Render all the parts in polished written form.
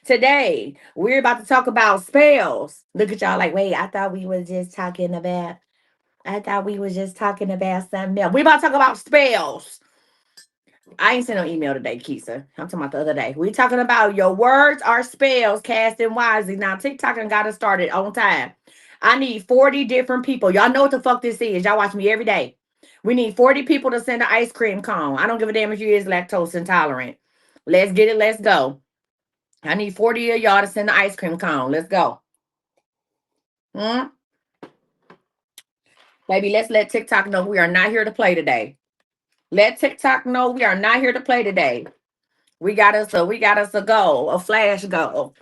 Today, we're about to talk about spells. Look at y'all like, wait, I thought we was just talking about something else. We about to talk about spells. I ain't sent no email today, Keisha. I'm talking about the other day. We talking about your words are spells cast in wisely. Now, TikTok and got us started on time. I need 40 different people. Y'all know what the fuck this is. Y'all watch me every day. We need 40 people to send an ice cream cone. I don't give a damn if you is lactose intolerant. Let's get it. Let's go. I need 40 of y'all to send the ice cream cone. Let's go. Hmm? Baby, let's let TikTok know we are not here to play today. Let TikTok know we are not here to play today. We got us a goal, a flash goal.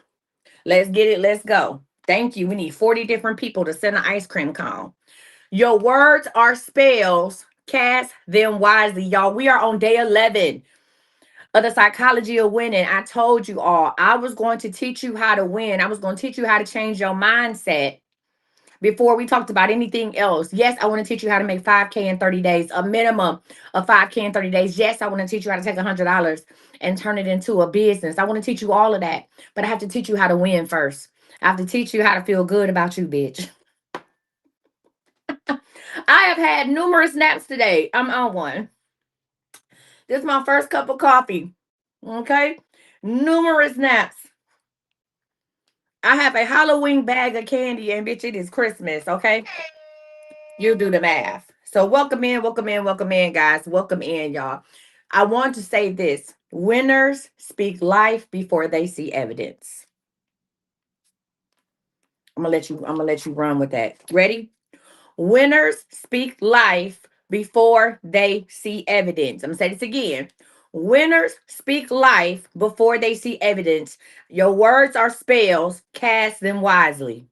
Let's get it. Let's go. Thank you. We need 40 different people to send an ice cream cone. Your words are spells. Cast them wisely, y'all. We are on day 11 of the psychology of winning. I told you all I was going to teach you how to win. I was going to teach you how to change your mindset before we talked about anything else. Yes, I want to teach you how to make 5K in 30 days, a minimum of 5K in 30 days. Yes, I want to teach you how to take $100 and turn it into a business. I want to teach you all of that, but I have to teach you how to win first. I have to teach you how to feel good about you, bitch. I have had numerous naps today. I'm on one. This is my first cup of coffee. Okay? Numerous naps. I have a Halloween bag of candy, and bitch, it is Christmas. Okay? You do the math. So welcome in, welcome in, welcome in, guys. Welcome in, y'all. I want to say this. Winners speak life before they see evidence. I'm gonna let you run with that. Ready? Winners speak life before they see evidence. I'm gonna say this again. Winners speak life before they see evidence. Your words are spells, cast them wisely.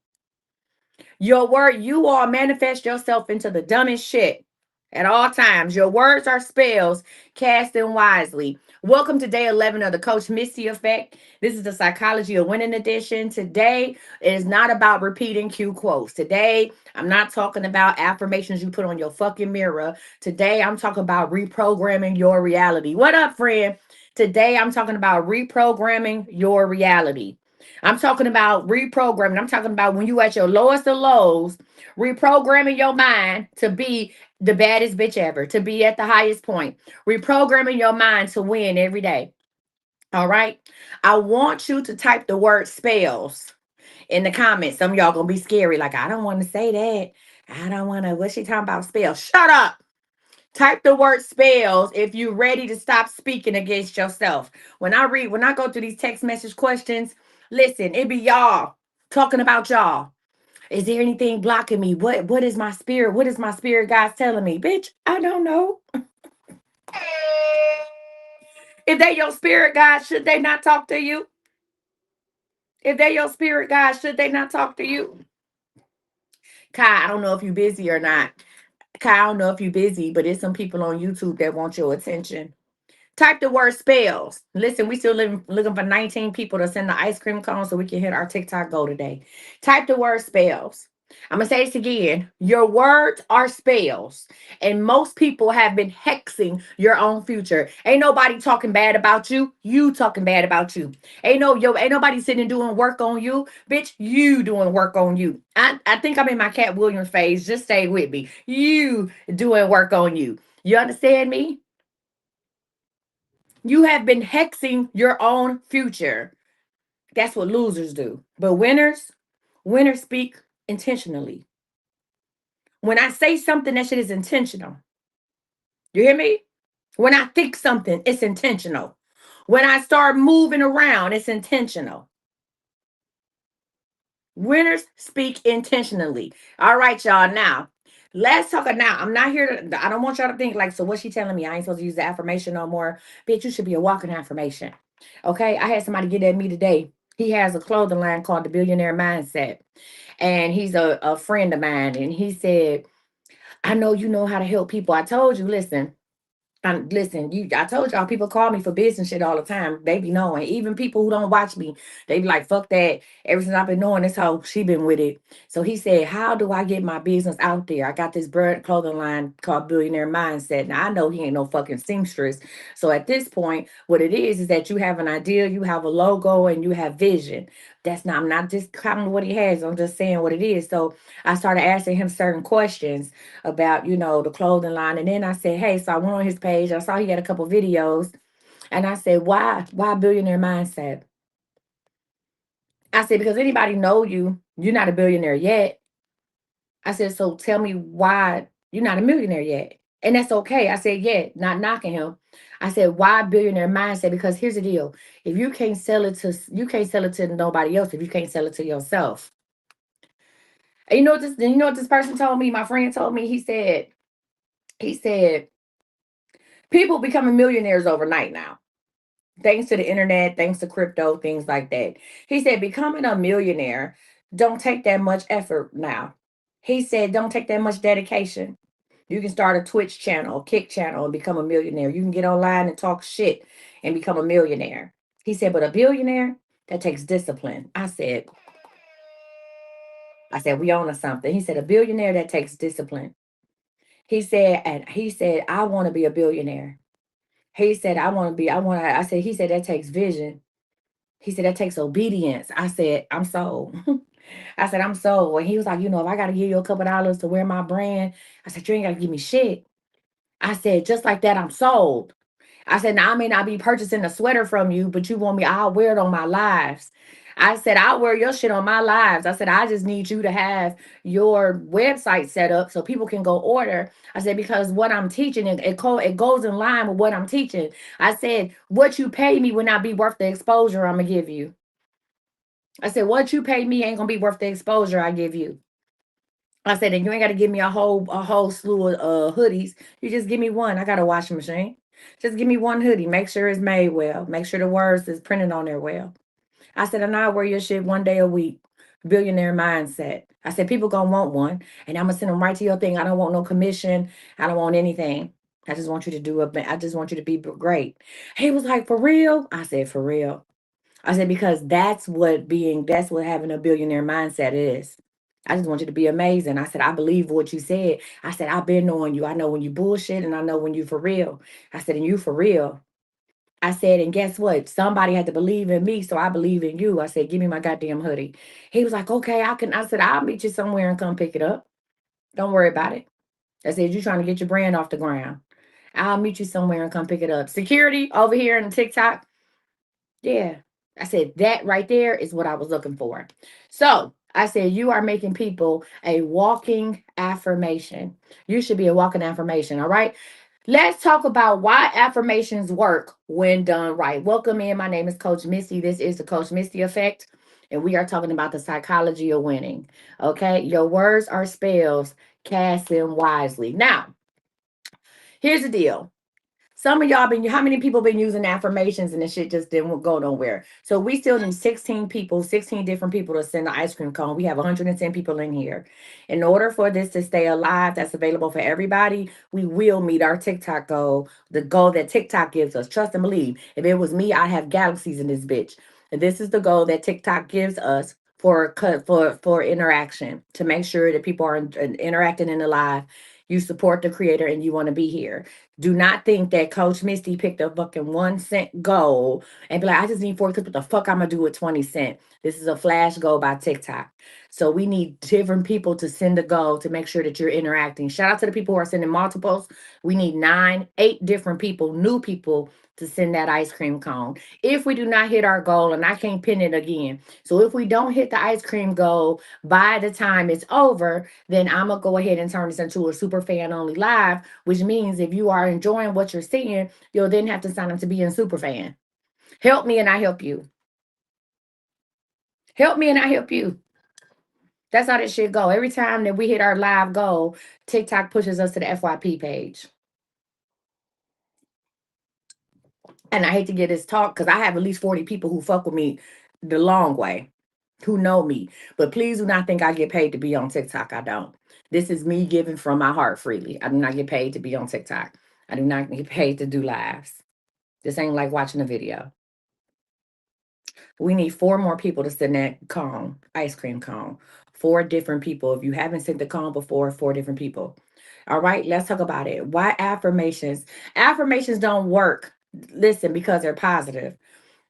Your word, you all manifest yourself into the dumbest shit at all times. Your words are spells, cast them wisely. Welcome to day 11 of the Coach Misty Effect. This is the Psychology of Winning edition. Today it is not about repeating cue quotes. Today, I'm not talking about affirmations you put on your fucking mirror. Today, I'm talking about reprogramming your reality. What up, friend? Today, I'm talking about reprogramming your reality. I'm talking about reprogramming. I'm talking about when you at your lowest of lows, reprogramming your mind to be the baddest bitch ever, to be at the highest point, reprogramming your mind to win every day. All right. I want you to type the word spells in the comments. Some of y'all gonna be scary. Like, I don't want to say that. I don't want to. What's she talking about? Spells. Shut up. Type the word spells if you're ready to stop speaking against yourself. When I go through these text message questions, listen, it be y'all talking about y'all. Is there anything blocking me? What is my spirit? What is my spirit guys telling me? Bitch, I don't know. If they your spirit guys, should they not talk to you? If they your spirit guys, should they not talk to you? Kai, I don't know if you busy or not. Kai, I don't know if you busy, but there's some people on YouTube that want your attention. Type the word spells. Listen, we still looking for 19 people to send the ice cream cone so we can hit our TikTok goal today. Type the word spells. I'm going to say this again. Your words are spells. And most people have been hexing your own future. Ain't nobody talking bad about you. You talking bad about you. Ain't nobody sitting and doing work on you. Bitch, you doing work on you. I think I'm in my Cat Williams phase. Just stay with me. You doing work on you. You understand me? You have been hexing your own future. That's what losers do. But winners speak intentionally. When I say something, that shit is intentional. You hear me? When I think something, it's intentional. When I start moving around, it's intentional. Winners speak intentionally. All right, y'all. Now, let's talk. Now, I'm not here to, I don't want y'all to think like, so what's she telling me? I ain't supposed to use the affirmation no more. Bitch, you should be a walking affirmation. Okay. I had somebody get at me today. He has a clothing line called the Billionaire Mindset. And he's a friend of mine. And he said, I know you know how to help people. I told you, listen, Listen, I told y'all people call me for business shit all the time. They be knowing. Even people who don't watch me, they be like, fuck that. Ever since I've been knowing this hoe, she been with it. So he said, how do I get my business out there? I got this brand clothing line called Billionaire Mindset. Now I know he ain't no fucking seamstress. So at this point, what it is that you have an idea, you have a logo, and you have vision. That's not, I'm not just counting what he has. I'm just saying what it is. So I started asking him certain questions about, the clothing line. And then I said, hey, so I went on his page. I saw he had a couple videos. And I said, why billionaire mindset? I said, because anybody know you, you're not a billionaire yet. I said, so tell me why you're not a millionaire yet. And that's okay. I said, yeah, not knocking him. I said, why billionaire mindset? Because here's the deal. If you can't sell it to you can't sell it to nobody else if you can't sell it to yourself. And you know what this person told me? My friend told me, he said, people becoming millionaires overnight now. Thanks to the internet, thanks to crypto, things like that. He said, becoming a millionaire don't take that much effort now. He said, don't take that much dedication. You can start a Twitch channel, a Kick channel, and become a millionaire. You can get online and talk shit and become a millionaire. He said, but a billionaire, that takes discipline. I said, we own to something. He said, a billionaire, that takes discipline. And he said, I want to be a billionaire. He said, I said, he said, that takes vision. He said, that takes obedience. I said, I'm sold. I said, I'm sold. And he was like, if I got to give you a couple dollars to wear my brand, I said, you ain't got to give me shit. I said, just like that, I'm sold. I said, now I may not be purchasing a sweater from you, but you want me, I'll wear it on my lives. I said, I'll wear your shit on my lives. I said, I just need you to have your website set up so people can go order. I said, because what I'm teaching, it goes in line with what I'm teaching. I said, what you pay me will not be worth the exposure I'm going to give you. I said, what you pay me ain't going to be worth the exposure I give you. I said, and you ain't got to give me a whole slew of hoodies. You just give me one. I got a washing machine. Just give me one hoodie. Make sure it's made well. Make sure the words is printed on there well. I said, and I'll wear your shit one day a week. Billionaire mindset. I said, people gonna want one, and I'm gonna send them right to your thing. I don't want no commission. I don't want anything. I just want you to I just want you to be great. He was like, for real? I said, for real. I said, because that's what having a billionaire mindset is. I just want you to be amazing. I said, I believe what you said. I said, I've been knowing you. I know when you bullshit and I know when you for real. I said, and you for real. I said, and guess what? Somebody had to believe in me, so I believe in you. I said, give me my goddamn hoodie. He was like, okay, I can. I said, I'll meet you somewhere and come pick it up. Don't worry about it. I said, you're trying to get your brand off the ground. I'll meet you somewhere and come pick it up. Security over here in TikTok. Yeah. I said, that right there is what I was looking for. So I said, you are making people a walking affirmation. You should be a walking affirmation. All right. Let's talk about why affirmations work when done right. Welcome in. My name is Coach Misty. This is the Coach Misty Effect. And we are talking about the psychology of winning. Okay. Your words are spells. Cast them wisely. Now, here's the deal. Some of y'all how many people been using affirmations and the shit just didn't go nowhere. So we still need 16 people, 16 different people to send the ice cream cone. We have 110 people in here. In order for this to stay alive, that's available for everybody, we will meet our TikTok goal, the goal that TikTok gives us. Trust and believe. If it was me, I'd have galaxies in this bitch. And this is the goal that TikTok gives us for interaction, to make sure that people are interacting in the live. You support the creator and you want to be here. Do not think that Coach Misty picked a fucking 1 cent goal and be like, I just need 40 because what the fuck I'm gonna do with 20 cents. This is a flash goal by TikTok. So we need different people to send a goal to make sure that you're interacting. Shout out to the people who are sending multiples. We need 8 different people, new people, to send that ice cream cone. If we do not hit our goal, and I can't pin it again. So if we don't hit the ice cream goal by the time it's over, then I'm gonna go ahead and turn this into a super fan only live, which means if you are enjoying what you're seeing, you'll then have to sign up to be a super fan. Help me and I help you. Help me and I help you. That's how this shit go. Every time that we hit our live goal, TikTok pushes us to the FYP page. And I hate to get this talk because I have at least 40 people who fuck with me the long way, who know me. But please do not think I get paid to be on TikTok. I don't. This is me giving from my heart freely. I do not get paid to be on TikTok. I do not get paid to do lives. This ain't like watching a video. We need 4 more people to send that cone, ice cream cone. 4 different people. If you haven't sent the cone before, 4 different people. All right, let's talk about it. Why affirmations? Affirmations don't work. Listen, because they're positive.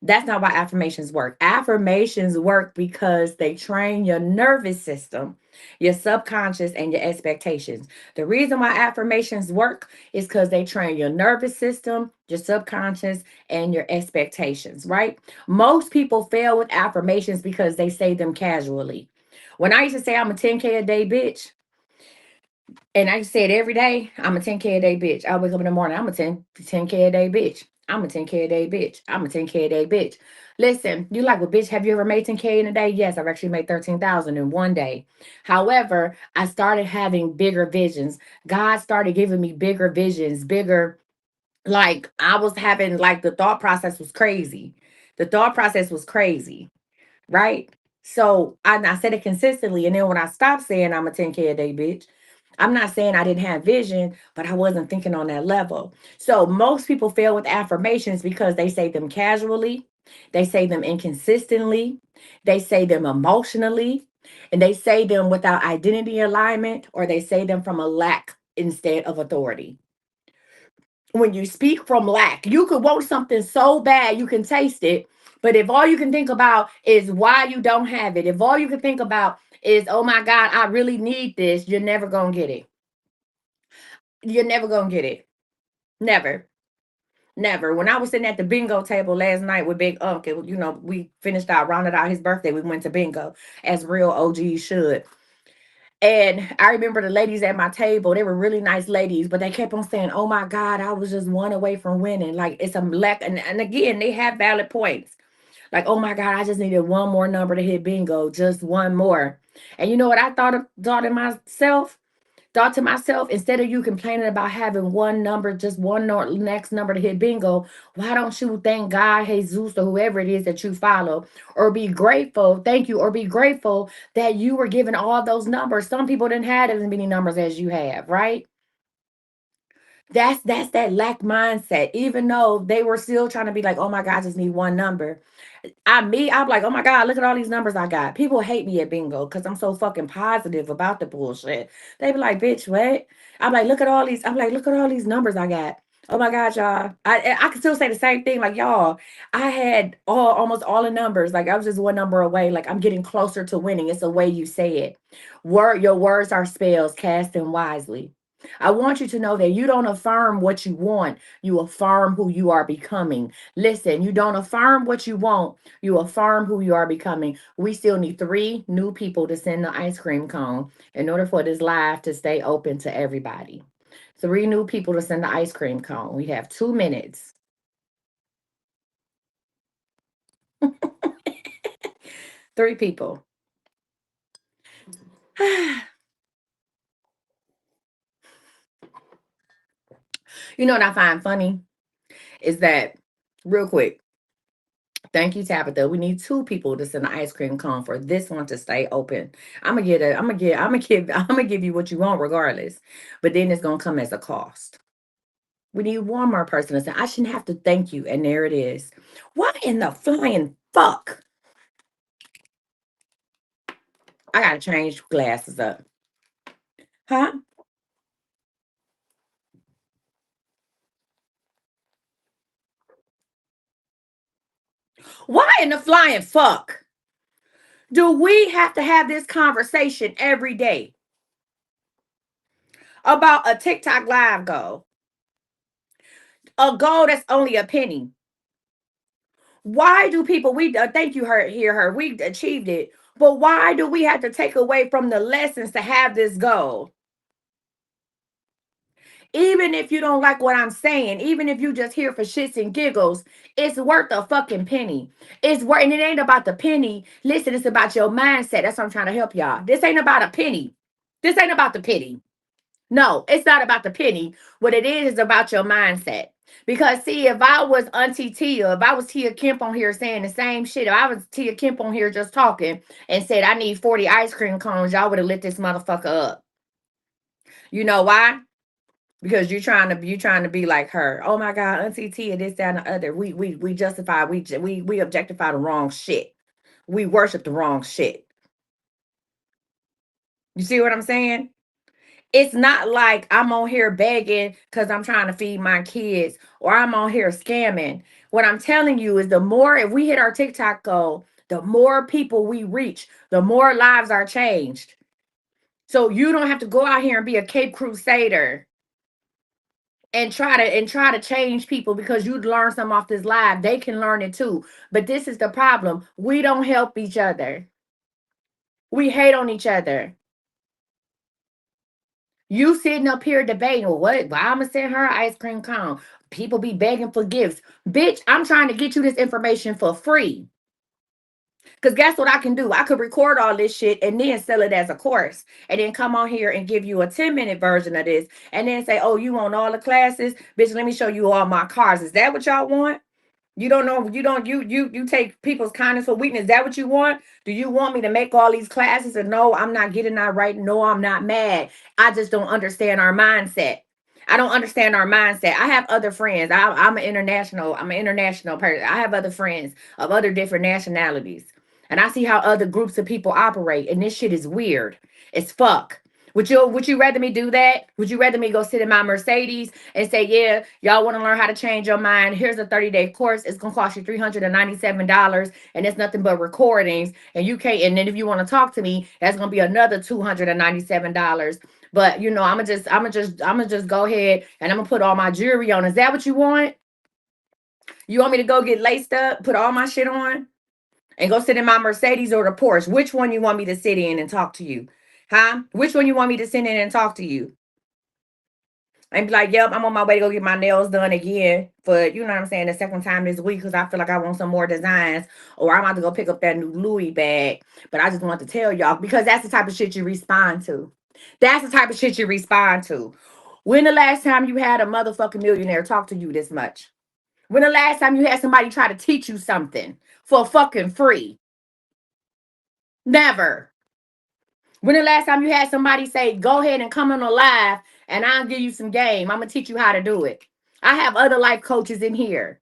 That's not why affirmations work. Affirmations work because they train your nervous system, your subconscious, and your expectations. The reason why affirmations work is because they train your nervous system, your subconscious, and your expectations, right? Most people fail with affirmations because they say them casually. When I used to say I'm a 10K a day bitch, and I said every day, I'm a 10K a day bitch. I wake up in the morning, I'm a 10K a day bitch. I'm a 10K a day bitch. I'm a 10K a day bitch. Listen, you like, well, bitch, have you ever made 10K in a day? Yes, I've actually made 13,000 in one day. However, I started having bigger visions. God started giving me bigger visions, bigger, like I was having, like the thought process was crazy. The thought process was crazy, right? So I said it consistently. And then when I stopped saying I'm a 10K a day bitch, I'm not saying I didn't have vision, but I wasn't thinking on that level. So most people fail with affirmations because they say them casually, they say them inconsistently, they say them emotionally, and they say them without identity alignment, or they say them from a lack instead of authority. When you speak from lack, you could want something so bad you can taste it. But if all you can think about is why you don't have it, if all you can think about is, oh my God, I really need this, you're never going to get it. You're never going to get it. Never. Never. When I was sitting at the bingo table last night with Big Unc, we finished out, rounded out his birthday. We went to bingo as real OGs should. And I remember the ladies at my table, they were really nice ladies, but they kept on saying, oh my God, I was just one away from winning. Like it's a lack. And again, they have valid points. Like, oh my God, I just needed one more number to hit bingo, just one more. And you know what I thought in myself? Thought to myself, instead of you complaining about having one number, just one next number to hit bingo, why don't you thank God, Jesus, or whoever it is that you follow, or be grateful, thank you, or be grateful that you were given all those numbers. Some people didn't have as many numbers as you have, right? That's that lack mindset. Even though they were still trying to be like, oh my God, I just need one number. I'm like, oh my God, look at all these numbers I got. People hate me at bingo because I'm so fucking positive about the bullshit. They be like, bitch, what? I'm like, look at all these. I'm like, look at all these numbers I got. Oh my God, y'all. I can still say the same thing. Like, y'all, I had almost all the numbers. Like, I was just one number away. Like, I'm getting closer to winning. It's the way you say it. Your words are spells, cast them wisely. I want you to know that you don't affirm what you want, you affirm who you are becoming. Listen, you don't affirm what you want, you affirm who you are becoming. We still need 3 new people to send the ice cream cone in order for this live to stay open to everybody. 3 new people to send the ice cream cone. We have 2 minutes. 3 people. You know what I find funny is that, real quick, thank you, Tabitha. We need 2 people to send the ice cream cone for this one to stay open. I'm gonna give you what you want regardless, but then it's gonna come as a cost. We need one more person to say, I shouldn't have to thank you. And there it is. What in the flying fuck? I gotta change glasses up. Huh? Why in the flying fuck do we have to have this conversation every day about a TikTok live goal? A goal that's only a penny. Why do people, we thank you, her, hear her, we achieved it. But why do we have to take away from the lessons to have this goal? Even if you don't like what I'm saying, even if you just here for shits and giggles, it's worth a fucking penny. It's worth, and it ain't about the penny. Listen, it's about your mindset. That's what I'm trying to help y'all. This ain't about a penny. This ain't about the penny. No, it's not about the penny. What it is about your mindset. Because see, if I was Auntie Tia, if I was Tia Kemp on here saying the same shit, if I was Tia Kemp on here just talking and said I need 40 ice cream cones, y'all would have lit this motherfucker up. You know why? because you're trying to be like her. Oh my God, Auntie T and this, that, and the other. We justify, we objectify the wrong shit. We worship the wrong shit. You see what I'm saying? It's not like I'm on here begging because I'm trying to feed my kids or I'm on here scamming. What I'm telling you is the more, if we hit our TikTok goal, the more people we reach, the more lives are changed. So you don't have to go out here and be a Cape Crusader and try to change people because you learn something off this live. They can learn it too. But this is the problem. We don't help each other. We hate on each other. You sitting up here debating, well, what? Why I'm gonna send her ice cream cone? People be begging for gifts. Bitch, I'm trying to get you this information for free. Because guess what I can do? I could record all this shit and then sell it as a course. And then come on here and give you a 10-minute version of this. And then say, oh, you want all the classes? Bitch, let me show you all my cars. Is that what y'all want? You don't know, you take people's kindness for weakness. Is that what you want? Do you want me to make all these classes? And no, I'm not getting that right. No, I'm not mad. I just don't understand our mindset. I don't understand our mindset. I have other friends. I'm an international person. I have other friends of other different nationalities. And I see how other groups of people operate. And this shit is weird. It's fuck. Would you rather me do that? Would you rather me go sit in my Mercedes and say, yeah, y'all want to learn how to change your mind? Here's a 30-day course. It's gonna cost you $397, and it's nothing but recordings. And you can't, and then if you want to talk to me, that's gonna be another $297. But I'm gonna just go ahead and I'm gonna put all my jewelry on. Is that what you want? You want me to go get laced up, put all my shit on, and go sit in my Mercedes or the Porsche? Which one you want me to sit in and talk to you? Huh? Which one you want me to sit in and talk to you? And be like, yep, I'm on my way to go get my nails done again for, you know what I'm saying, the second time this week because I feel like I want some more designs. Or I'm about to go pick up that new Louis bag. But I just want to tell y'all because that's the type of shit you respond to. That's the type of shit you respond to. When the last time you had a motherfucking millionaire talk to you this much? When the last time you had somebody try to teach you something for fucking free? Never. When the last time you had somebody say, go ahead and come on a live and I'll give you some game. I'm going to teach you how to do it. I have other life coaches in here.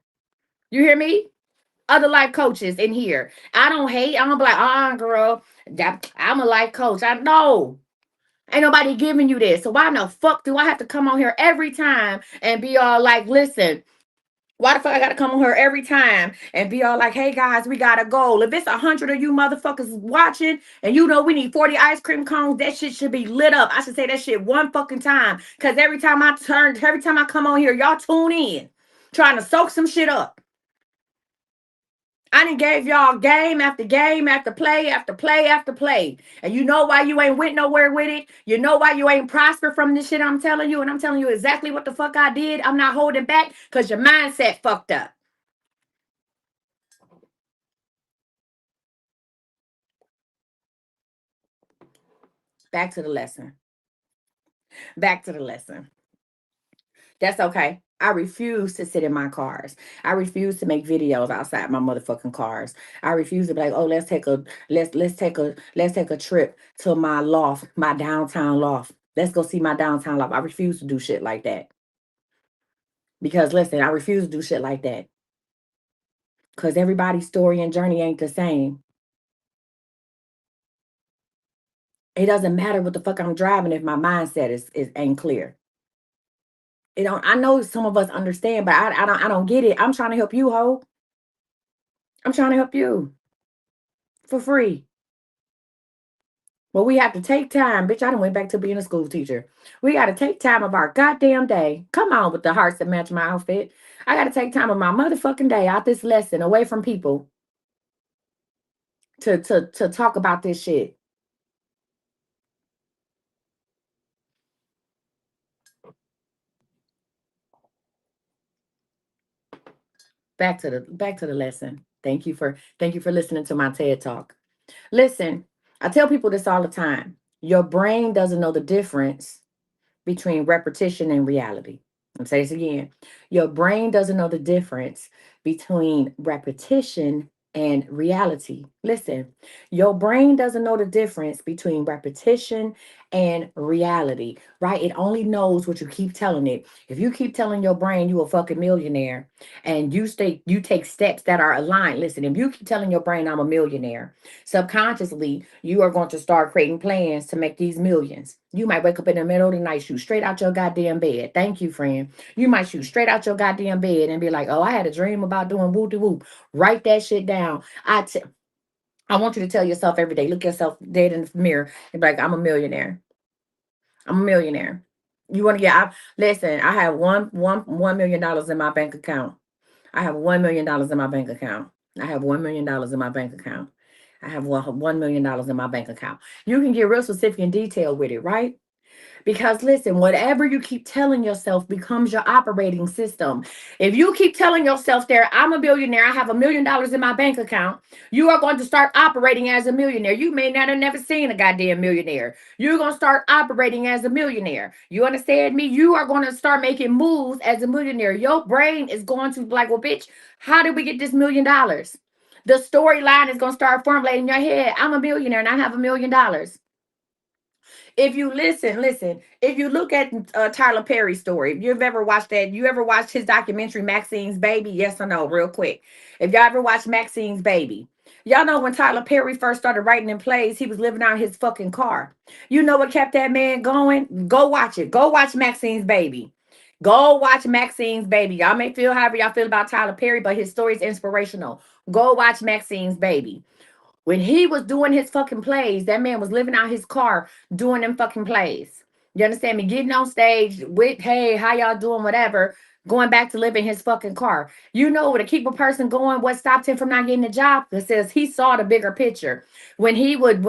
You hear me? Other life coaches in here. I don't hate. I'm be like, girl, I'm a life coach. I know. Ain't nobody giving you this. So why the fuck do I have to come on here every time and be all like, listen, why the fuck I gotta come on here every time and be all like, hey guys, we got a goal. If it's 100 of you motherfuckers watching and you know we need 40 ice cream cones, that shit should be lit up. I should say that shit one fucking time. Cause every time I come on here, y'all tune in, trying to soak some shit up. I done gave y'all game after game after play after play after play. And you know why you ain't went nowhere with it? You know why you ain't prosper from this shit I'm telling you? And I'm telling you exactly what the fuck I did. I'm not holding back because your mindset fucked up. Back to the lesson. Back to the lesson. That's okay. I refuse to sit in my cars. I refuse to make videos outside my motherfucking cars. I refuse to be like, oh, let's take a trip to my loft, my downtown loft. Let's go see my downtown loft. I refuse to do shit like that. Because listen, I refuse to do shit like that. Because everybody's story and journey ain't the same. It doesn't matter what the fuck I'm driving if my mindset is ain't clear. It don't. I know some of us understand, but I don't get it. I'm trying to help you, ho. I'm trying to help you for free. Well, we have to take time. Bitch, I done went back to being a school teacher. We got to take time of our goddamn day. Come on with the hearts that match my outfit. I got to take time of my motherfucking day out this lesson away from people to talk about this shit. Back to the lesson. Thank you for listening to my TED Talk. Listen, I tell people this all the time. Your brain doesn't know the difference between repetition and reality. I'll say this again. Your brain doesn't know the difference between repetition and reality. Listen, your brain doesn't know the difference between repetition and reality, right? It only knows what you keep telling it. If you keep telling your brain you a fucking millionaire and you take steps that are aligned, listen, if you keep telling your brain I'm a millionaire, subconsciously you are going to start creating plans to make these millions. You might wake up in the middle of the night, shoot straight out your goddamn bed. Thank you, friend. You might shoot straight out your goddamn bed and be like, oh, I had a dream about doing woo de woo. Write that shit down. I want you to tell yourself every day, look yourself dead in the mirror and be like, I'm a millionaire. I'm a millionaire. You want to get out? Listen, I have $1 million in my bank account. I have $1 million in my bank account. I have $1 million in my bank account. I have $1 million in my bank account. You can get real specific and detailed with it, right? Because listen, whatever you keep telling yourself becomes your operating system. If you keep telling yourself there, I'm a billionaire, I have $1 million in my bank account, you are going to start operating as a millionaire. You may not have never seen a goddamn millionaire. You're going to start operating as a millionaire. You understand me? You are going to start making moves as a millionaire. Your brain is going to be like, well, bitch, how did we get this $1 million? The storyline is going to start formulating in your head. I'm a millionaire and I have $1 million. If you listen, if you look at Tyler Perry's story, if you've ever watched that, you ever watched his documentary Maxine's Baby? Yes or no, real quick. If y'all ever watched Maxine's Baby, y'all know when Tyler Perry first started writing in plays, he was living out his fucking car. You know what kept that man going? Go watch it. Go watch Maxine's Baby. Go watch Maxine's Baby. Y'all may feel however y'all feel about Tyler Perry, but his story is inspirational. Go watch Maxine's Baby. When he was doing his fucking plays, that man was living out his car doing them fucking plays. You understand me? Getting on stage with, hey, how y'all doing? Whatever. Going back to living his fucking car. You know, to keep a person going, what stopped him from not getting a job? It says he saw the bigger picture. When he did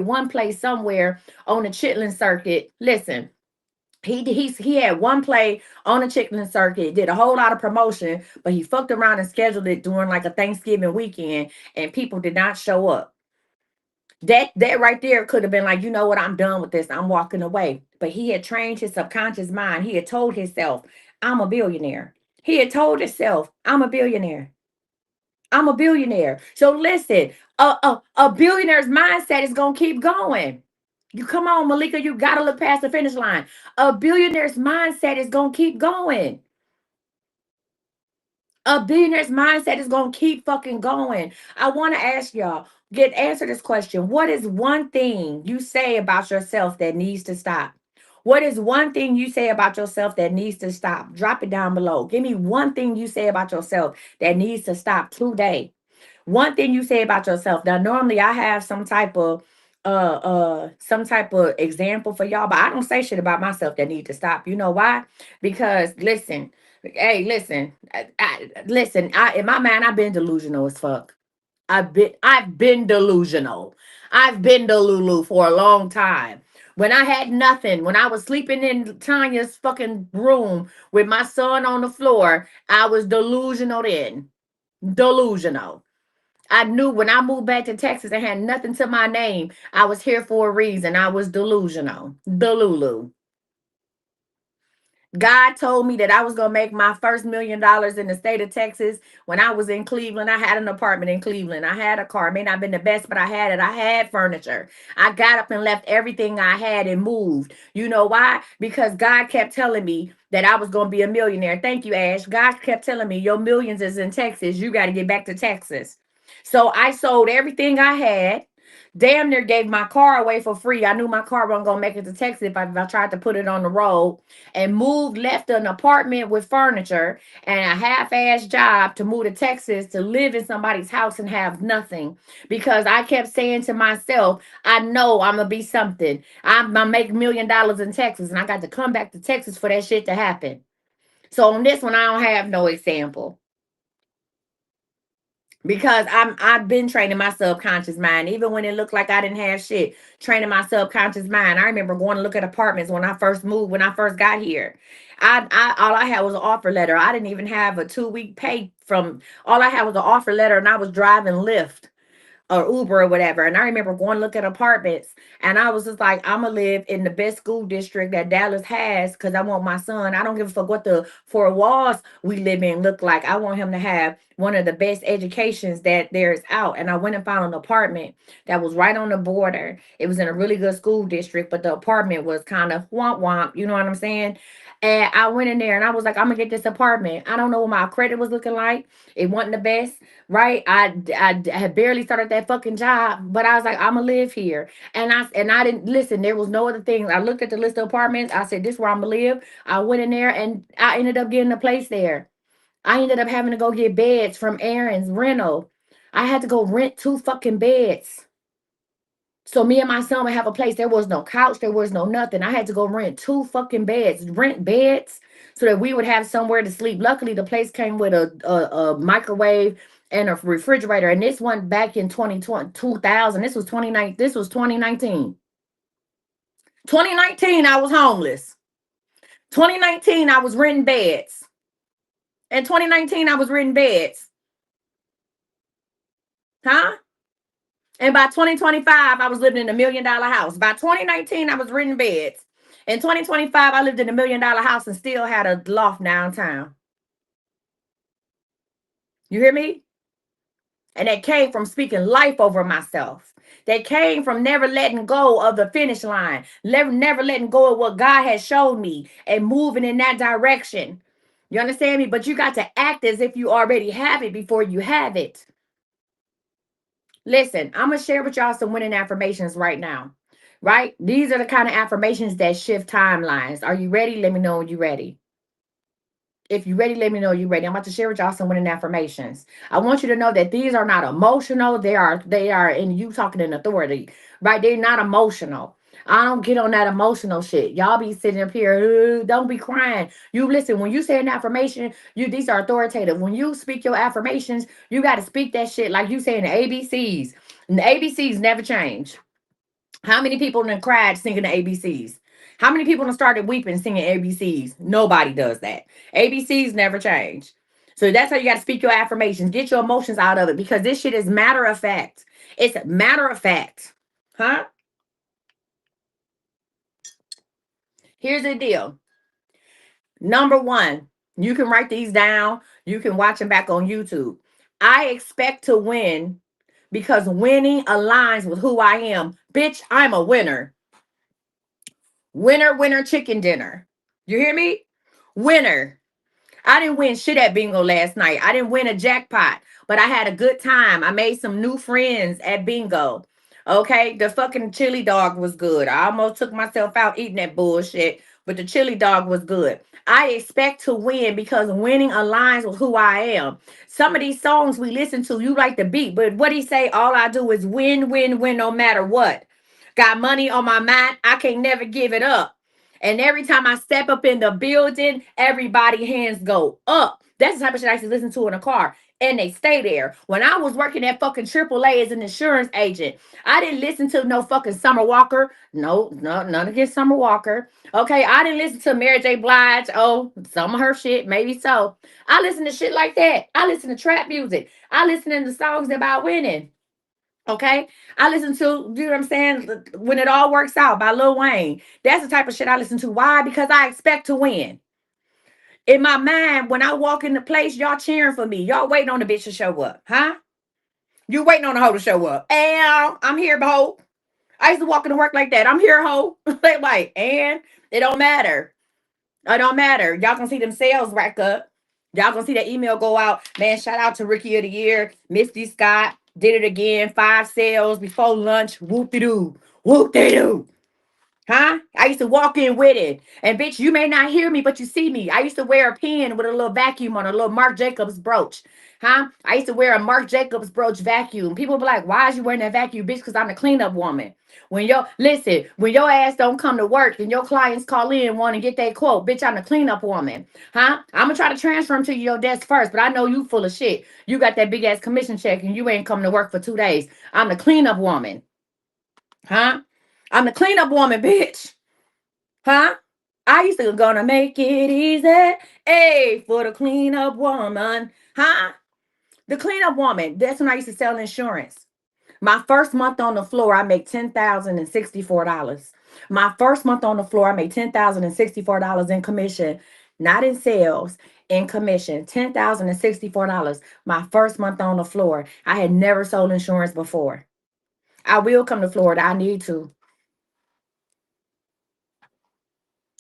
one play somewhere on the Chitlin circuit. Listen, he had one play on the chicken circuit, did a whole lot of promotion, but he fucked around and scheduled it during like a Thanksgiving weekend, and people did not show up. That right there could have been like, you know what, I'm done with this. I'm walking away. But he had trained his subconscious mind. He had told himself, I'm a billionaire. He had told himself, I'm a billionaire. I'm a billionaire. So listen, a billionaire's mindset is gonna keep going. You come on, Malika, you gotta look past the finish line. A billionaire's mindset is gonna keep going. A billionaire's mindset is gonna keep fucking going. I want to ask y'all, get answer this question. What is one thing you say about yourself that needs to stop? What is one thing you say about yourself that needs to stop? Drop it down below. Give me one thing you say about yourself that needs to stop today. One thing you say about yourself. Now, normally I have some type of example for y'all, but I don't say shit about myself that need to stop. You know why? Because listen, hey, listen, listen. In my mind, I've been delusional as fuck. I've been delusional. I've been delulu for a long time. When I had nothing, when I was sleeping in Tanya's fucking room with my son on the floor, I was delusional then. Delusional. I knew when I moved back to Texas and had nothing to my name, I was here for a reason. I was delusional. Delulu. God told me that I was going to make my first $1 million in the state of Texas when I was in Cleveland. I had an apartment in Cleveland. I had a car. It may not have been the best, but I had it. I had furniture. I got up and left everything I had and moved. You know why? Because God kept telling me that I was going to be a millionaire. Thank you, Ash. God kept telling me your millions is in Texas. You got to get back to Texas. So I sold everything I had, damn near gave my car away for free. I knew my car wasn't gonna make it to Texas if I tried to put it on the road, and moved, left an apartment with furniture and a half-ass job to move to Texas to live in somebody's house and have nothing, because I kept saying to myself, I know I'm gonna be something. I'm gonna make $1 million in Texas, and I got to come back to Texas for that shit to happen. So on this one, I don't have no example, because I've been training my subconscious mind, even when it looked like I didn't have shit. Training my subconscious mind. I remember going to look at apartments when I first moved, when I first got here. I all I had was an offer letter. I didn't even have a 2 week pay from. All I had was an offer letter, and I was driving Lyft or Uber or whatever. And I remember going to look at apartments, and I was just like, I'm gonna live in the best school district that Dallas has because I want my son. I don't give a fuck what the four walls we live in look like. I want him to have one of the best educations that there's out. And I went and found an apartment that was right on the border. It was in a really good school district, but the apartment was kind of womp womp. You know what I'm saying? And I went in there and I was like, I'm gonna get this apartment. I don't know what my credit was looking like. It wasn't the best, right? I had barely started that fucking job, but I was like, I'm gonna live here. And I didn't listen. There was no other things. I looked at the list of apartments. I said, this is where I'm gonna live. I went in there and I ended up getting a place there. I ended up having to go get beds from Aaron's rental. I had to go rent 2 fucking beds. So me and my son would have a place. There was no couch. There was no nothing. I had to go rent 2 fucking beds, rent beds so that we would have somewhere to sleep. Luckily, the place came with a microwave and a refrigerator. And this one back in 2020, 2000. This was 2019. This was 2019. 2019, I was homeless. 2019, I was renting beds. In 2019, I was renting beds. Huh? And by 2025, I was living in a $1 million house. By 2019, I was renting beds. In 2025, I lived in a $1 million house and still had a loft downtown. You hear me? And that came from speaking life over myself. That came from never letting go of the finish line, never letting go of what God has shown me and moving in that direction. You understand me? But you got to act as if you already have it before you have it. Listen, I'm going to share with y'all some winning affirmations right now. Right? These are the kind of affirmations that shift timelines. Are you ready? Let me know when you're ready. If you're ready, let me know you're ready. I'm about to share with y'all some winning affirmations. I want you to know that these are not emotional. They are in you talking in authority, right? They're not emotional. I don't get on that emotional shit. Y'all be sitting up here, don't be crying. You listen, when you say an affirmation, these are authoritative. When you speak your affirmations, you got to speak that shit like you saying the ABCs. And the ABCs never change. How many people done cried singing the ABCs? How many people done started weeping singing ABCs? Nobody does that. ABCs never change. So that's how you got to speak your affirmations. Get your emotions out of it because this shit is matter of fact. It's matter of fact. Huh? Here's the deal. Number one, you can write these down. You can watch them back on YouTube. I expect to win because winning aligns with who I am. Bitch, I'm a winner. Winner, winner, chicken dinner. You hear me? Winner. I didn't win shit at bingo last night. I didn't win a jackpot, but I had a good time. I made some new friends at bingo. Okay, the fucking chili dog was good. I almost took myself out eating that bullshit, but the chili dog was good. I expect to win because winning aligns with who I am. Some of these songs we listen to, you like the beat, but what he say? All I do is win, win, win, no matter what. Got money on my mind. I can never give it up. And every time I step up in the building, everybody hands go up. That's the type of shit I used to listen to in a car. And they stay there. When I was working at fucking AAA as an insurance agent, I didn't listen to no fucking Summer Walker. No, none against Summer Walker. Okay, I didn't listen to Mary J. Blige. Oh, some of her shit, maybe so. I listen to shit like that. I listen to trap music. I listen to the songs about winning. Okay, I listen to, you know what I'm saying? When It All Works Out by Lil Wayne. That's the type of shit I listen to. Why? Because I expect to win. In my mind, when I walk in the place, y'all cheering for me. Y'all waiting on the bitch to show up, huh? You waiting on the hoe to show up. And I'm here, ho. I used to walk into work like that. I'm here, ho. like, and it don't matter. It don't matter. Y'all gonna see them sales rack up. Y'all gonna see that email go out. Man, shout out to Rookie of the Year, Misty Scott. Did it again. 5 sales before lunch. Whoop de doo. Whoop de doo. Huh? I used to walk in with it. And bitch, you may not hear me, but you see me. I used to wear a pin with a little vacuum on a little Marc Jacobs brooch. Huh? I used to wear a Marc Jacobs brooch vacuum. People be like, why is you wearing that vacuum, bitch? Because I'm the cleanup woman. When your ass don't come to work and your clients call in and want to get that quote, bitch, I'm the cleanup woman. Huh? I'm gonna try to transfer them to your desk first, but I know you full of shit. You got that big ass commission check and you ain't coming to work for 2 days. I'm the cleanup woman. Huh? I'm the cleanup woman, bitch. Huh? I used to gonna make it easy. Hey, for the cleanup woman. Huh? The cleanup woman. That's when I used to sell insurance. My first month on the floor, I made $10,064. My first month on the floor, I made $10,064 in commission. not in sales, in commission. $10,064. My first month on the floor. I had never sold insurance before. I will come to Florida. I need to.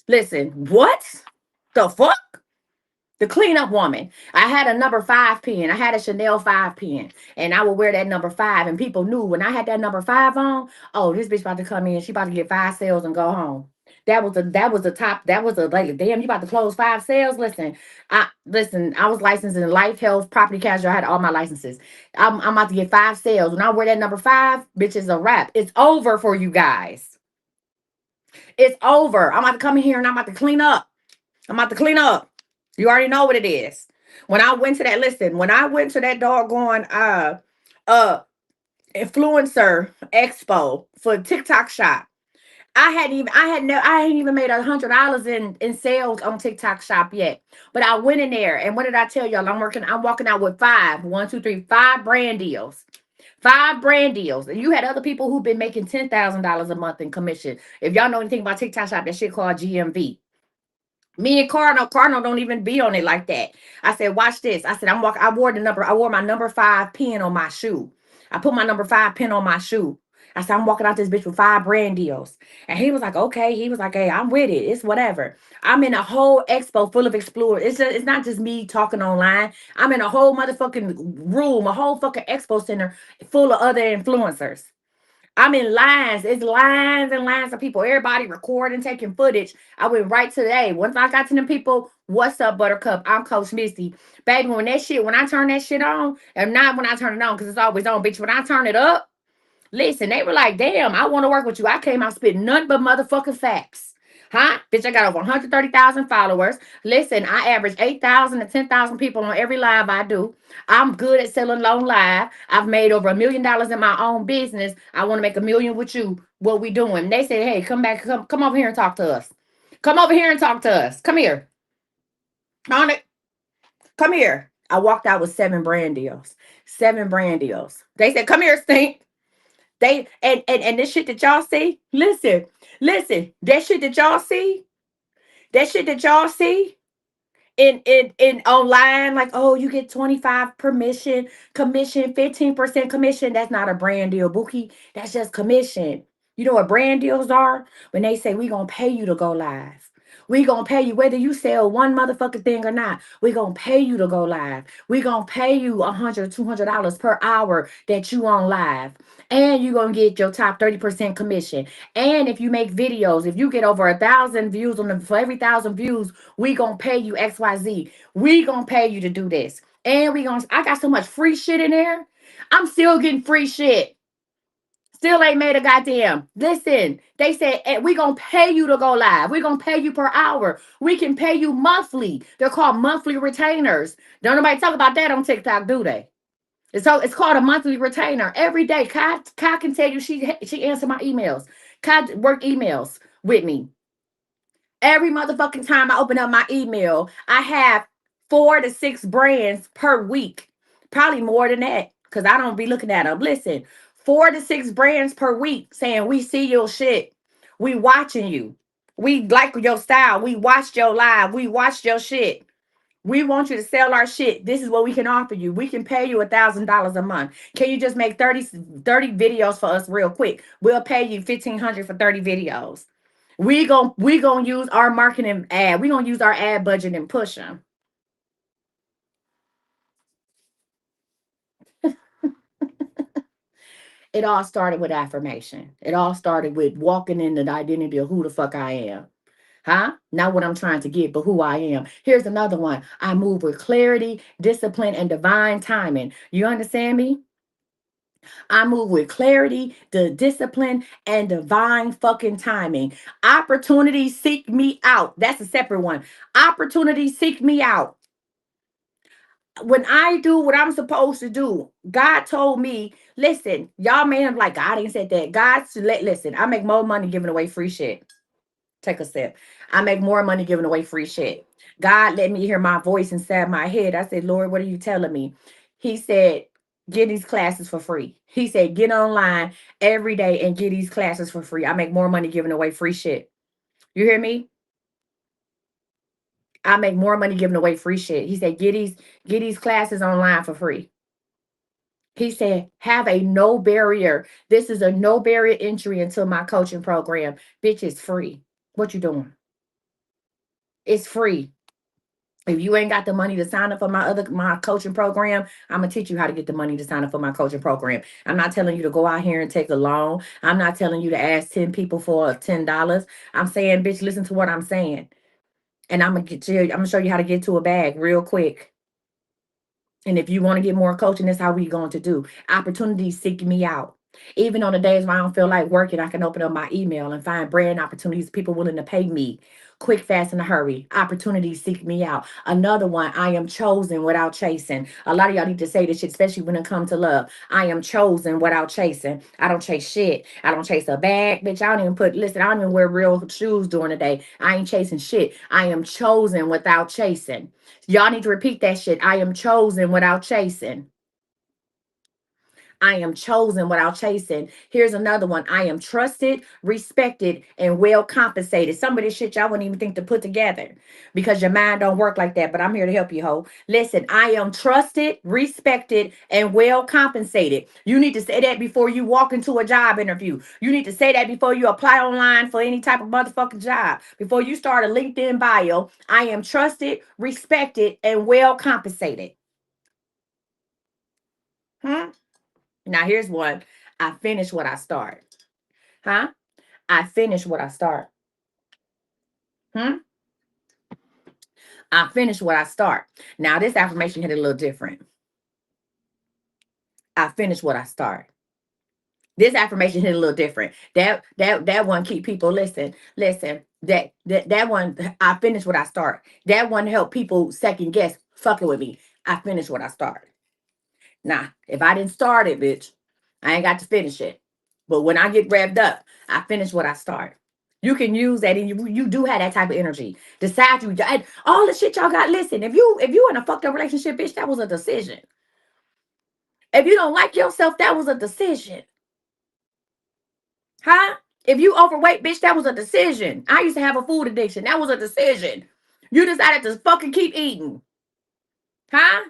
Listen, what the fuck? The cleanup woman. I had a number 5 pin. I had a Chanel 5 pin. And I would wear that number 5. And people knew when I had that number 5 on, oh, this bitch about to come in. She about to get 5 sales and go home. That was the top. That was a like, damn, you about to close 5 sales. Listen, I was licensed in life, health, property casualty. I had all my licenses. I'm about to get 5 sales. When I wear that number 5, bitch, is a wrap. It's over for you guys. It's over. I'm about to come in here and I'm about to clean up. I'm about to clean up. You already know what it is. When I went to that, listen, when I went to that doggone uh influencer expo for TikTok shop, I hadn't even made $100 in sales on TikTok shop yet. But I went in there and what did I tell y'all? I'm walking out with 5 brand deals. 5 brand deals. And you had other people who've been making $10,000 a month in commission. If y'all know anything about TikTok shop, that shit called GMV. Me and Cardinal don't even be on it like that. I said, watch this. I said, I wore my number 5 pin on my shoe. I put my number 5 pin on my shoe. I said, I'm walking out this bitch with 5 brand deals. And he was like, okay. He was like, hey, I'm with it. It's whatever. I'm in a whole expo full of explorers. It's not just me talking online. I'm in a whole motherfucking room, a whole fucking expo center full of other influencers. I'm in lines. It's lines and lines of people. Everybody recording, taking footage. I went right today. Once I got to them people, what's up, Buttercup? I'm Coach Misty. Baby, when I turn that shit on, and not when I turn it on, because it's always on, bitch. When I turn it up, listen, they were like, damn, I want to work with you. I came out spitting nothing but motherfucking facts. Huh? Bitch, I got over 130,000 followers. Listen, I average 8,000 to 10,000 people on every live I do. I'm good at selling long live. I've made over $1 million in my own business. I want to make 1 million with you. What we doing? They said, hey, come over here and talk to us. Come over here and talk to us. Come here. On it. Come here. I walked out with 7 brand deals. 7 brand deals. They said, come here, Stink. And this shit that y'all see, listen, that shit that y'all see in online, like, oh, you get 25 permission, commission, 15% commission. That's not a brand deal, Bookie. That's just commission. You know what brand deals are? When they say we gonna pay you to go live. We gonna pay you whether you sell one motherfucking thing or not. We gonna pay you to go live. We gonna pay you $100, $200 per hour that you on live, and you gonna get your top 30% commission. And if you make videos, if you get over 1,000 views for every 1,000 views, we gonna pay you XYZ. We gonna pay you to do this, and I got so much free shit in there. I'm still getting free shit. Still ain't made a goddamn. Listen, they said, we gonna pay you to go live. We gonna pay you per hour. We can pay you monthly. They're called monthly retainers. Don't nobody talk about that on TikTok, do they? It's called a monthly retainer. Every day, Kai can tell you she answered my emails. Kai work emails with me. Every motherfucking time I open up my email, I have 4 to 6 brands per week. Probably more than that, because I don't be looking at them. Listen, 4 to 6 brands per week saying we see your shit. We watching you. We like your style. We watched your live. We watched your shit. We want you to sell our shit. This is what we can offer you. We can pay you $1,000 a month. Can you just make 30 videos for us real quick? We'll pay you 1,500 for 30 videos. We gonna use our marketing ad. We gonna use our ad budget and push them. It all started with affirmation. It all started with walking in the identity of who the fuck I am. Huh? Not what I'm trying to get, but who I am. Here's another one. I move with clarity, discipline, and divine timing. You understand me? I move with clarity, the discipline, and divine fucking timing. Opportunities seek me out. That's a separate one. Opportunities seek me out. When I do what I'm supposed to do, God told me, listen, y'all may have like, God ain't said that. Listen, I make more money giving away free shit. Take a step. I make more money giving away free shit. God let me hear my voice inside my head. I said, Lord, what are you telling me? He said, get these classes for free. He said, get online every day and get these classes for free. I make more money giving away free shit. You hear me? I make more money giving away free shit. He said, get these classes online for free. He said, have a no barrier. This is a no barrier entry into my coaching program. Bitch, it's free. What you doing? It's free. If you ain't got the money to sign up for my coaching program, I'm gonna teach you how to get the money to sign up for my coaching program. I'm not telling you to go out here and take a loan. I'm not telling you to ask 10 people for $10. I'm saying, bitch, listen to what I'm saying. And I'm gonna show you how to get to a bag real quick. And if you want to get more coaching, that's how we going to do. Opportunities seek me out. Even on the days when I don't feel like working, I can open up my email and find brand opportunities, people willing to pay me quick, fast, in a hurry. Opportunities seek me out. Another one, I am chosen without chasing. A lot of y'all need to say this shit, especially when it comes to love. I am chosen without chasing. I don't chase shit. I don't chase a bag, bitch. I don't even listen, I don't even wear real shoes during the day. I ain't chasing shit. I am chosen without chasing. Y'all need to repeat that shit. I am chosen without chasing. I am chosen without chasing. Here's another one. I am trusted, respected, and well compensated. Some of this shit y'all wouldn't even think to put together because your mind don't work like that. But I'm here to help you, ho. Listen, I am trusted, respected, and well compensated. You need to say that before you walk into a job interview. You need to say that before you apply online for any type of motherfucking job. Before you start a LinkedIn bio, I am trusted, respected, and well compensated. Hmm? Now here's one. I finish what I start. Huh? I finish what I start. Hmm? I finish what I start. Now this affirmation hit a little different. I finish what I start. This affirmation hit a little different. That one keep people listen. That one, I finish what I start. That one help people second guess fucking with me. I finish what I start. Nah, if I didn't start it, bitch, I ain't got to finish it. But when I get revved up, I finish what I start. You can use that, and you do have that type of energy. Decide you and all the shit y'all got. Listen, if you in a fucked up relationship, bitch, that was a decision. If you don't like yourself, that was a decision. Huh? If you overweight, bitch, that was a decision. I used to have a food addiction. That was a decision. You decided to fucking keep eating. Huh?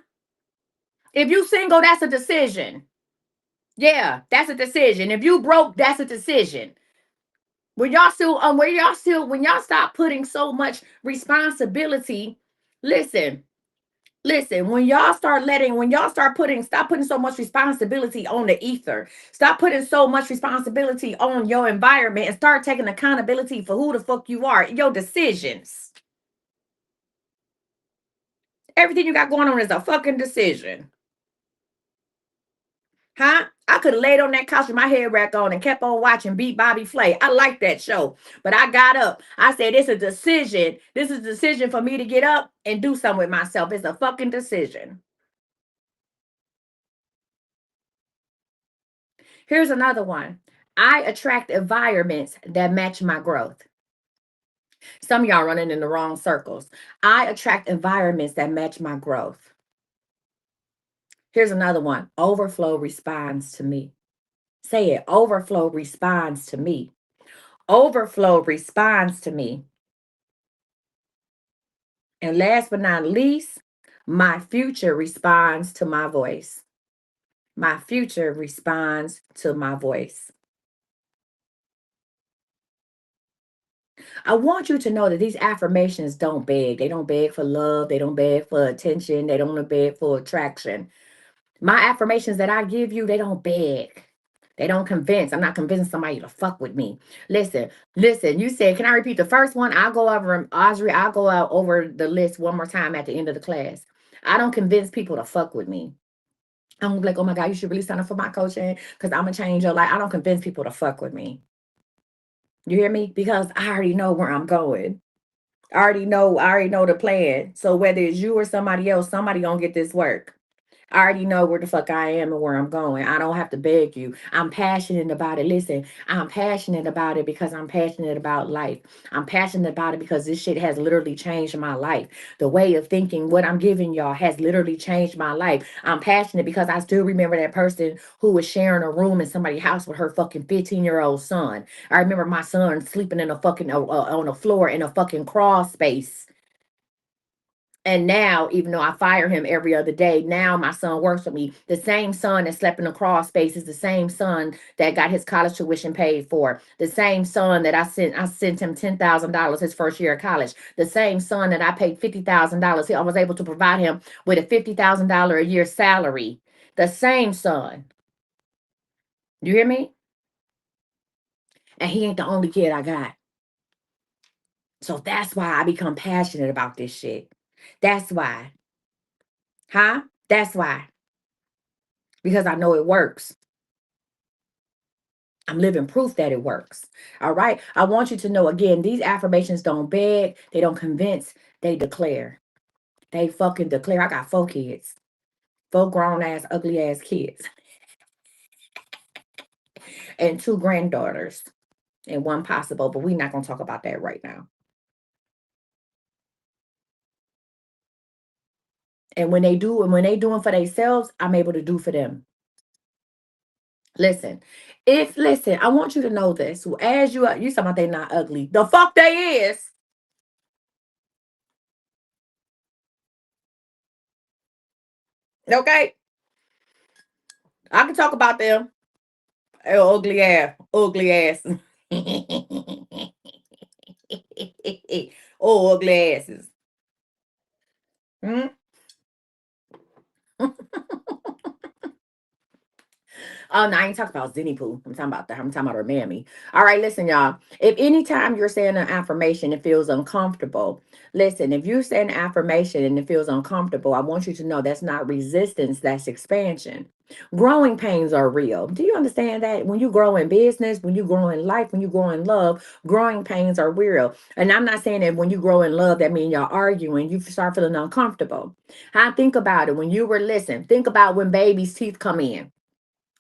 If you single, that's a decision. Yeah, that's a decision. If you broke, that's a decision. When y'all stop putting so much responsibility, listen, stop putting so much responsibility on the ether. Stop putting so much responsibility on your environment and start taking accountability for who the fuck you are, your decisions. Everything you got going on is a fucking decision. Huh? I could have laid on that couch with my hair wrapped on and kept on watching Beat Bobby Flay. I like that show. But I got up. I said, it's a decision. This is a decision for me to get up and do something with myself. It's a fucking decision. Here's another one. I attract environments that match my growth. Some of y'all running in the wrong circles. I attract environments that match my growth. Here's another one. Overflow responds to me. Say it. Overflow responds to me. Overflow responds to me. And last but not least, my future responds to my voice. My future responds to my voice. I want you to know that these affirmations don't beg. They don't beg for love. They don't beg for attention. They don't beg for attraction. My affirmations that I give you, they don't beg. They don't convince. I'm not convincing somebody to fuck with me. Listen. You said, can I repeat the first one? I'll go over, Audrey, I'll go out over the list one more time at the end of the class. I don't convince people to fuck with me. I'm like, oh my God, you should really sign up for my coaching because I'm going to change your life. I don't convince people to fuck with me. You hear me? Because I already know where I'm going. I already know the plan. So whether it's you or somebody else, somebody gonna get this work. I already know where the fuck I am and where I'm going. I don't have to beg you. I'm passionate about it. Listen, I'm passionate about it because I'm passionate about life. I'm passionate about it because this shit has literally changed my life. The way of thinking, what I'm giving y'all has literally changed my life. I'm passionate because I still remember that person who was sharing a room in somebody's house with her fucking 15-year-old son. I remember my son sleeping in a fucking on the floor in a fucking crawl space And now, even though I fire him every other day, now my son works with me. The same son that slept in the crawl space is the same son that got his college tuition paid for. The same son that I sent him $10,000 his first year of college. The same son that I paid $50,000. I was able to provide him with a $50,000 a year salary. The same son. You hear me? And he ain't the only kid I got. So that's why I become passionate about this shit. That's why. Huh? That's why. Because I know it works. I'm living proof that it works. All right. I want you to know again, these affirmations don't beg, they don't convince, they declare. They fucking declare. I got 4 kids, 4 grown ass, ugly ass kids, and 2 granddaughters, and one possible, but we're not going to talk about that right now. And when they do, and when they doing for themselves, I'm able to do for them. Listen, I want you to know this. As you talking about they not ugly. The fuck they is. Okay. I can talk about them. Oh, ugly ass. Ugly ass. Oh, ugly asses. Hmm? Oh, no, I ain't talking about Zinny Poo. I'm talking about that. I'm talking about her mammy. All right, listen, y'all. If anytime you're saying an affirmation, it feels uncomfortable. Listen, if you say an affirmation and it feels uncomfortable, I want you to know that's not resistance, that's expansion. Growing pains are real. Do you understand that? When you grow in business, when you grow in life, when you grow in love, growing pains are real. And I'm not saying that when you grow in love, that means y'all arguing, you start feeling uncomfortable. I think about it when you were listening. Think about when baby's teeth come in.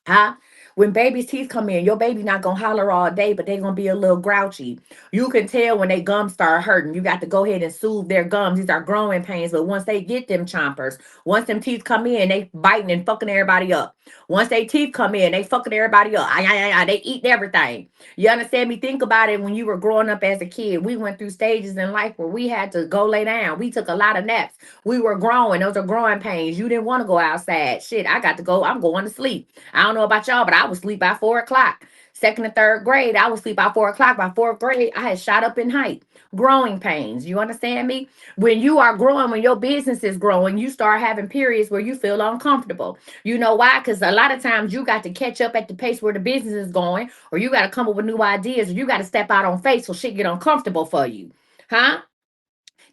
Huh? When baby's teeth come in, your baby not gonna holler all day, but they gonna be a little grouchy. You can tell when they gums start hurting. You got to go ahead and soothe their gums. These are growing pains, but once they get them chompers, once them teeth come in, they biting and fucking everybody up. Once they teeth come in, they fucking everybody up. Ay, ay, ay, ay, they eating everything. You understand me? Think about it when you were growing up as a kid. We went through stages in life where we had to go lay down. We took a lot of naps. We were growing. Those are growing pains. You didn't want to go outside. Shit, I got to go. I'm going to sleep. I don't know about y'all, but I would sleep by 4 o'clock. Second and third grade, I would sleep by 4 o'clock. By fourth grade, I had shot up in height. Growing pains. You understand me? When you are growing, when your business is growing, you start having periods where you feel uncomfortable. You know why? Because a lot of times you got to catch up at the pace where the business is going, or you got to come up with new ideas, or you got to step out on faith so shit get uncomfortable for you. Huh?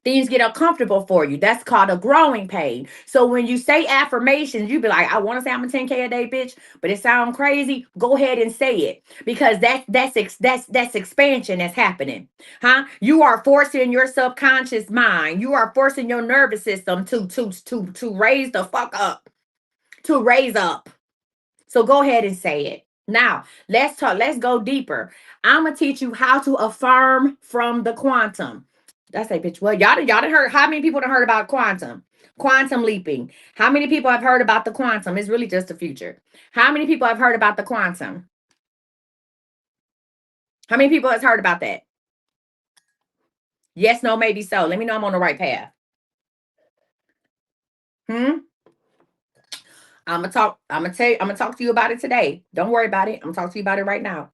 Things get uncomfortable for you. That's called a growing pain. So when you say affirmations, you be like, I want to say I'm a 10K a day, bitch, but it sounds crazy. Go ahead and say it because that's expansion that's happening. Huh? You are forcing your subconscious mind. You are forcing your nervous system to raise the fuck up, to raise up. So go ahead and say it. Now, let's talk. Let's go deeper. I'm gonna teach you how to affirm from the quantum. That's a bitch. Well, y'all done heard. How many people have heard about quantum? Quantum leaping. How many people have heard about the quantum? It's really just the future. How many people have heard about the quantum? How many people has heard about that? Yes, no, maybe so. Let me know I'm on the right path. Hmm. I'm gonna talk. I'm gonna tell you. I'm gonna talk to you about it today. Don't worry about it. I'm gonna talk to you about it right now.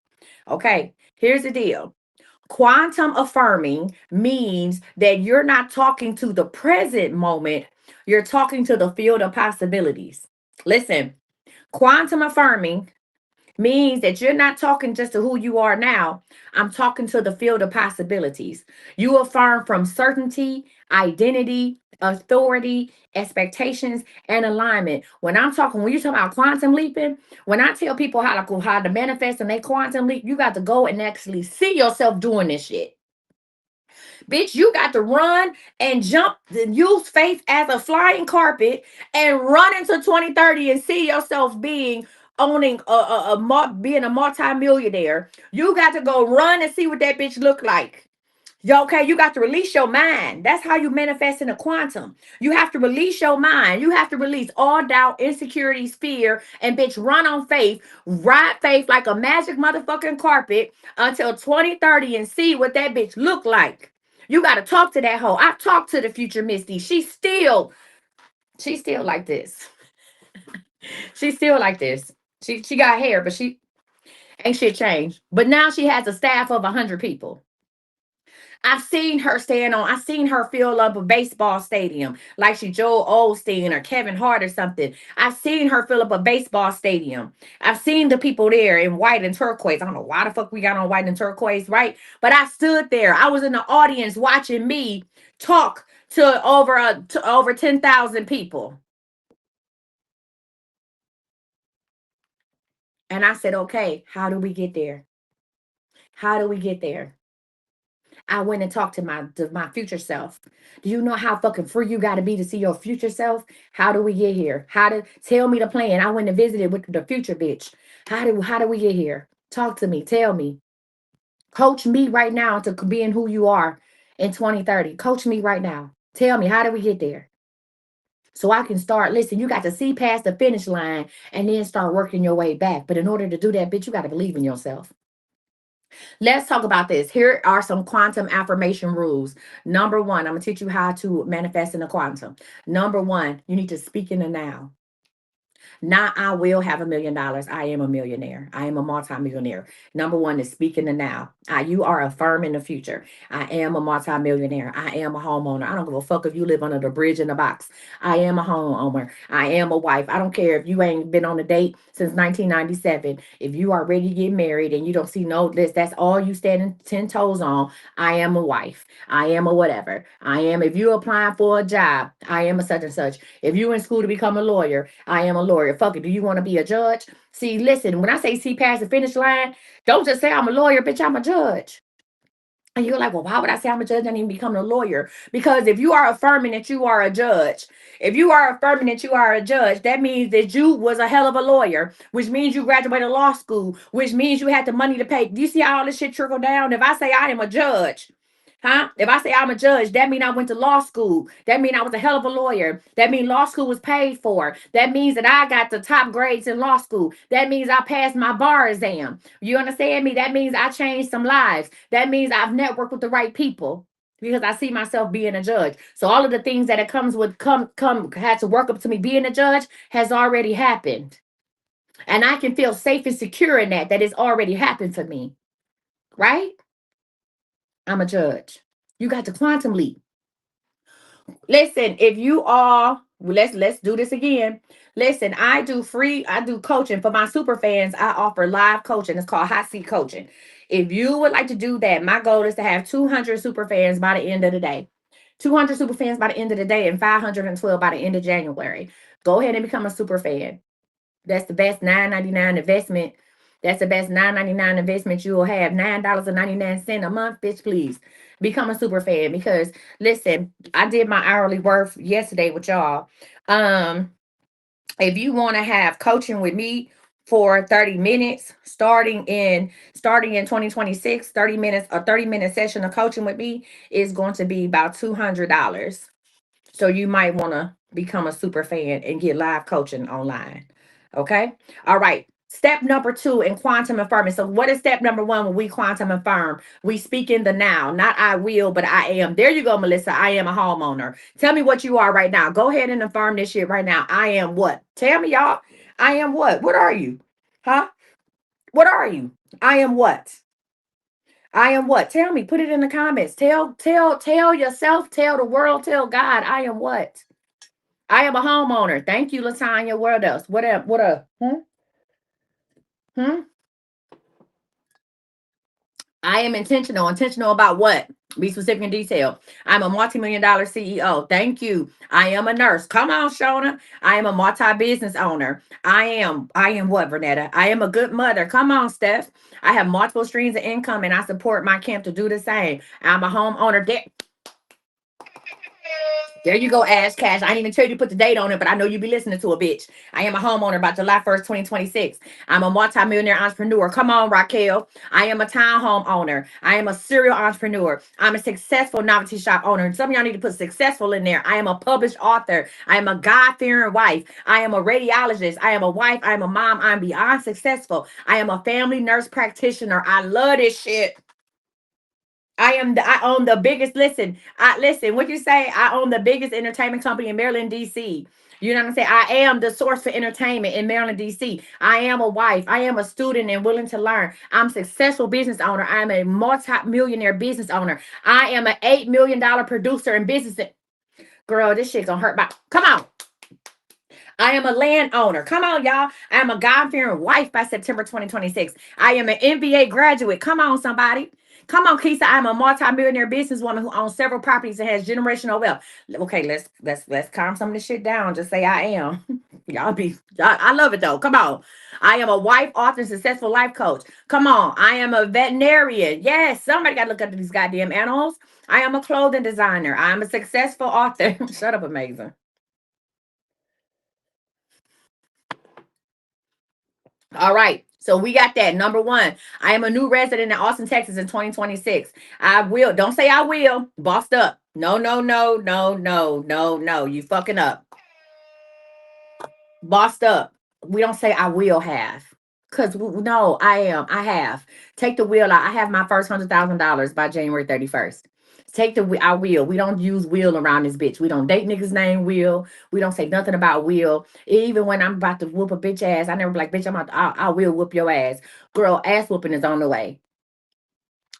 Okay. Here's the deal. Quantum affirming means that you're not talking to the present moment, you're talking to the field of possibilities. Listen, quantum affirming means that you're not talking just to who you are now. I'm talking to the field of possibilities. You affirm from certainty, identity, authority, expectations, and alignment. When you're talking about quantum leaping, when I tell people how to manifest and they quantum leap, you got to go and actually see yourself doing this shit. Bitch, you got to run and jump and use faith as a flying carpet and run into 2030 and see yourself owning being a multi-millionaire. You got to go run and see what that bitch look like. Okay, you got to release your mind. That's how you manifest in a quantum. You have to release your mind. You have to release all doubt, insecurities, fear, and bitch, run on faith, ride faith like a magic motherfucking carpet until 2030 and see what that bitch look like. You got to talk to that hoe. I talked to the future Misty. She's still like this. She's still like this. She got hair, but she ain't shit changed. But now she has a staff of 100 people. I've seen her fill up a baseball stadium like she Joel Osteen or Kevin Hart or something. I've seen her fill up a baseball stadium. I've seen the people there in white and turquoise. I don't know why the fuck we got on white and turquoise, right? But I stood there. I was in the audience watching me talk to over 10,000 people. And I said, okay, how do we get there? How do we get there? I went and talked to my future self. Do you know how fucking free you got to be to see your future self? How do we get here? How to tell me the plan? I went and visited with the future bitch. How do we get here? Talk to me. Tell me. Coach me right now to being who you are in 2030. Coach me right now. Tell me, how do we get there? So I can start. Listen, you got to see past the finish line and then start working your way back. But in order to do that, bitch, you got to believe in yourself. Let's talk about this. Here are some quantum affirmation rules. Number one, I'm going to teach you how to manifest in the quantum. Number one, you need to speak in the now. Not I will have $1 million. I am a millionaire. I am a multimillionaire. Number one is speak in the now. You are affirming the future. I am a multimillionaire. I am a homeowner. I don't give a fuck if you live under the bridge in the box. I am a homeowner. I am a wife. I don't care if you ain't been on a date since 1997. If you are ready to get married and you don't see no list, that's all you standing 10 toes on. I am a wife. I am a whatever. I am, if you applying for a job, I am a such and such. If you in school to become a lawyer, I am a lawyer. Fuck it. Do you want to be a judge? See, listen, when I say see past the finish line, don't just say I'm a lawyer, bitch, I'm a judge. And you're like, well, why would I say I'm a judge and even become a lawyer? Because if you are affirming that you are a judge, if you are affirming that you are a judge, that means that you was a hell of a lawyer, which means you graduated law school, which means you had the money to pay. Do you see how all this shit trickle down? If I say I am a judge, huh? If I say I'm a judge, that means I went to law school. That means I was a hell of a lawyer. That means law school was paid for. That means that I got the top grades in law school. That means I passed my bar exam. You understand me? That means I changed some lives. That means I've networked with the right people because I see myself being a judge. So all of the things that it comes with had to work up to me being a judge has already happened. And I can feel safe and secure in that it's already happened for me. Right? I'm a judge. You got the quantum leap. Listen, if you are, let's do this again. Listen, I do coaching for my super fans. I offer live coaching. It's called hot seat coaching. If you would like to do that, my goal is to have 200 super fans by the end of the day. 200 super fans by the end of the day and 512 by the end of January. Go ahead and become a super fan. That's the best $9.99 investment. That's the best $9.99 investment you will have. $9.99 a month, bitch, please. Become a super fan because listen, I did my hourly worth yesterday with y'all. If you want to have coaching with me for 30 minutes starting in 2026, 30 minutes, a 30-minute session of coaching with me is going to be about $200. So you might want to become a super fan and get live coaching online. Okay. All right. Step number two in quantum affirming. So, what is step number one when we quantum affirm? We speak in the now, not I will, but I am. There you go, Melissa. I am a homeowner. Tell me what you are right now. Go ahead and affirm this shit right now. I am what? Tell me, y'all. I am what? What are you? Huh? What are you? I am what? I am what? Tell me. Put it in the comments. Tell yourself, tell the world, tell God, I am what? I am a homeowner. Thank you, Latanya. What else? Hmm? I am intentional. Intentional about what? Be specific in detail. I'm a multi-million dollar CEO. Thank you. I am a nurse. Come on, Shona. I am a multi-business owner. I am what, Vernetta? I am a good mother. Come on, Steph. I have multiple streams of income and I support my camp to do the same. I'm a homeowner. There you go, Ash Cash. I didn't even tell you to put the date on it, but I know you be listening to a bitch. I am a homeowner by July 1st, 2026. I'm a multimillionaire entrepreneur. Come on, Raquel. I am a townhome owner. I am a serial entrepreneur. I'm a successful novelty shop owner. Some of y'all need to put successful in there. I am a published author. I am a God-fearing wife. I am a radiologist. I am a wife. I am a mom. I'm beyond successful. I am a family nurse practitioner. I love this shit. I own the biggest, listen, what you say? I own the biggest entertainment company in Maryland, DC. You know what I'm saying? I am the source for entertainment in Maryland, DC. I am a wife. I am a student and willing to learn. I'm a successful business owner. I'm a multi-millionaire business owner. I am an $8 million producer in business. Girl, this shit gonna hurt my, come on. I am a landowner. Come on, y'all. I am a God-fearing wife by September 2026. I am an MBA graduate. Come on, somebody. Come on, Keisha. I'm a multi-millionaire businesswoman who owns several properties and has generational wealth. Okay, let's calm some of this shit down. Just say I am. I love it though. Come on. I am a wife, author, and successful life coach. Come on. I am a veterinarian. Yes, somebody got to look up these goddamn animals. I am a clothing designer. I am a successful author. Shut up, amazing. All right. So we got that. Number one, I am a new resident in Austin, Texas in 2026. I will. Don't say I will. Bossed up. No, no, no, no, no, no, no. You fucking up. Bossed up. We don't say I will have. Because no, I am. I have. Take the wheel out. I have my first $100,000 by January 31st. Take the I will. We don't use will around this bitch. We don't date niggas name will. We don't say nothing about will. Even when I'm about to whoop a bitch ass, I never be like, bitch, I will whoop your ass. Girl, ass whooping is on the way.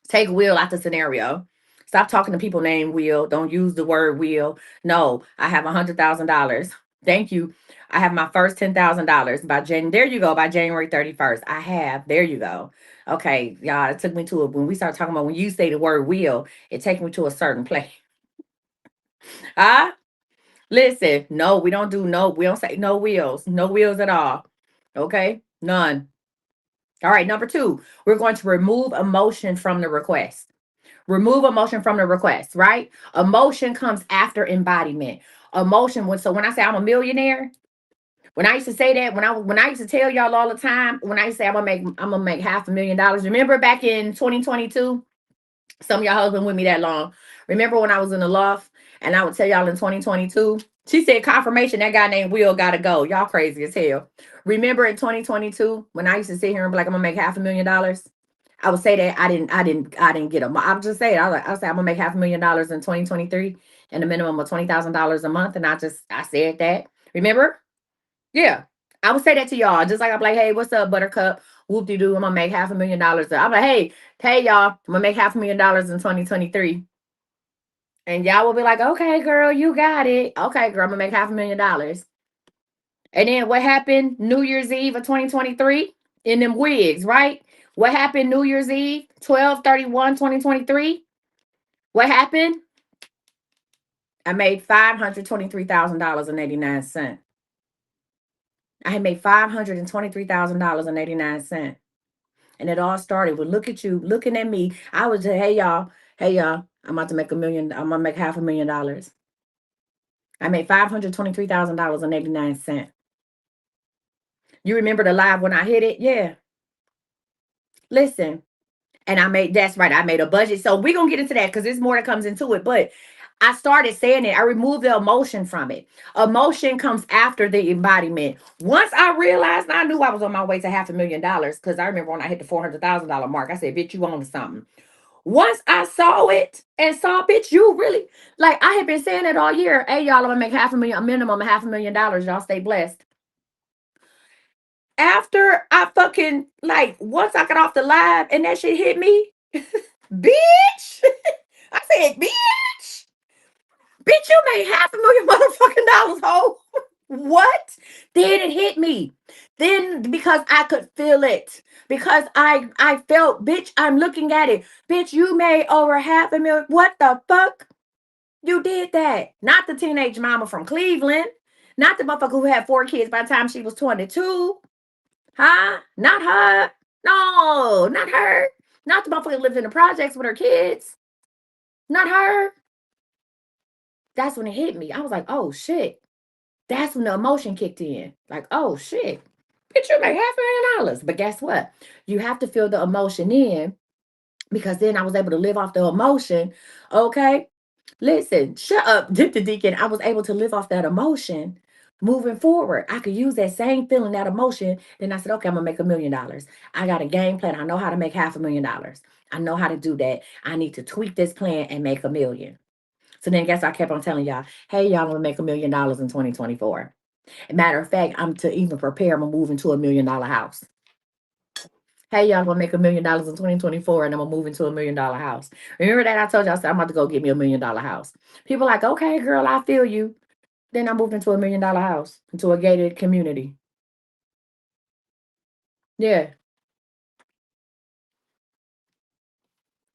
Take will out the scenario. Stop talking to people named Will. Don't use the word will. No, I have $100,000. Thank you. I have my first $10,000 by Jan. There you go. By January 31st. I have. There you go. Okay, y'all. It took me to it when we start talking about when you say the word will, it takes me to a certain place. Ah, listen. No, we don't do no. We don't say no wheels. No wheels at all. Okay, none. All right. Number two, we're going to remove emotion from the request. Remove emotion from the request, right? Emotion comes after embodiment. Emotion when so when I say I'm a millionaire, when I used to say that, when I used to tell y'all all the time, when I used to say I'm gonna make $500,000. Remember back in 2022? Some of y'all husband with me that long. Remember when I was in the loft and I would tell y'all in 2022? She said confirmation that guy named Will gotta go. Y'all crazy as hell. Remember in 2022 when I used to sit here and be like, I'm gonna make $500,000? I would say that I didn't get them. I would just say it. I say I'm gonna make $500,000 in 2023 and a minimum of $20,000 a month. And I said that. Remember? Yeah. I would say that to y'all. Just like I'm like, hey, what's up, Buttercup? Whoop de doo. I'm gonna make $500,000. I'm like, hey, y'all, I'm gonna make $500,000 in 2023. And y'all will be like, okay, girl, you got it. Okay, girl, I'm gonna make $500,000. And then what happened New Year's Eve of 2023? In them wigs, right? What happened New Year's Eve, 12/31/2023? What happened? I made $523,000.89. I had made $523,000.89. And it all started with look at you, looking at me. I was just, hey y'all, I'm about to make I'm gonna make $500,000. I made $523,000.89. You remember the live when I hit it? Yeah. Listen. And that's right. I made a budget. So we're gonna get into that because there's more that comes into it. But I started saying it. I removed the emotion from it. Emotion comes after the embodiment. Once I realized, I knew I was on my way to $500,000 because I remember when I hit the $400,000 mark, I said, bitch, you own something. Once I saw it and saw, bitch, you really, like I had been saying it all year. Hey, y'all, I'm gonna make $500,000, a minimum of $500,000. Y'all stay blessed. After I fucking, like, once I got off the live and that shit hit me, bitch, I said, bitch, you made $500,000 motherfucking dollars, ho. What? Then it hit me. Then because I could feel it. Because I felt, bitch, I'm looking at it. Bitch, you made over $500,000. What the fuck? You did that. Not the teenage mama from Cleveland. Not the motherfucker who had 4 kids by the time she was 22. Huh? Not her. No, not her. Not the motherfucker who lived in the projects with her kids. Not her. That's when it hit me. I was like, oh shit. That's when the emotion kicked in. Like, oh shit. Bitch, you make $500,000. But guess what? You have to feel the emotion in because then I was able to live off the emotion. Okay. Listen, shut up, Dip the Deacon. I was able to live off that emotion Moving forward, I could use that same feeling, that emotion. Then I said, okay, I'm gonna make $1 million. I got a game plan. I know how to make $500,000. I know how to do that. I need to tweak this plan and make 1 million. So then guess I kept on telling y'all, hey, y'all, I'm gonna make $1 million in 2024. Matter of fact, I'm to even prepare, I'm gonna move into $1 million house. Hey, y'all, I'm gonna make $1 million in 2024 and I'm gonna move into $1 million house. Remember that I told y'all, I said, I'm about to go get me $1 million house. People like, okay, girl, I feel you. Then I moved into $1 million house, into a gated community. Yeah,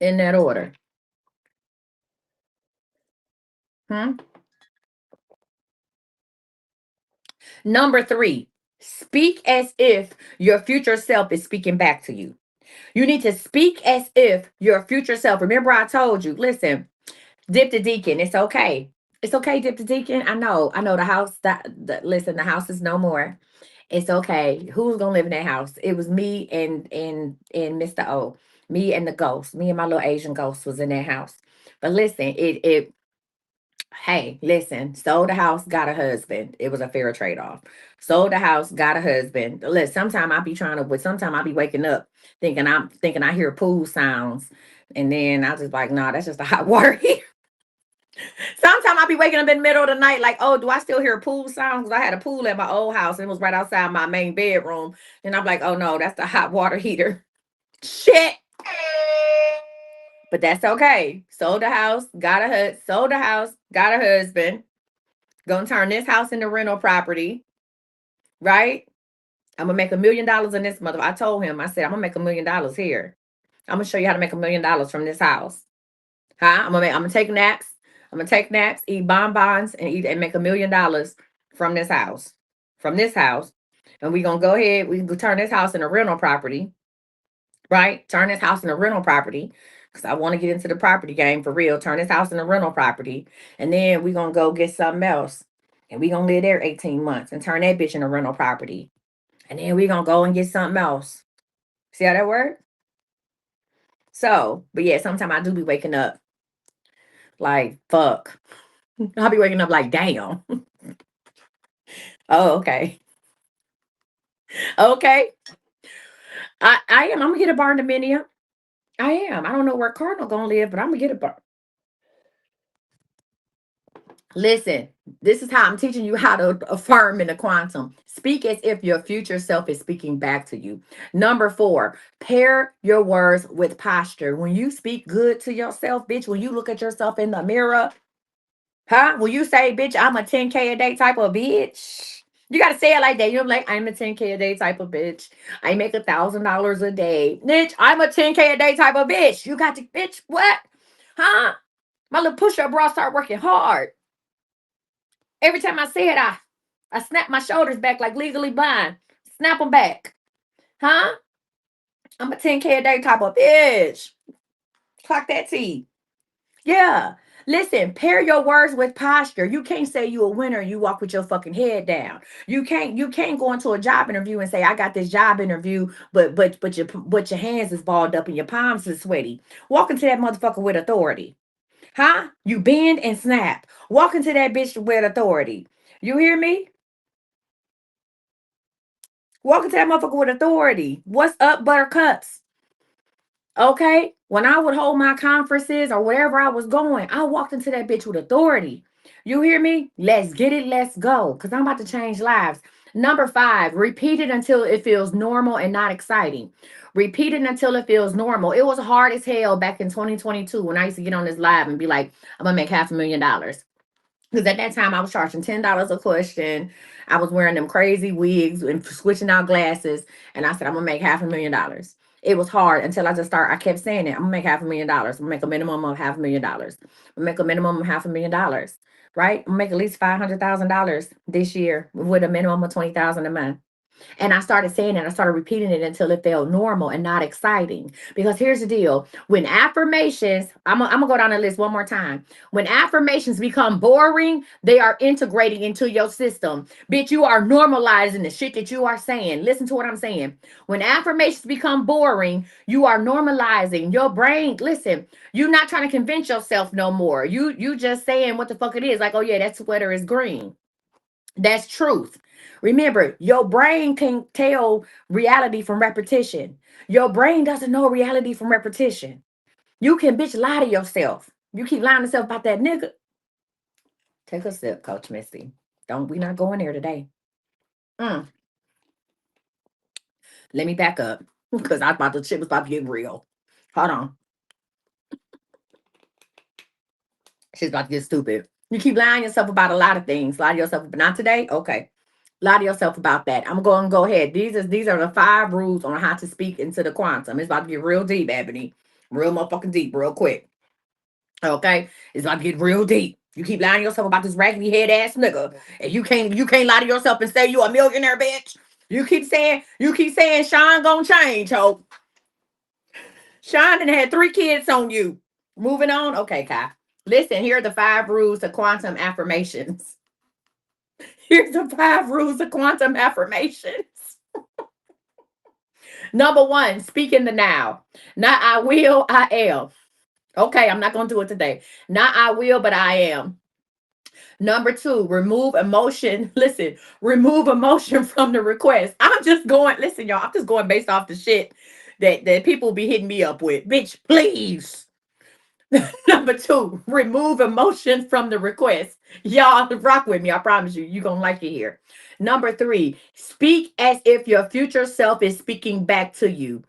in that order. Hmm? Number three, speak as if your future self is speaking back to you. You need to speak as if your future self. Remember, I told you, listen, Dip the Deacon, it's okay. It's okay, Dip the Deacon. I know the house listen, the house is no more. It's okay. Who's gonna live in that house? It was me and Mr. O. Me and the ghost. Me and my little Asian ghost was in that house. But listen, it hey, listen, sold the house, got a husband. It was a fair trade-off. Sold the house, got a husband. Listen, sometimes I be trying to, but sometimes I be waking up thinking I hear pool sounds. And then I just like, nah, that's just a hot water heater. Sometimes I be waking up in the middle of the night, like, oh, do I still hear pool sounds? Because I had a pool at my old house and it was right outside my main bedroom. And I'm like, oh no, that's the hot water heater. Shit. But that's okay. Sold the house, got a sold the house, got a husband. Gonna turn this house into rental property, right? I'm gonna make $1 million in this mother. I told him, I said, I'm gonna make $1 million here. I'm gonna show you how to make $1 million from this house. Huh? I'm gonna take naps. I'm gonna take naps, eat bonbons, and eat and make $1 million from this house. From this house. And we're gonna go ahead, we can turn this house into rental property, right? Turn this house into rental property. Because I want to get into the property game for real. Turn this house into rental property. And then we're gonna go get something else. And we're gonna live there 18 months and turn that bitch into rental property. And then we're gonna go and get something else. See how that works? So, but yeah, sometimes I do be waking up like fuck. I'll be waking up like damn. Oh, okay. Okay. I am. I'm gonna get a barn dominium. I am. I don't know where Cardinal gonna live, but I'm gonna get a barn. Listen, this is how I'm teaching you how to affirm in the quantum. Speak as if your future self is speaking back to you. Number four, pair your words with posture. When you speak good to yourself, bitch, when you look at yourself in the mirror, huh? When you say, bitch, I'm a 10K a day type of bitch. You gotta say it like that. You're like, I'm a 10K a day type of bitch. I make $1,000 a day. Bitch, I'm a 10K a day type of bitch. You got to, bitch, what? Huh? My little push-up bra start working hard. Every time I say it, I snap my shoulders back like Legally Blind. Snap them back. Huh? I'm a 10K a day type of bitch. Clock that T. Yeah. Listen, pair your words with posture. You can't say you a winner and you walk with your fucking head down. You can't go into a job interview and say, I got this job interview, but your hands is balled up and your palms is sweaty. Walk into that motherfucker with authority. Huh? You bend and snap. Walk into that bitch with authority. You hear me? Walk into that motherfucker with authority. What's up, buttercups? Okay. When I would hold my conferences or wherever I was going, I walked into that bitch with authority. You hear me? Let's get it. Let's go. Because I'm about to change lives. Number five, repeat it until it feels normal and not exciting. Repeat it until it feels normal. It was hard as hell back in 2022 when I used to get on this live and be like, I'm going to make $500,000. Because at that time I was charging $10 a question. I was wearing them crazy wigs and switching out glasses. And I said, I'm gonna make $500,000. It was hard until I kept saying it. I'm gonna make $500,000. I'm gonna make a minimum of $500,000. I'm gonna make a minimum of $500,000. Right? I'm gonna make at least $500,000 this year with a minimum of 20,000 a month. And I started saying it, I started repeating it until it felt normal and not exciting. Because here's the deal, when affirmations, I'm gonna go down the list one more time. When affirmations become boring, they are integrating into your system. Bitch, you are normalizing the shit that you are saying. Listen to what I'm saying. When affirmations become boring, you are normalizing your brain. Listen, you're not trying to convince yourself no more. You just saying what the fuck it is. Like, oh yeah, that sweater is green. That's truth. Remember, your brain can tell reality from repetition. Your brain doesn't know reality from repetition. You can bitch lie to yourself. You keep lying to yourself about that nigga. Take a sip, Coach Missy. Don't we not going there today? Mm, let me back up. Because I thought the shit was about to get real. Hold on. She's about to get stupid. You keep lying to yourself about a lot of things. Lie to yourself, but not today. Okay. Lie to yourself about that. I'm going to go ahead. These are the 5 rules on how to speak into the quantum. It's about to get real deep, Ebony. Real motherfucking deep, real quick. Okay, it's about to get real deep. You keep lying to yourself about this raggedy head ass nigga, and you can't lie to yourself and say you a millionaire, bitch. You keep saying Sean gonna change, hope. Sean done had 3 kids on you. Moving on. Okay, Kai. Listen, here are the 5 rules of quantum affirmations. Here's the 5 rules of quantum affirmations. Number 1, speak in the now. Not I will, I am. Okay, I'm not gonna do it today. Not I will, but I am. Number 2, remove emotion. Listen, remove emotion from the request. I'm just going, listen, y'all, I'm just going based off the shit that people be hitting me up with. Bitch, please. Number 2, remove emotion from the request. Y'all rock with me. I promise you, you're gonna like it here. Number 3, speak as if your future self is speaking back to you.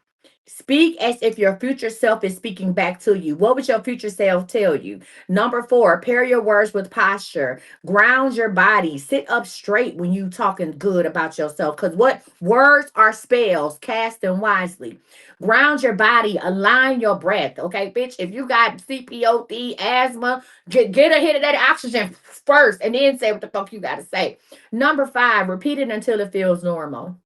Speak as if your future self is speaking back to you. What would your future self tell you? Number 4, pair your words with posture. Ground your body. Sit up straight when you talking good about yourself. Because what words are spells, cast them wisely. Ground your body. Align your breath. Okay, bitch. If you got CPOT, asthma, get a hit of that oxygen first and then say what the fuck you got to say. Number 5, repeat it until it feels normal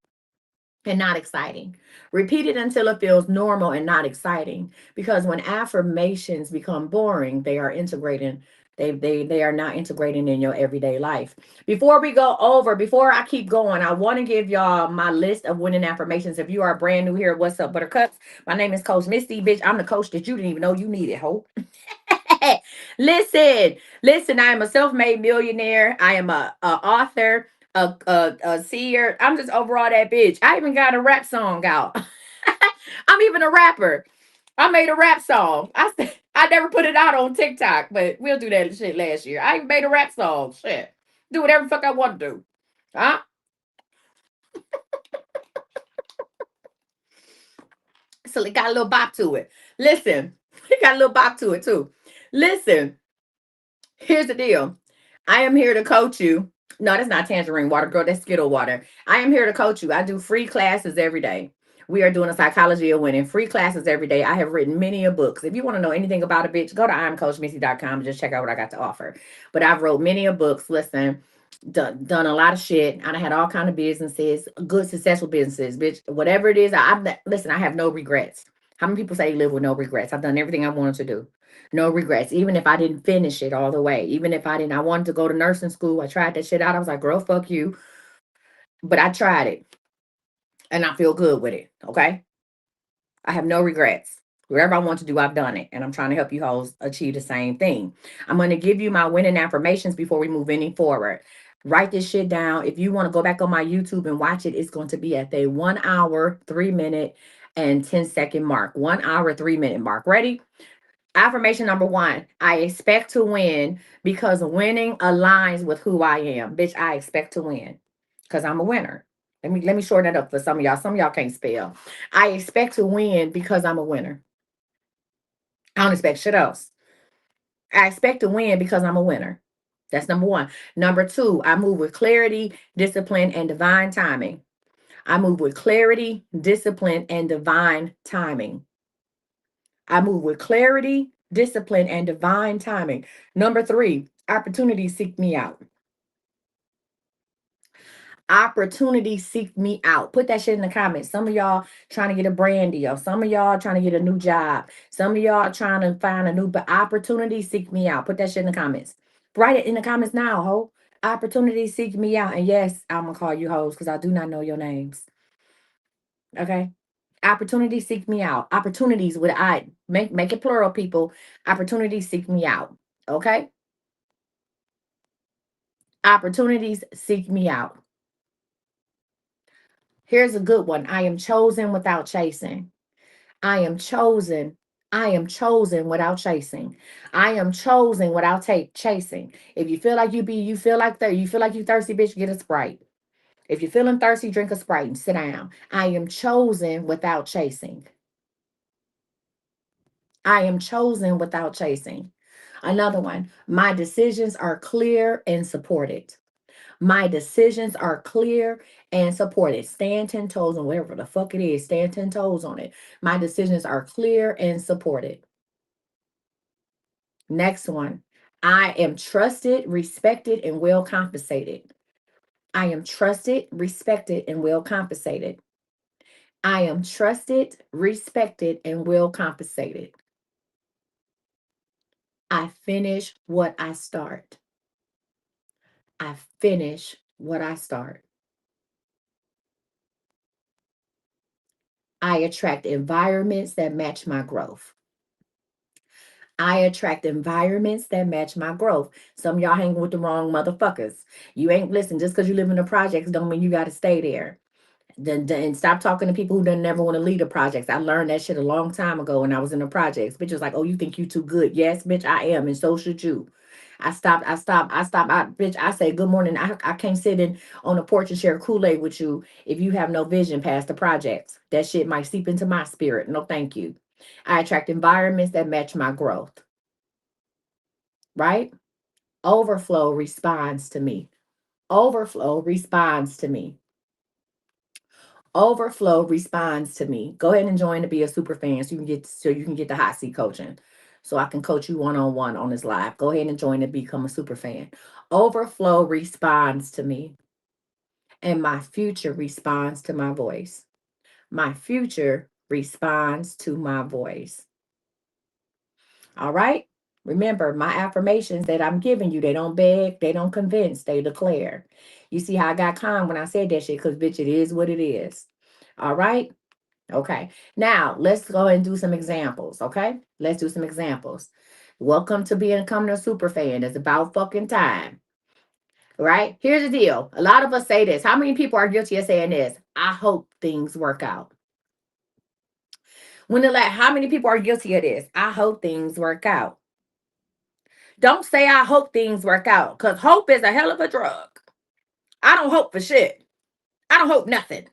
and not exciting. Repeat it until it feels normal and not exciting. Because when affirmations become boring, they are integrating. They are not integrating in your everyday life. Before I keep going, I want to give y'all my list of winning affirmations. If you are brand new here, what's up, Buttercups? My name is Coach Misty, bitch. I'm the coach that you didn't even know you needed, hope. Listen, I am a self-made millionaire. I am a author, a seer. I'm just overall that bitch. I even got a rap song out. I'm even a rapper. I made a rap song. I never put it out on TikTok, but we'll do that shit last year. I even made a rap song. Shit. Do whatever the fuck I want to do. Huh? So it got a little bop to it. Listen, it got a little bop to it too. Listen, here's the deal. I am here to coach you. No, that's not tangerine water, girl. That's Skittle water. I am here to coach you. I do free classes every day. We are doing a psychology of winning. Free classes every day. I have written many a books. If you want to know anything about a bitch, go to imcoachmissy.com and just check out what I got to offer. But I've wrote many a books. Listen, done a lot of shit. And I had all kind of businesses, good successful businesses, bitch. Whatever it is, listen. I have no regrets. How many people say you live with no regrets? I've done everything I wanted to do. No regrets. Even if I didn't finish it all the way, even if I wanted to go to nursing school. I tried that shit out. I was like, girl, fuck you. But I tried it and I feel good with it. Okay. I have no regrets. Whatever I want to do, I've done it. And I'm trying to help you hoes achieve the same thing. I'm going to give you my winning affirmations before we move any forward. Write this shit down. If you want to go back on my YouTube and watch it, it's going to be at the 1 hour, 3 minute, and 10-second mark. 1 hour, 3 minute mark. Ready? Affirmation number 1, I expect to win because winning aligns with who I am. Bitch, I expect to win because I'm a winner. Let me shorten that up for some of y'all. Some of y'all can't spell. I expect to win because I'm a winner. I don't expect shit else. I expect to win because I'm a winner. That's number 1. Number 2, I move with clarity, discipline, and divine timing. I move with clarity, discipline, and divine timing. I move with clarity, discipline, and divine timing. Number 3, opportunities seek me out. Opportunities seek me out. Put that shit in the comments. Some of y'all trying to get a brand deal. Some of y'all trying to get a new job. Some of y'all trying to find a new, but opportunities seek me out. Put that shit in the comments. Write it in the comments now, ho. Opportunities seek me out. And yes, I'm gonna call you hoes because I do not know your names. Okay. Opportunities seek me out. Opportunities with I make it plural, people. Opportunities seek me out. Okay. Opportunities seek me out. Here's a good one. I am chosen without chasing. I am chosen. I am chosen without chasing. I am chosen without chasing. If you feel like you feel like you feel like you thirsty, bitch, get a Sprite. If you're feeling thirsty, drink a Sprite and sit down. I am chosen without chasing. I am chosen without chasing. Another one. My decisions are clear and supported. My decisions are clear and supported. Stand 10 toes on whatever the fuck it is. Stand 10 toes on it. My decisions are clear and supported. Next one. I am trusted, respected, and well compensated. I am trusted, respected, and well compensated. I am trusted, respected, and well compensated. I finish what I start. I finish what I start. I attract environments that match my growth. I attract environments that match my growth. Some of y'all hanging with the wrong motherfuckers. You ain't listen, just because you live in the projects don't mean you got to stay there. Then stop talking to people who don't never want to lead the projects. I learned that shit a long time ago when I was in the projects. Bitch was like, oh, you think you too good? Yes, bitch, I am, and so should you. Bitch, I say good morning. I can't sit in on the porch and share Kool-Aid with you if you have no vision past the projects. That shit might seep into my spirit. No, thank you. I attract environments that match my growth. Right? Overflow responds to me. Overflow responds to me. Overflow responds to me. Go ahead and join to be a super fan so you can get the hot seat coaching. So I can coach you one-on-one on this live. Go ahead and join to become a super fan. Overflow responds to me. And my future responds to my voice. My future responds to my voice. All right? Remember, my affirmations that I'm giving you, they don't beg, they don't convince, they declare. You see how I got calm when I said that shit? Because, bitch, it is what it is. All right? Okay. Now, let's go and do some examples. Okay? Let's do some examples. Welcome to becoming a super fan. It's about fucking time. Right? Here's the deal. A lot of us say this. How many people are guilty of saying this? I hope things work out. How many people are guilty of this? I hope things work out. Don't say I hope things work out, because hope is a hell of a drug. I don't hope for shit. I don't hope nothing.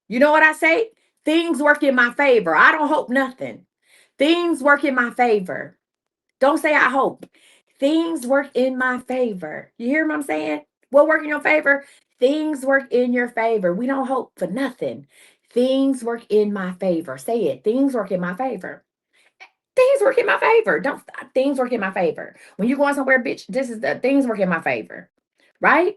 You know what I say? Things work in my favor. I don't hope nothing. Things work in my favor. Don't say I hope. Things work in my favor. You hear what I'm saying? What work in your favor? Things work in your favor. We don't hope for nothing. Things work in my favor. Say it. Things work in my favor. Things work in my favor. Don't stop. Things work in my favor. When you're going somewhere, bitch, this is the things work in my favor. Right?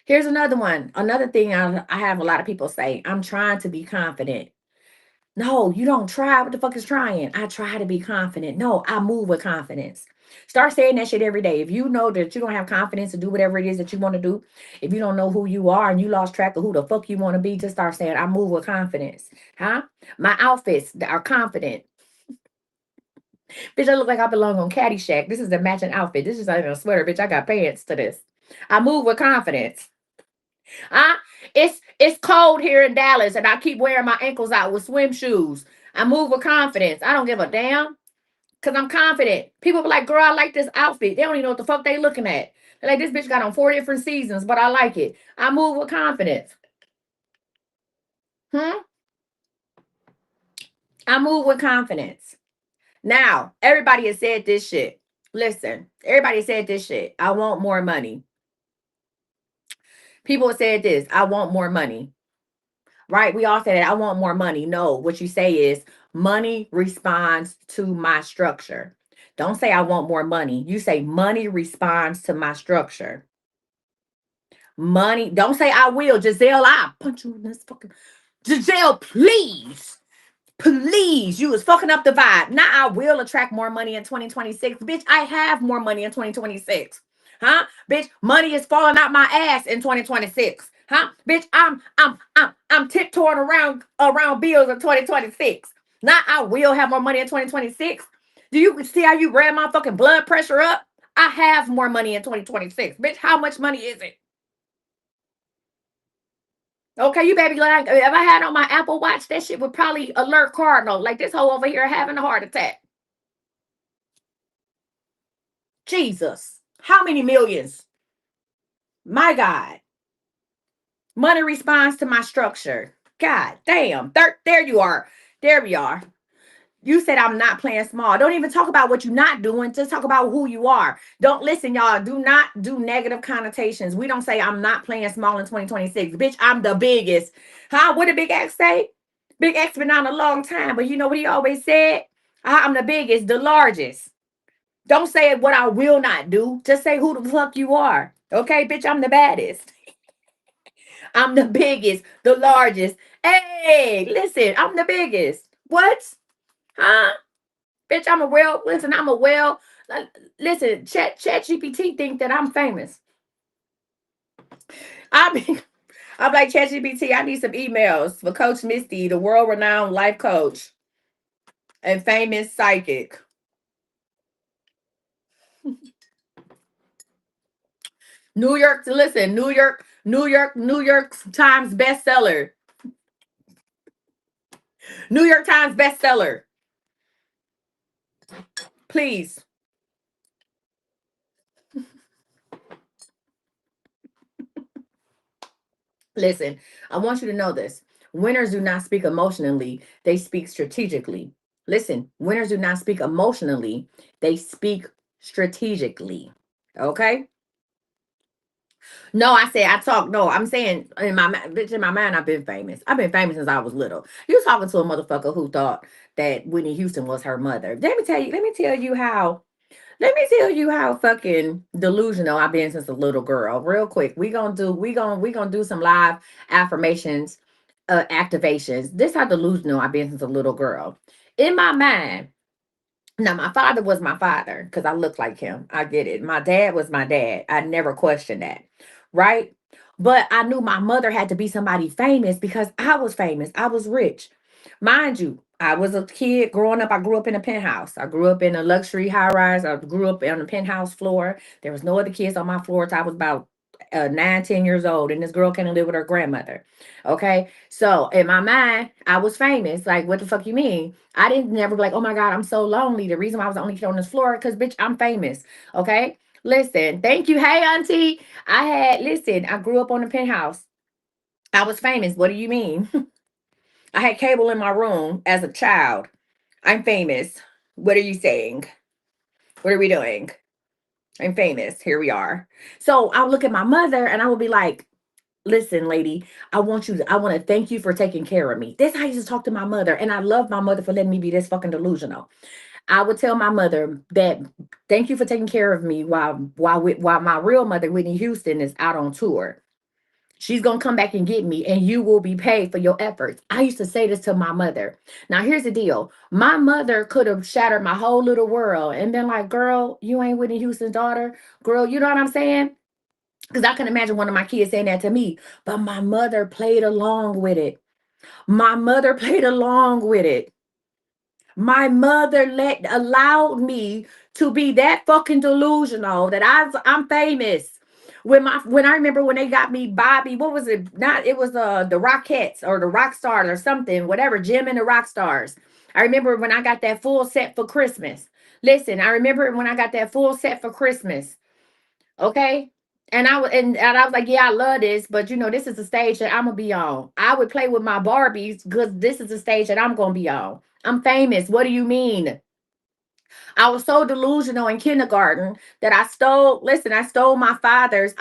Here's another one. Another thing I have a lot of people say, I'm trying to be confident. No, you don't try. What the fuck is trying? I try to be confident. No, I move with confidence. Start saying that shit every day. If you know that you don't have confidence to do whatever it is that you want to do, if you don't know who you are and you lost track of who the fuck you want to be, just start saying, I move with confidence. Huh? My outfits are confident. Bitch, I look like I belong on Caddyshack. This is the matching outfit. This is not even a sweater, bitch. I got pants to this. I move with confidence. Huh? It's cold here in Dallas, and I keep wearing my ankles out with swim shoes. I move with confidence. I don't give a damn. Cause I'm confident. People be like, girl, I like this outfit. They don't even know what the fuck they looking at. They're like, this bitch got on 4 different seasons, but I like it. I move with confidence. Hmm? I move with confidence. Now, everybody has said this shit. Listen, everybody said this shit. I want more money. People have said this. I want more money. Right? We all say that I want more money. No, what you say is money responds to my structure. Don't say I want more money. You say money responds to my structure. Money. Don't say I will. Giselle, I'll punch you in this fucking. Giselle, please. Please. You was fucking up the vibe. Now I will attract more money in 2026. Bitch, I have more money in 2026. Huh? Bitch, money is falling out my ass in 2026. Huh? Bitch, I'm tiptoeing around bills in 2026. Now I will have more money in 2026. Do you see how you ran my fucking blood pressure up? I have more money in 2026. Bitch, how much money is it? Okay, you baby like if I had on my Apple Watch, that shit would probably alert Cardinal. Like this hoe over here having a heart attack. Jesus. How many millions? My God. Money responds to my structure. God damn. There you are. There we are. You said I'm not playing small. Don't even talk about what you're not doing. Just talk about who you are. Don't listen, y'all. Do not do negative connotations. We don't say I'm not playing small in 2026. Bitch, I'm the biggest. Huh? What did Big X say? Big X been on a long time, but you know what he always said? I'm the biggest, the largest. Don't say what I will not do. Just say who the fuck you are. Okay, bitch, I'm the baddest. I'm the biggest, the largest. Hey, listen, I'm the biggest. What? Huh? Bitch, I'm a well, listen, Chat GPT think that I'm famous. I mean, I'm like, Chat GPT, I need some emails for Coach Misty, the world renowned life coach and famous psychic. New York, listen, New York Times bestseller. New York Times bestseller. Please. Listen, I want you to know this. Winners do not speak emotionally, they speak strategically. Listen, winners do not speak emotionally, they speak strategically. Okay? No, I said I talk. No, I'm saying bitch, in my mind, I've been famous. I've been famous since I was little. You talking to a motherfucker who thought that Whitney Houston was her mother. Let me tell you how fucking delusional I've been since a little girl. Real quick, we gonna do some live affirmations, activations. This how delusional I've been since a little girl. In my mind, now my father was my father because I look like him. I get it. My dad was my dad. I never questioned that, right? But I knew my mother had to be somebody famous because I was famous. I was rich. Mind you, I was a kid growing up. I grew up in a penthouse. I grew up in a luxury high rise. I grew up on the penthouse floor. There was no other kids on my floor till I was about 9, 10 years old. And this girl came to live with her grandmother. Okay. So in my mind, I was famous. Like, what the fuck you mean? I didn't never be like, oh my God, I'm so lonely. The reason why I was the only kid on this floor, because bitch, I'm famous. Okay. Listen, thank you. Hey, auntie. I grew up on the penthouse. I was famous. What do you mean? I had cable in my room as a child. I'm famous. What are you saying? What are we doing? I'm famous. Here we are. So I'll look at my mother and I will be like, listen, lady, I want to thank you for taking care of me. That's how I used to talk to my mother. And I love my mother for letting me be this fucking delusional. I would tell my mother that thank you for taking care of me while my real mother, Whitney Houston, is out on tour. She's going to come back and get me, and you will be paid for your efforts. I used to say this to my mother. Now, here's the deal. My mother could have shattered my whole little world and been like, girl, you ain't Whitney Houston's daughter. Girl, you know what I'm saying? Because I can imagine one of my kids saying that to me. But my mother played along with it. My mother played along with it. My mother allowed me to be that fucking delusional that I'm famous. When I remember when they got me Bobby, what was it? Not it was the Rockettes or the Rock Stars or something, whatever, Jim and the Rock Stars. I remember when I got that full set for Christmas. Listen, I remember when I got that full set for Christmas. Okay. And I was like, yeah, I love this, but you know, this is the stage that I'm gonna be on. I would play with my Barbies because this is the stage that I'm gonna be on. I'm famous. What do you mean? I was so delusional in kindergarten that I stole my father's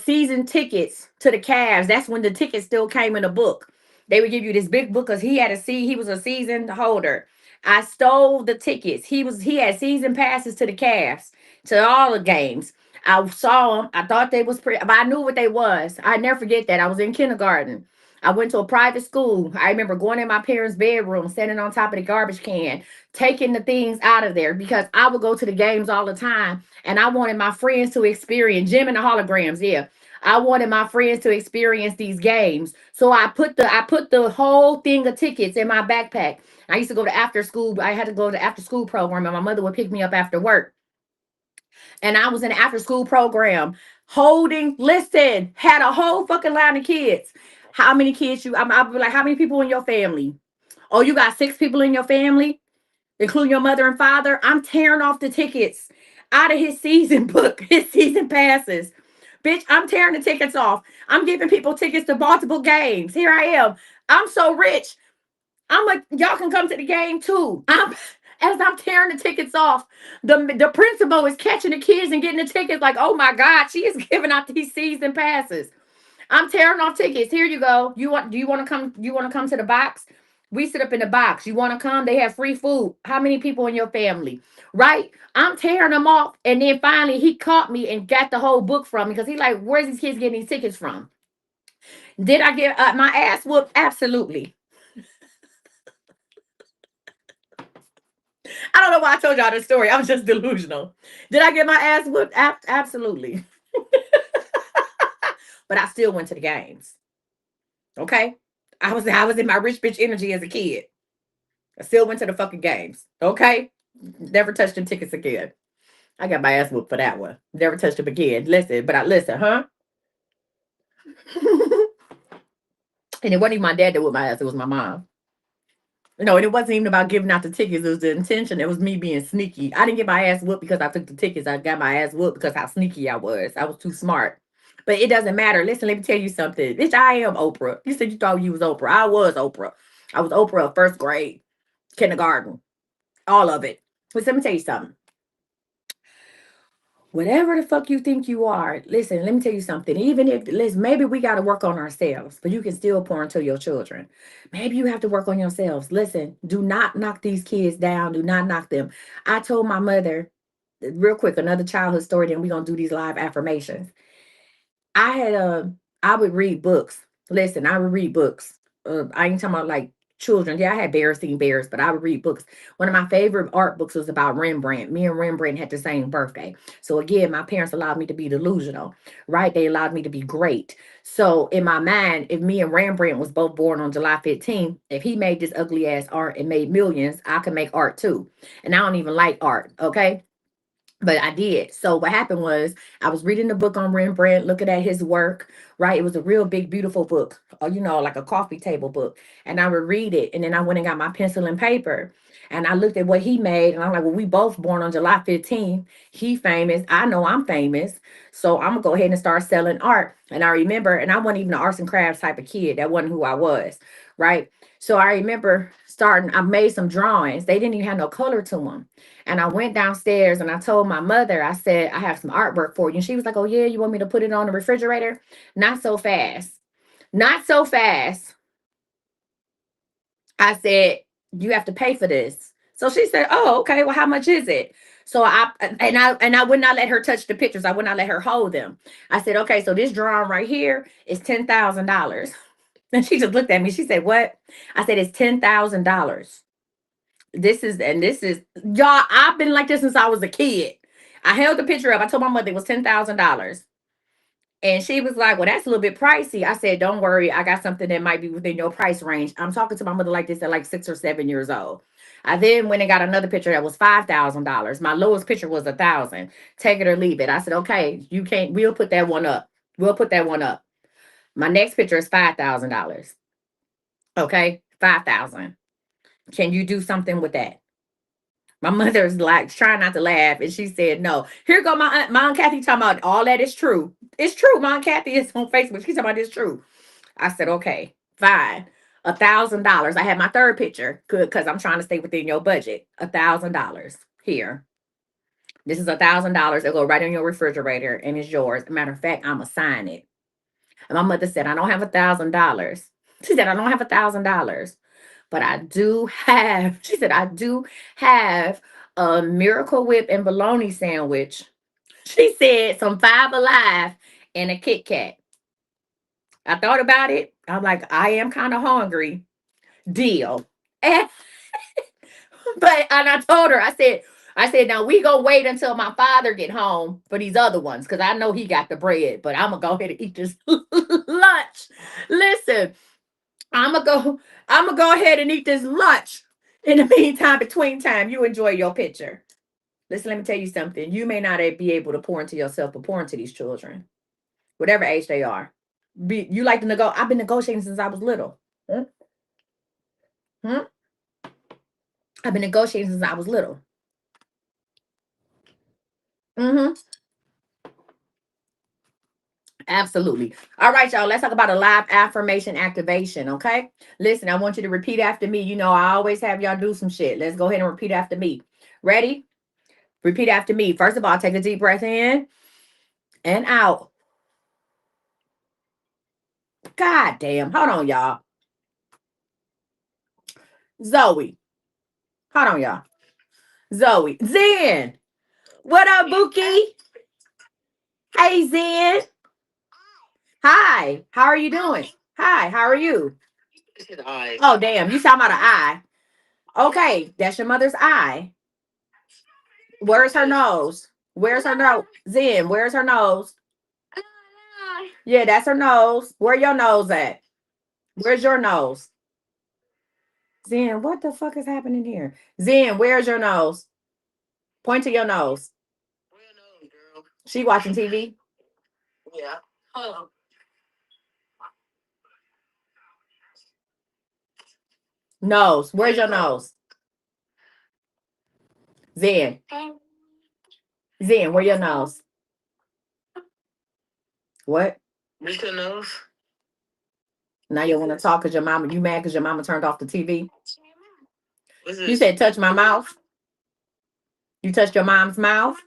season tickets to the Cavs. That's when the tickets still came in a book. They would give you this big book because he was a season holder. I stole the tickets. He had season passes to the Cavs, to all the games. I saw them. I thought they was pretty, but I knew what they was. I never forget that. I was in kindergarten. I went to a private school. I remember going in my parents' bedroom, standing on top of the garbage can, taking the things out of there because I would go to the games all the time and I wanted my friends to experience Jim and the holograms. Yeah. I wanted my friends to experience these games. So I put the whole thing of tickets in my backpack. I used to go to after school. I had to go to after school program, and my mother would pick me up after work. And I was in the after school program holding, listen, had a whole fucking line of kids. How many kids you, I'll be like, how many people in your family? Oh, you got 6 people in your family, including your mother and father. I'm tearing off the tickets out of his season book, his season passes. Bitch, I'm tearing the tickets off. I'm giving people tickets to multiple games. Here I am. I'm so rich. I'm like, y'all can come to the game too. As I'm tearing the tickets off, the principal is catching the kids and getting the tickets. Like, oh my God, she is giving out these season passes. I'm tearing off tickets. Here you go. Do you want to come? You want to come to the box? We sit up in the box. You want to come? They have free food. How many people in your family? Right? I'm tearing them off. And then finally he caught me and got the whole book from me because he's like, where's these kids getting these tickets from? Did I get my ass whooped? Absolutely. I don't know why I told y'all this story. I was just delusional. Did I get my ass whooped? Absolutely. But I still went to the games. Okay? I was in my rich bitch energy as a kid. I still went to the fucking games. Okay? Never touched them tickets again. I got my ass whooped for that one. Never touched them again. Listen, but I listen, huh? And it wasn't even my dad that whooped my ass, it was my mom. No, and it wasn't even about giving out the tickets. It was the intention. It was me being sneaky. I didn't get my ass whooped because I took the tickets. I got my ass whooped because how sneaky I was. I was too smart. But it doesn't matter. Listen, let me tell you something. Bitch, I am Oprah. You said you thought you was Oprah. I was Oprah. I was Oprah of first grade, kindergarten, all of it. But let me tell you something. Whatever the fuck you think you are, listen, let me tell you something. Even if, listen, maybe we got to work on ourselves, but you can still pour into your children. Maybe you have to work on yourselves. Listen, do not knock these kids down. Do not knock them. I told my mother, real quick, another childhood story, then we're going to do these live affirmations. I had I would read books. Listen, I would read books. I ain't talking about like children. Yeah, I had bears seen bears, but I would read books. One of my favorite art books was about Rembrandt. Me and Rembrandt had the same birthday. So again, my parents allowed me to be delusional, right? They allowed me to be great. So in my mind, if me and Rembrandt was both born on July 15th, if he made this ugly ass art and made millions, I could make art too. And I don't even like art, okay? But I did. So what happened was I was reading the book on Rembrandt, looking at his work, right? It was a real big, beautiful book, like a coffee table book. And I would read it. And then I went and got my pencil and paper. And I looked at what he made. And I'm like, well, we both born on July 15th. He famous. I know I'm famous. So I'm gonna go ahead and start selling art. And I remember, and I wasn't even an arts and crafts type of kid. That wasn't who I was, right? So I remember starting, I made some drawings. They didn't even have no color to them. And I went downstairs and I told my mother, I said, I have some artwork for you. And she was like, oh, yeah, you want me to put it on the refrigerator? Not so fast. Not so fast. I said, you have to pay for this. So she said, oh, okay. Well, how much is it? So I would not let her touch the pictures. I would not let her hold them. I said, okay, so this drawing right here is $10,000. And she just looked at me. She said, what? I said, it's $10,000. This is y'all. I've been like this since I was a kid. I held the picture up. I told my mother it was $10,000. And she was like, well, that's a little bit pricey. I said, don't worry. I got something that might be within your price range. I'm talking to my mother like this at like 6 or 7 years old. I then went and got another picture that was $5,000. My lowest picture was 1,000. Take it or leave it. I said, okay, you can't, we'll put that one up. We'll put that one up. My next picture is $5,000. Okay, 5,000. Can you do something with that? My mother's like trying not to laugh, and she said, "No." Here go my aunt Kathy talking about all that is true. It's true. My aunt Kathy is on Facebook. She's talking about it's true. I said, "Okay, fine. $1,000." I had my third picture, good, because I'm trying to stay within your budget. $1,000 here. This is $1,000. It'll go right in your refrigerator, and it's yours. Matter of fact, I'ma sign it. And my mother said, "I don't have $1,000." She said, "I don't have $1,000. But I do have," she said, "I do have a Miracle Whip and bologna sandwich." She said, "Some Five Alive and a Kit Kat." I thought about it. I'm like, I am kind of hungry. Deal. And, but, and I told her, I said, I said, now we gonna wait until my father get home for these other ones because I know he got the bread, but I'm gonna go ahead and eat this lunch. Listen, I'm gonna go. I'm gonna go ahead and eat this lunch. In the meantime, between time, you enjoy your picture. Listen, let me tell you something. You may not be able to pour into yourself, but pour into these children, whatever age they are. You like to negotiate? I've been negotiating since I was little. Hmm? Hmm? I've been negotiating since I was little. Hmm. Absolutely. All right, y'all. Let's talk about a live affirmation activation. Okay. Listen, I want you to repeat after me. You know, I always have y'all do some shit. Let's go ahead and repeat after me. Ready? Repeat after me. First of all, take a deep breath in and out. God damn. Hold on, y'all. Zoe. Hold on, y'all. Zoe. Zen. What up, Bookie? Hey, Zen. Hi. How are you doing? Hi. How are you? Oh, damn. You talking about an eye. Okay. That's your mother's eye. Where's her nose? Where's her nose? Zen, where's her nose? Yeah, that's her nose. Where your nose at? Where's your nose? Zen, what the fuck is happening here? Zen, where's your nose? Point to your nose. She watching TV? Nose. Where's your nose? Zen. Zen, where your nose? What? Where's your nose? Now you want to talk because your mama, you mad because your mama turned off the TV? You said touch my mouth? You touched your mom's mouth?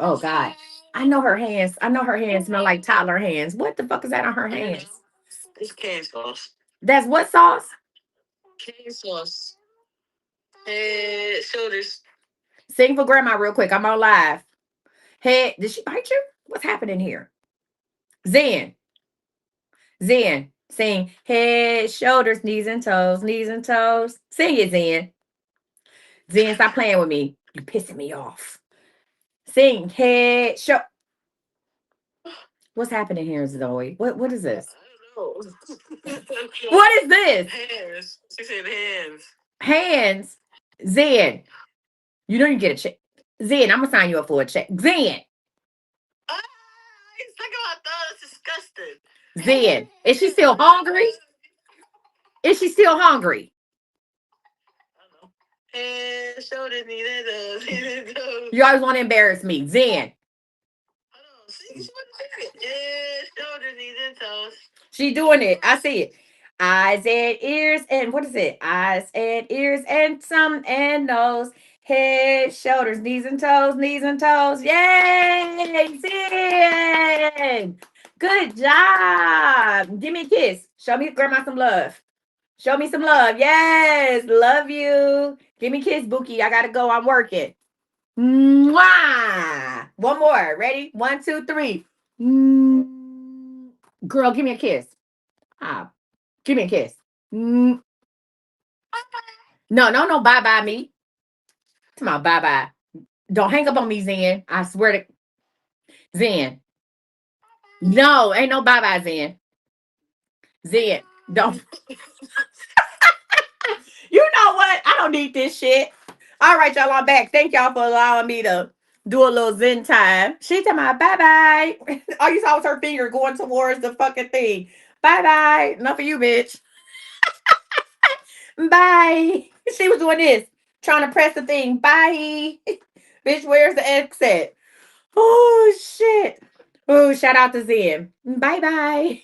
Oh God. I know her hands. I know her hands smell like toddler hands. What the fuck is that on her hands? It's cane sauce. That's what sauce? Cane sauce. Head, shoulders. Sing for grandma real quick. I'm on live. Head. Did she bite you? What's happening here? Zen. Zen. Sing head, shoulders, knees and toes, knees and toes. Sing it, Zen. Zen, stop playing with me. You pissing me off. Sing head, What's happening here, Zoe? What is this? I don't know. What is this? Hands. She said hands. Hands. Zen. You know you get a check. Zen, I'm gonna sign you up for a check. Zen. Ah, he's talking about that. It's disgusting. Zen. Is she still hungry? Is she still hungry? Head, shoulders, knees, and toes. You always want to embarrass me. Zen. She doing it. I see it. Eyes and ears and what is it? Eyes and ears and some and nose. Head, shoulders, knees and toes, knees and toes. Yay! Zen! Good job. Give me a kiss. Show me grandma some love. Show me some love. Yes. Love you. Give me a kiss, Bookie. I gotta go. I'm working. Mwah! One more. Ready? 1, 2, 3. Girl, give me a kiss. Ah, give me a kiss. No, no, no. Bye bye me. Come on, bye bye. Don't hang up on me, Zen. I swear to Zen. No, ain't no bye bye, Zen. Zen, don't. You know what? I don't need this shit. All right, y'all, I'm back. Thank y'all for allowing me to do a little Zen time. She talking about bye bye. All you saw was her finger going towards the fucking thing. Bye bye. Enough of you, bitch. Bye. She was doing this, trying to press the thing. Bye. Bitch, where's the exit? Oh, shit. Oh, shout out to Zen. Bye bye.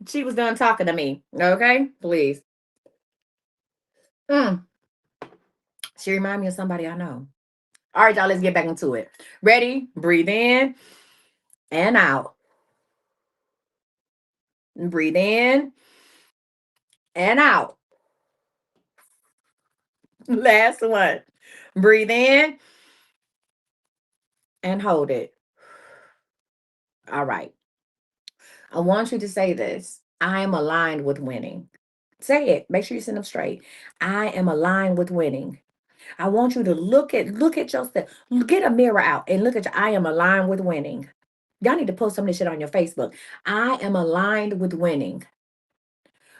She was done talking to me. Okay, please. Mm. She remind me of somebody I know. All right, y'all, let's get back into it. Ready? Breathe in and out. Breathe in and out. Last one. Breathe in and hold it. All right. I want you to say this. I am aligned with winning. Say it. Make sure you send them straight. I am aligned with winning. I want you to look at yourself. Get a mirror out and look at your I am aligned with winning. Y'all need to post some of this shit on your Facebook. I am aligned with winning.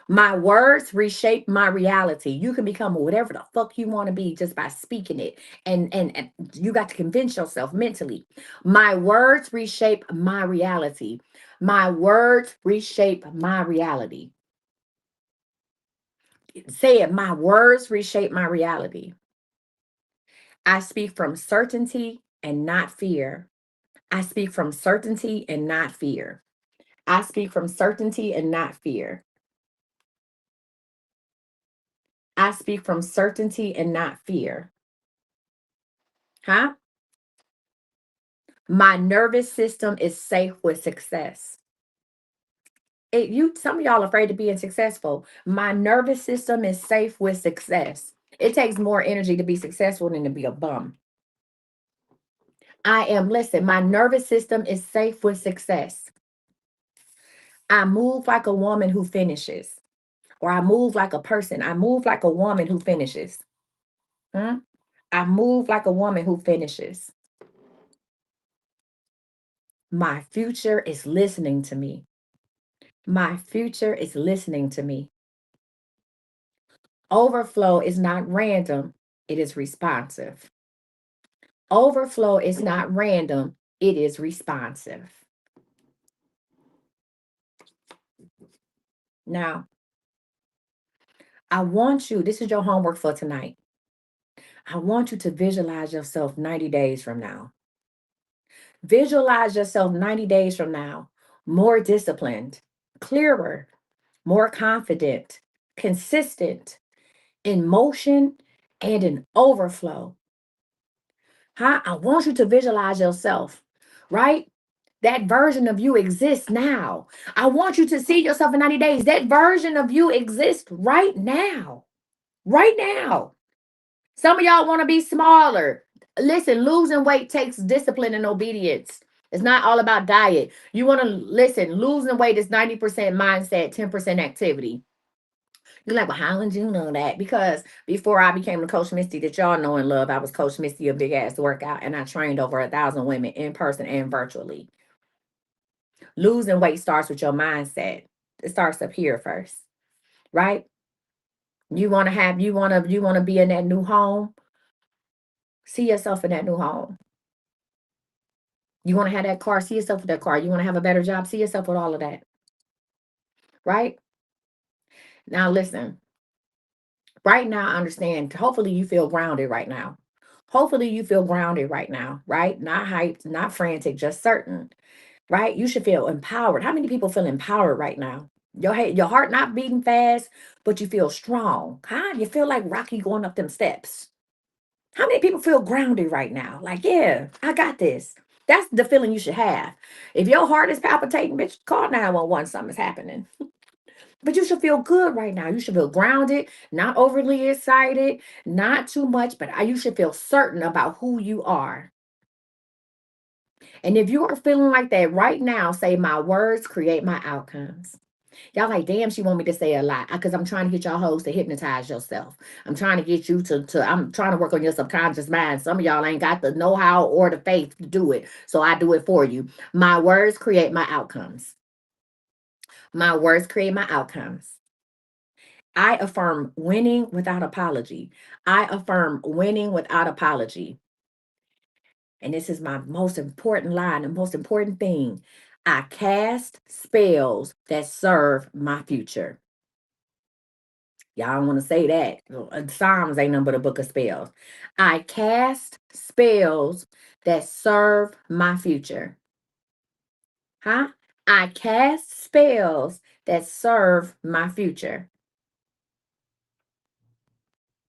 My words reshape my reality. You can become whatever the fuck you want to be just by speaking it. And you got to convince yourself mentally. My words reshape my reality. My words reshape my reality. Say it. My words reshape my reality. I speak from certainty and not fear. I speak from certainty and not fear. I speak from certainty and not fear. I speak from certainty and not fear. Huh? My nervous system is safe with success. Some of y'all afraid to being successful. My nervous system is safe with success. It takes more energy to be successful than to be a bum. Listen, my nervous system is safe with success. I move like a woman who finishes, or I move like a person. I move like a woman who finishes. Hmm? I move like a woman who finishes. My future is listening to me. My future is listening to me. Overflow is not random, it is responsive. Overflow is not random, it is responsive. Now, this is your homework for tonight. I want you to visualize yourself 90 days from now. Visualize yourself 90 days from now, more disciplined, clearer, more confident, consistent, in motion, and in overflow. Huh? I want you to visualize yourself, right? That version of you exists now. I want you to see yourself in 90 days. That version of you exists right now. Right now. Some of y'all want to be smaller. Listen, losing weight takes discipline and obedience. It's not all about diet. You want to listen, losing weight is 90% mindset, 10% activity. You're like, well, how did you know that? Because before I became the Coach Misty that y'all know and love, I was Coach Misty, a big ass workout, and I trained over 1,000 women in person and virtually. Losing weight starts with your mindset. It starts up here first, right? You want to be in that new home. See yourself in that new home. You want to have that car, see yourself with that car. You want to have a better job, see yourself with all of that, right? Now listen. Right now, I understand. Hopefully, you feel grounded right now. Hopefully, you feel grounded right now, right? Not hyped, not frantic, just certain, right? You should feel empowered. How many people feel empowered right now? Your heart not beating fast, but you feel strong. Huh? You feel like Rocky going up them steps. How many people feel grounded right now? Like, yeah, I got this. That's the feeling you should have. If your heart is palpitating, bitch, call 911. Something's happening. But you should feel good right now. You should feel grounded, not overly excited, not too much, but you should feel certain about who you are. And if you are feeling like that right now, say, my words create my outcomes. Y'all like, damn, she want me to say a lot because I'm trying to get y'all hoes to hypnotize yourself. I'm trying to get you I'm trying to work on your subconscious mind. Some of y'all ain't got the know-how or the faith to do it. So I do it for you. My words create my outcomes. My words create my outcomes. I affirm winning without apology. I affirm winning without apology. And this is my most important line, the most important thing. I cast spells that serve my future. Y'all want to say that. Psalms ain't nothing but a book of spells. I cast spells that serve my future. Huh? I cast spells that serve my future.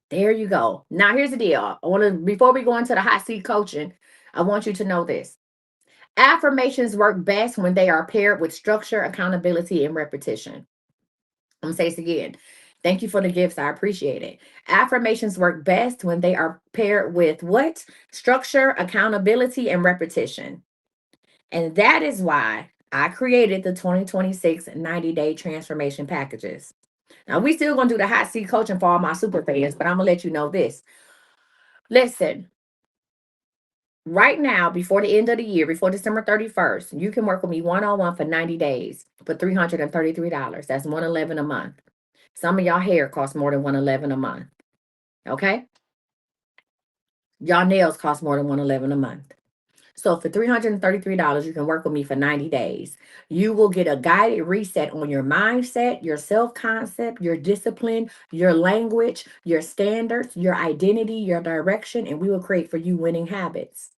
There you go. Now here's the deal. Before we go into the hot seat coaching, I want you to know this. Affirmations work best when they are paired with structure, accountability, and repetition. I'm gonna say this again. Thank you for the gifts. I appreciate it. Affirmations work best when they are paired with what? Structure, accountability, and repetition. And that is why I created the 2026 90-day transformation packages. Now we still gonna do the hot seat coaching for all my super fans, but I'm gonna let you know this. Listen, right now, before the end of the year, before December 31st, you can work with me one on one for 90 days for $333. That's 111 a month. Some of y'all hair costs more than 111 a month. Okay? Y'all nails cost more than 111 a month. So for $333, you can work with me for 90 days. You will get a guided reset on your mindset, your self-concept, your discipline, your language, your standards, your identity, your direction, and we will create for you winning habits.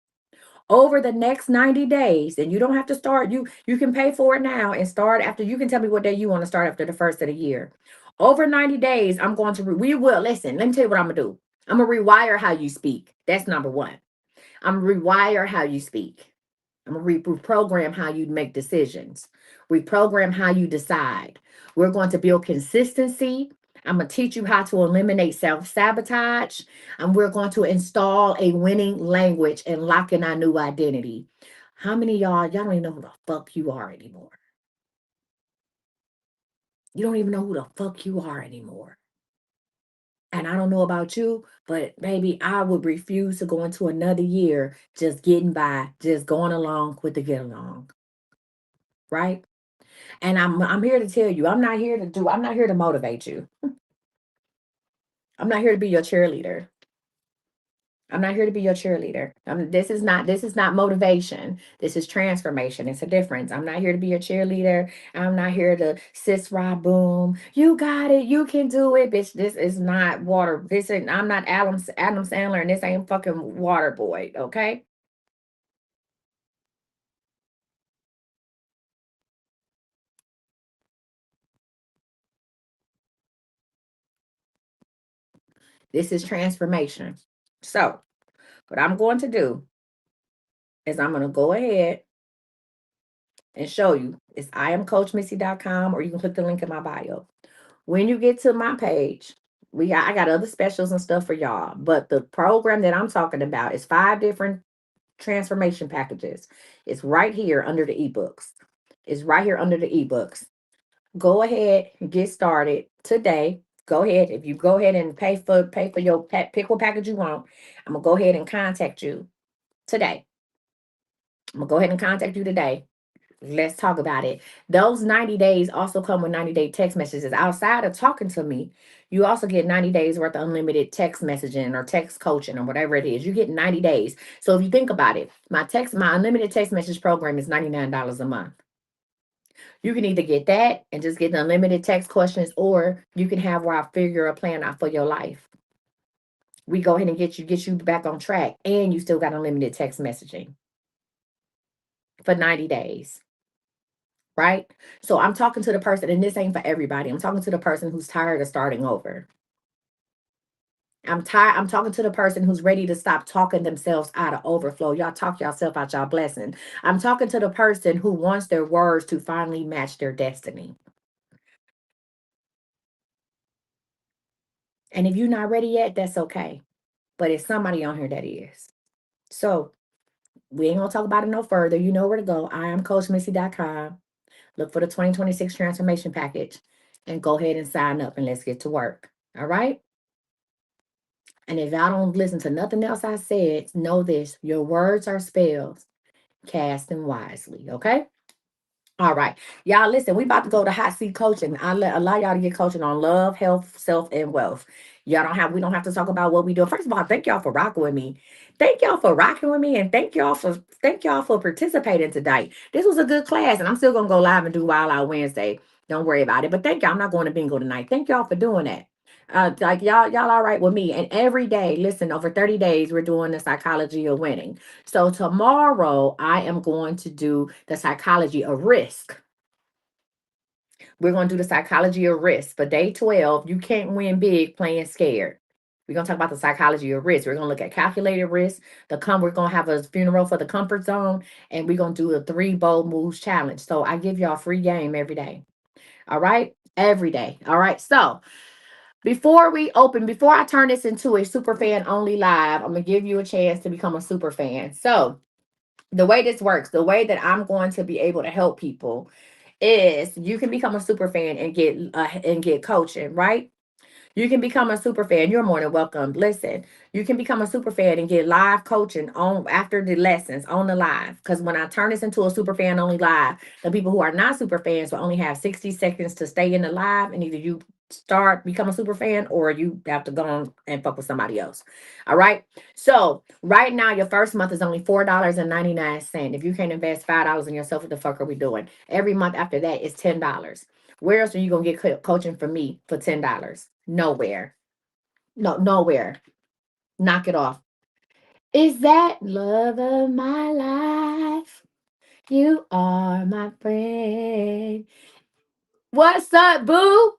Over the next 90 days, and you don't have to start, you can pay for it now and start after. You can tell me what day you want to start after the first of the year. Over 90 days, I'm going to we will listen. Let me tell you what I'm gonna do. I'm gonna rewire how you speak. That's number one. I'm gonna rewire how you speak. I'm gonna reprogram how you make decisions, reprogram how you decide. We're going to build consistency. I'm gonna teach you how to eliminate self-sabotage, and we're going to install a winning language and lock in our new identity. How many of y'all don't even know who the fuck you are anymore? You don't even know who the fuck you are anymore. And I don't know about you, but baby, I would refuse to go into another year just getting by, just going along with the get along, right? And I'm here to tell you, I'm not here to motivate you. I'm not here to be your cheerleader. I'm not here to be your cheerleader. This is not motivation. This is transformation. It's a difference. I'm not here to be your cheerleader. I'm not here to sis rah boom. You got it. You can do it, bitch. This is not water. I'm not Adam Sandler, and this ain't fucking water boy. Okay. This is transformation. So what I'm going to do is I'm going to go ahead and show you. It's iamcoachmissy.com, or you can click the link in my bio. When you get to my page, I got other specials and stuff for y'all. But the program that I'm talking about is 5 different transformation packages. It's right here under the ebooks. It's right here under the ebooks. Go ahead and get started today. Go ahead. If you go ahead and pay for your pick what package you want, I'm gonna go ahead and contact you today. I'm gonna go ahead and contact you today. Let's talk about it. Those 90 days also come with 90-day text messages. Outside of talking to me, you also get 90 days worth of unlimited text messaging or text coaching or whatever it is. You get 90 days. So if you think about it, my unlimited text message program is $99 a month. You can either get that and just get the unlimited text questions, or you can have where I figure a plan out for your life. We go ahead and get you back on track, and you still got unlimited text messaging for 90 days. Right? So I'm talking to the person, and this ain't for everybody. I'm talking to the person who's tired of starting over. I'm tired. I'm talking to the person who's ready to stop talking themselves out of overflow. Y'all talk yourself out y'all blessing. I'm talking to the person who wants their words to finally match their destiny. And if you're not ready yet, that's okay. But it's somebody on here that is. So we ain't gonna talk about it no further. You know where to go. I am coachmissy.com. Look for the 2026 transformation package and go ahead and sign up, and let's get to work. All right. And if y'all don't listen to nothing else I said, know this: your words are spells, cast them wisely. Okay. All right. Y'all listen, we about to go to hot seat coaching. Allow y'all to get coaching on love, health, self, and wealth. We don't have to talk about what we do. First of all, thank y'all for rocking with me. Thank y'all for rocking with me, and thank y'all for participating tonight. This was a good class, and I'm still gonna go live and do Wild Out Wednesday. Don't worry about it. But thank y'all. I'm not going to bingo tonight. Thank y'all for doing that. Like y'all all right with me. And every day, listen, over 30 days, we're doing the psychology of winning. So tomorrow I am going to do the psychology of risk. We're going to do the psychology of risk. For day 12, you can't win big playing scared. We're going to talk about the psychology of risk. We're going to look at calculated risk. We're going to have a funeral for the comfort zone, and we're going to do a 3 bold moves challenge. So I give y'all free game every day. All right? Every day. All right. So before I turn this into a super fan only live, I'm going to give you a chance to become a super fan. So the way this works, the way that I'm going to be able to help people is you can become a super fan and get coaching, right? You can become a super fan. You're more than welcome. Listen, you can become a super fan and get live coaching on after the lessons on the live. Because when I turn this into a super fan only live, the people who are not super fans will only have 60 seconds to stay in the live, and either you start become a super fan or you have to go on and fuck with somebody else. All right. So right now your first month is only $4.99. If you can't invest $5 in yourself, what the fuck are we doing? Every month after that is $10. Where else are you gonna get coaching from me for $10? Nowhere. No, nowhere. Knock it off. Is that love of my life? You are my friend. What's up, boo?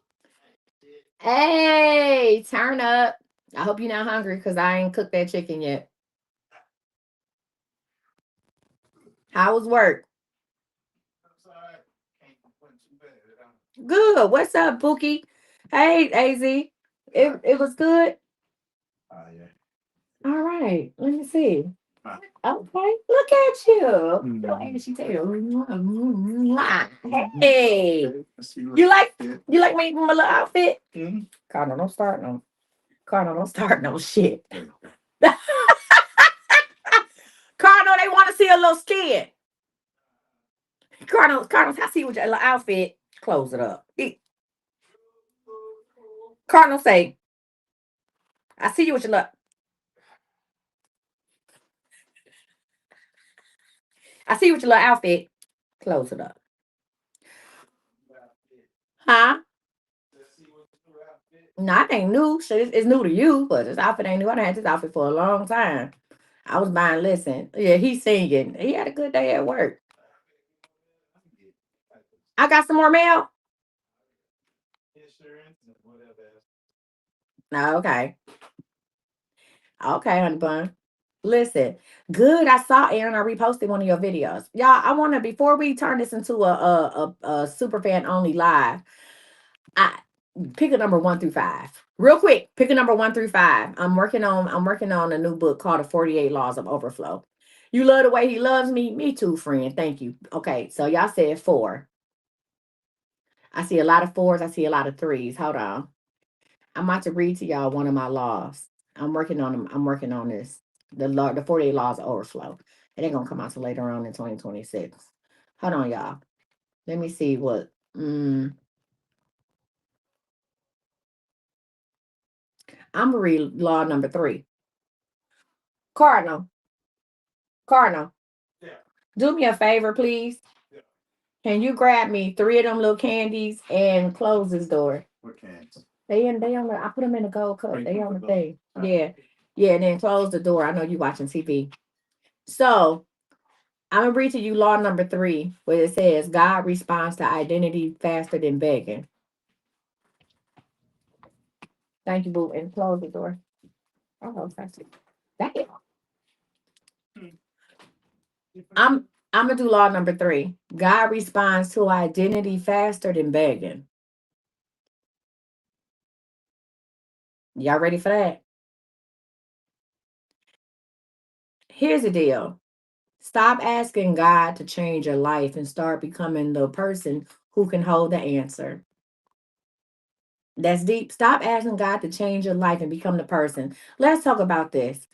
Hey, turn up. I hope you're not hungry because I ain't cooked that chicken yet. How was work? Good. What's up, Bookie? Hey, AZ. It was good. All right. Let me see. Okay. Look at you. Your ashy tail. Hey. You like my little outfit? Cardinal, don't start no. Cardinal, don't start no shit. Cardinal, they want to see a little skin. Cardinal, I see what your little outfit. Close it up. Cardinal say, I see you with your little. I see you with your little outfit. Close it up. Huh? No, it ain't new. Shit, it's new to you, but this outfit ain't new. I done had this outfit for a long time. I was buying, listen. Yeah, he's singing. He had a good day at work. I got some more mail. No, okay. Okay, honey bun. Listen, good. I saw Aaron. I reposted one of your videos. Y'all, I want to, before we turn this into a super fan only live, I pick a number 1 through 5. Real quick, pick a number 1 through 5. I'm working on a new book called The 48 Laws of Overflow. You love the way he loves me? Me too, friend. Thank you. Okay, so y'all said 4. I see a lot of 4s. I see a lot of 3s. Hold on. I'm about to read to y'all one of my laws. I'm working on them. I'm working on this. The 48 laws of overflow. It ain't gonna come out till later on in 2026. Hold on, y'all. Let me see what. I'm gonna read law number 3. Cardinal. Cardinal. Do me a favor, please. Can you grab me 3 of them little candies and close this door? They on the, I put them in the gold cup. They on the thing. Yeah. Yeah, and then close the door. I know you watching TV. So I'm gonna read to you law number 3, where it says God responds to identity faster than begging. Thank you, boo. And close the door. Oh, that's it. Damn. I'm gonna do law number 3. God responds to identity faster than begging. Y'all ready for that? Here's the deal. Stop asking God to change your life and start becoming the person who can hold the answer. That's deep. Stop asking God to change your life and become the person. Let's talk about this.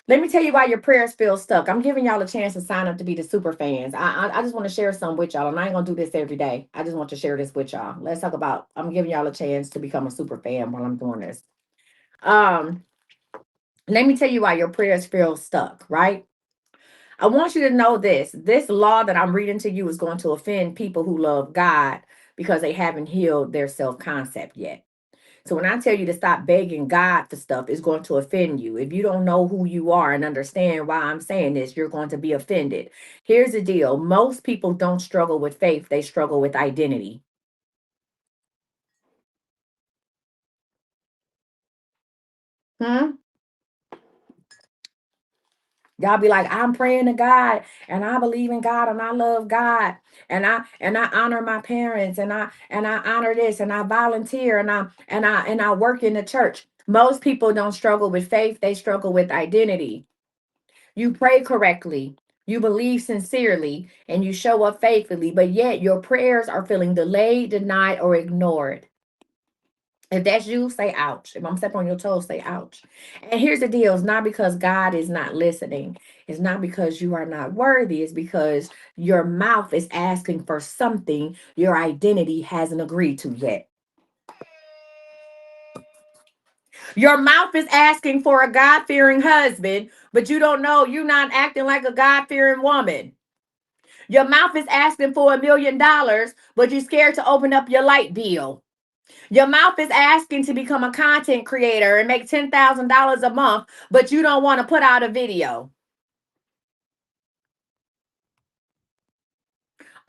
Let me tell you why your prayers feel stuck. I'm giving y'all a chance to sign up to be the super fans. I just want to share some with y'all, and I ain't gonna do this every day. I just want to share this with y'all. Let's talk about. I'm giving y'all a chance to become a super fan while I'm doing this. Um, Let me tell you why your prayers feel stuck. Right. I want you to know this. This law that I'm reading to you is going to offend people who love God because they haven't healed their self concept yet. So when I tell you to stop begging God for stuff, it's going to offend you. If you don't know who you are and understand why I'm saying this, you're going to be offended. Here's the deal. Most people don't struggle with faith. They struggle with identity. Hmm? Y'all be like, I'm praying to God and I believe in God and I love God and I honor my parents and I honor this and I volunteer and I work in the church. Most people don't struggle with faith, they struggle with identity. You pray correctly, you believe sincerely, and you show up faithfully, but yet your prayers are feeling delayed, denied, or ignored. If that's you, say ouch. If I'm stepping on your toes, say ouch. And here's the deal: it's not because God is not listening, it's not because you are not worthy, it's because your mouth is asking for something your identity hasn't agreed to yet. Your mouth is asking for a God fearing husband, but you don't know you're not acting like a God fearing woman. Your mouth is asking for $1 million, but you're scared to open up your light bill. Your mouth is asking to become a content creator and make $10,000 a month, but you don't want to put out a video.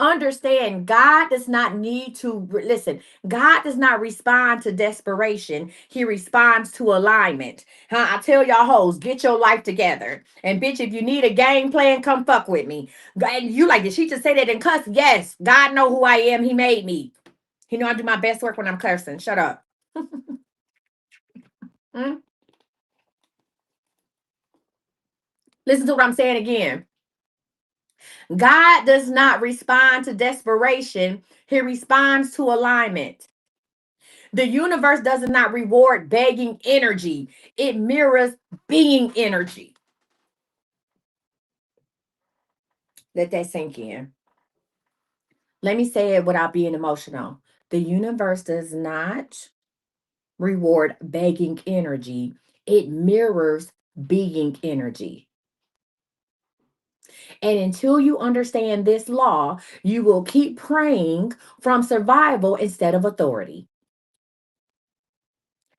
Understand, God does not need to listen. God does not respond to desperation. He responds to alignment. I tell y'all hoes, get your life together. And bitch, if you need a game plan, come fuck with me. And you like, did she just say that in cuss? Yes, God know who I am. He made me. He know I do my best work when I'm cursing. Shut up. Mm? Listen to what I'm saying again. God does not respond to desperation. He responds to alignment. The universe does not reward begging energy. It mirrors being energy. Let that sink in. Let me say it without being emotional. The universe does not reward begging energy. It mirrors being energy. And until you understand this law, you will keep praying from survival instead of authority.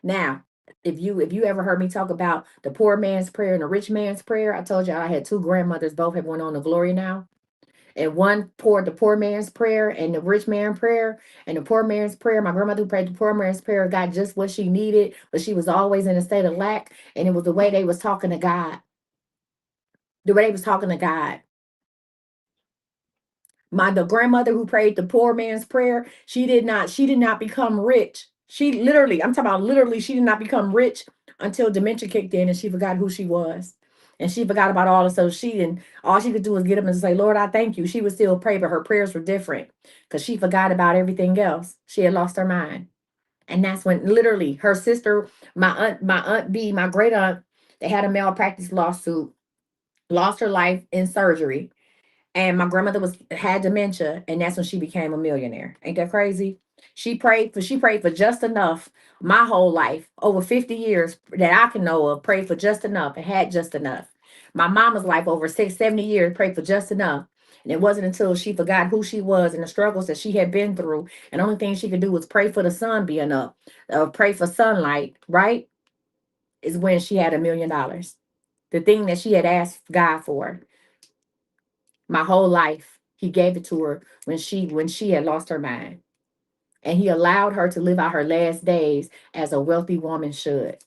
Now, if you ever heard me talk about the poor man's prayer and the rich man's prayer, I told you I had two grandmothers, both have went on to glory now. And one poured the poor man's prayer and the rich man prayer. And the poor man's prayer, my grandmother who prayed the poor man's prayer got just what she needed, but she was always in a state of lack. And it was the way they was talking to God. The way they was talking to God. The grandmother who prayed the poor man's prayer, she did not become rich. She literally, I'm talking about literally, she did not become rich until dementia kicked in and she forgot who she was. And she forgot about all the so she didn't all she could do was get up and say, Lord, I thank you. She would still pray, but her prayers were different because she forgot about everything else. She had lost her mind. And that's when literally her sister, my aunt B, my great aunt, they had a malpractice lawsuit, lost her life in surgery, and my grandmother was had dementia, and that's when she became a millionaire. Ain't that crazy? She prayed for just enough my whole life, over 50 years that I can know of, prayed for just enough and had just enough. My mama's life over 70 years prayed for just enough. And it wasn't until she forgot who she was and the struggles that she had been through. And the only thing she could do was pray for the sun being up, pray for sunlight, right? Is when she had $1 million. The thing that she had asked God for my whole life. He gave it to her when she had lost her mind. And he allowed her to live out her last days as a wealthy woman should.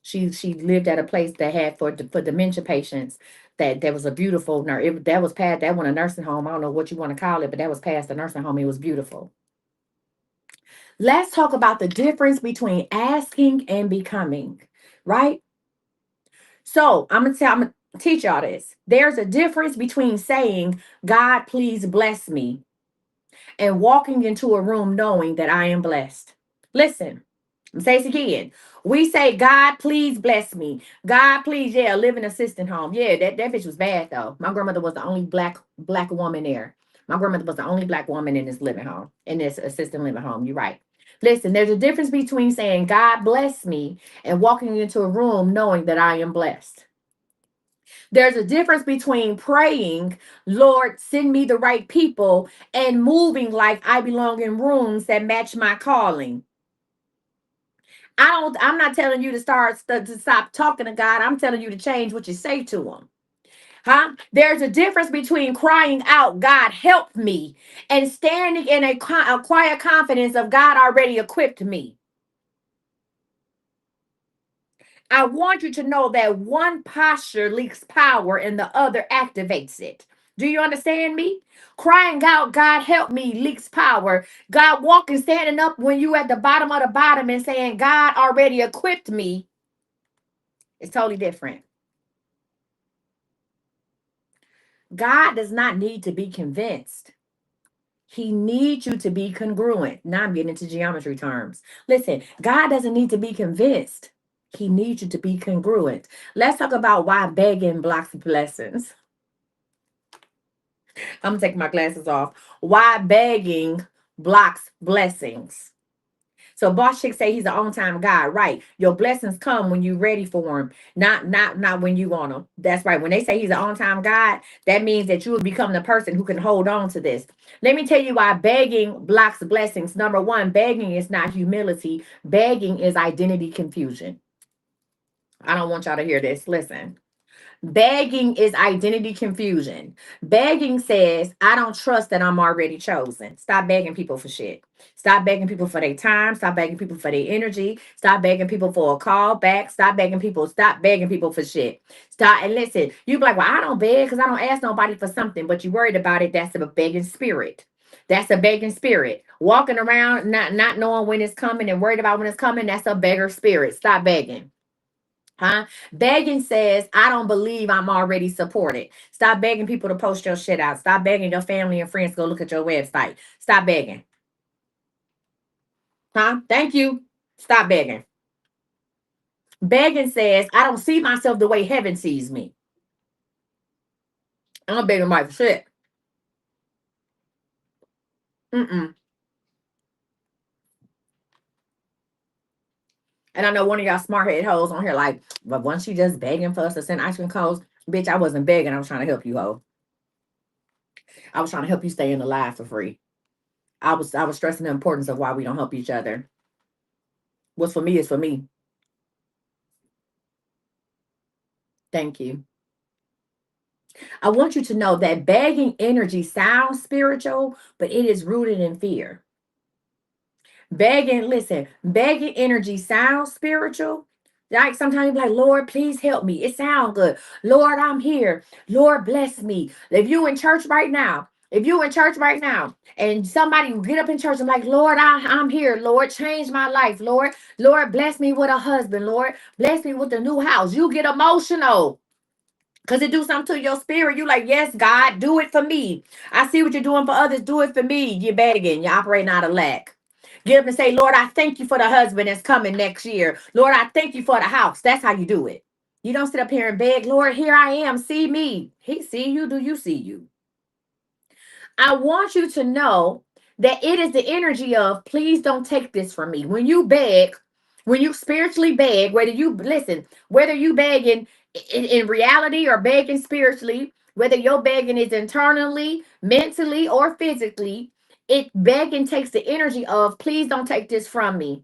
She lived at a place that had for dementia patients that there was a beautiful that was past that one a nursing home. I don't know what you want to call it, but that was past the nursing home. It was beautiful. Let's talk about the difference between asking and becoming, right? So I'm gonna teach y'all this. There's a difference between saying, God, please bless me, and walking into a room knowing that I am blessed. Listen, I'm say it again. We say, God, please bless me. God, please, yeah, live in an assistant home. Yeah, that bitch was bad though. My grandmother was the only black woman there. My grandmother was the only black woman in this living home, in this assistant living home. You're right. Listen, there's a difference between saying, God bless me, and walking into a room knowing that I am blessed. There's a difference between praying, Lord, send me the right people, and moving like I belong in rooms that match my calling. I'm not telling you to stop talking to God. I'm telling you to change what you say to him. Huh? There's a difference between crying out, God help me, and standing in a quiet confidence of God already equipped me. I want you to know that one posture leaks power and the other activates it. Do you understand me? Crying out, God help me, leaks power. God walking, standing up when you at the bottom of the bottom and saying, God already equipped me, is totally different. God does not need to be convinced. He needs you to be congruent. Now I'm getting into geometry terms. Listen, God doesn't need to be convinced. He needs you to be congruent. Let's talk about why begging blocks blessings. I'm gonna take my glasses off. Why begging blocks blessings. So boss chick say he's an on time God, right? Your blessings come when you ready for him, not when you want them. That's right. When they say he's an on time God, that means that you will become the person who can hold on to this. Let me tell you why begging blocks blessings. Number one, begging is not humility. Begging is identity confusion. I don't want y'all to hear this. Listen. Begging is identity confusion. Begging says, I don't trust that I'm already chosen. Stop begging people for shit. Stop begging people for their time. Stop begging people for their energy. Stop begging people for a call back. Stop begging people. Stop begging people for shit. Stop and listen. You be like, well, I don't beg because I don't ask nobody for something, but you worried about it. That's a begging spirit. That's a begging spirit. Walking around not knowing when it's coming and worried about when it's coming. That's a beggar spirit. Stop begging. Huh? Begging says, I don't believe I'm already supported. Stop begging people to post your shit out. Stop begging your family and friends to go look at your website. Stop begging. Huh? Thank you. Stop begging. Begging says, I don't see myself the way heaven sees me. I'm begging my shit. Mm-mm. And I know one of y'all smart head hoes on here like, but once she just begging for us to send ice cream codes, bitch, I wasn't begging. I was trying to help you, ho. I was trying to help you stay in the life for free. I was stressing the importance of why we don't help each other. What's for me is for me. Thank you. I want you to know that begging energy sounds spiritual, but it is rooted in fear. Begging, listen, begging energy sounds spiritual. Like sometimes you be like, Lord, please help me. It sounds good. Lord, I'm here. Lord, bless me. If you in church right now, if you in church right now and somebody will get up in church and like, Lord, I'm here. Lord, change my life. Lord, bless me with a husband. Lord, bless me with a new house. You get emotional. Cause it do something to your spirit. You like, yes, God, do it for me. I see what you're doing for others. Do it for me. You're begging. You're operating out of lack. Get up and say, Lord, I thank you for the husband that's coming next year. Lord, I thank you for the house. That's how you do it. You don't sit up here and beg, Lord, here I am. See me. He see you. Do you see you? I want you to know that it is the energy of, please don't take this from me. When you beg, when you spiritually beg, whether you listen, whether you beg in reality or begging spiritually, whether your begging is internally, mentally, or physically, it begging takes the energy of, please don't take this from me.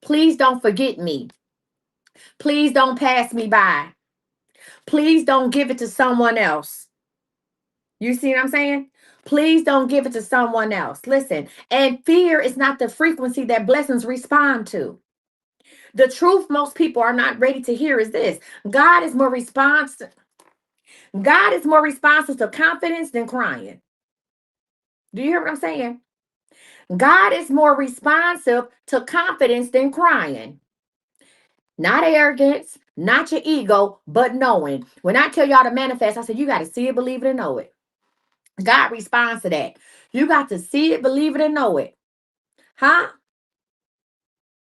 Please don't forget me. Please don't pass me by. Please don't give it to someone else. You see what I'm saying? Please don't give it to someone else. Listen, and fear is not the frequency that blessings respond to. The truth most people are not ready to hear is this. God is more responsive. God is more responsive to confidence than crying. Do you hear what I'm saying? God is more responsive to confidence than crying. Not arrogance, not your ego, but knowing. When I tell y'all to manifest, I said you got to see it, believe it, and know it. God responds to that. You got to see it, believe it, and know it. Huh?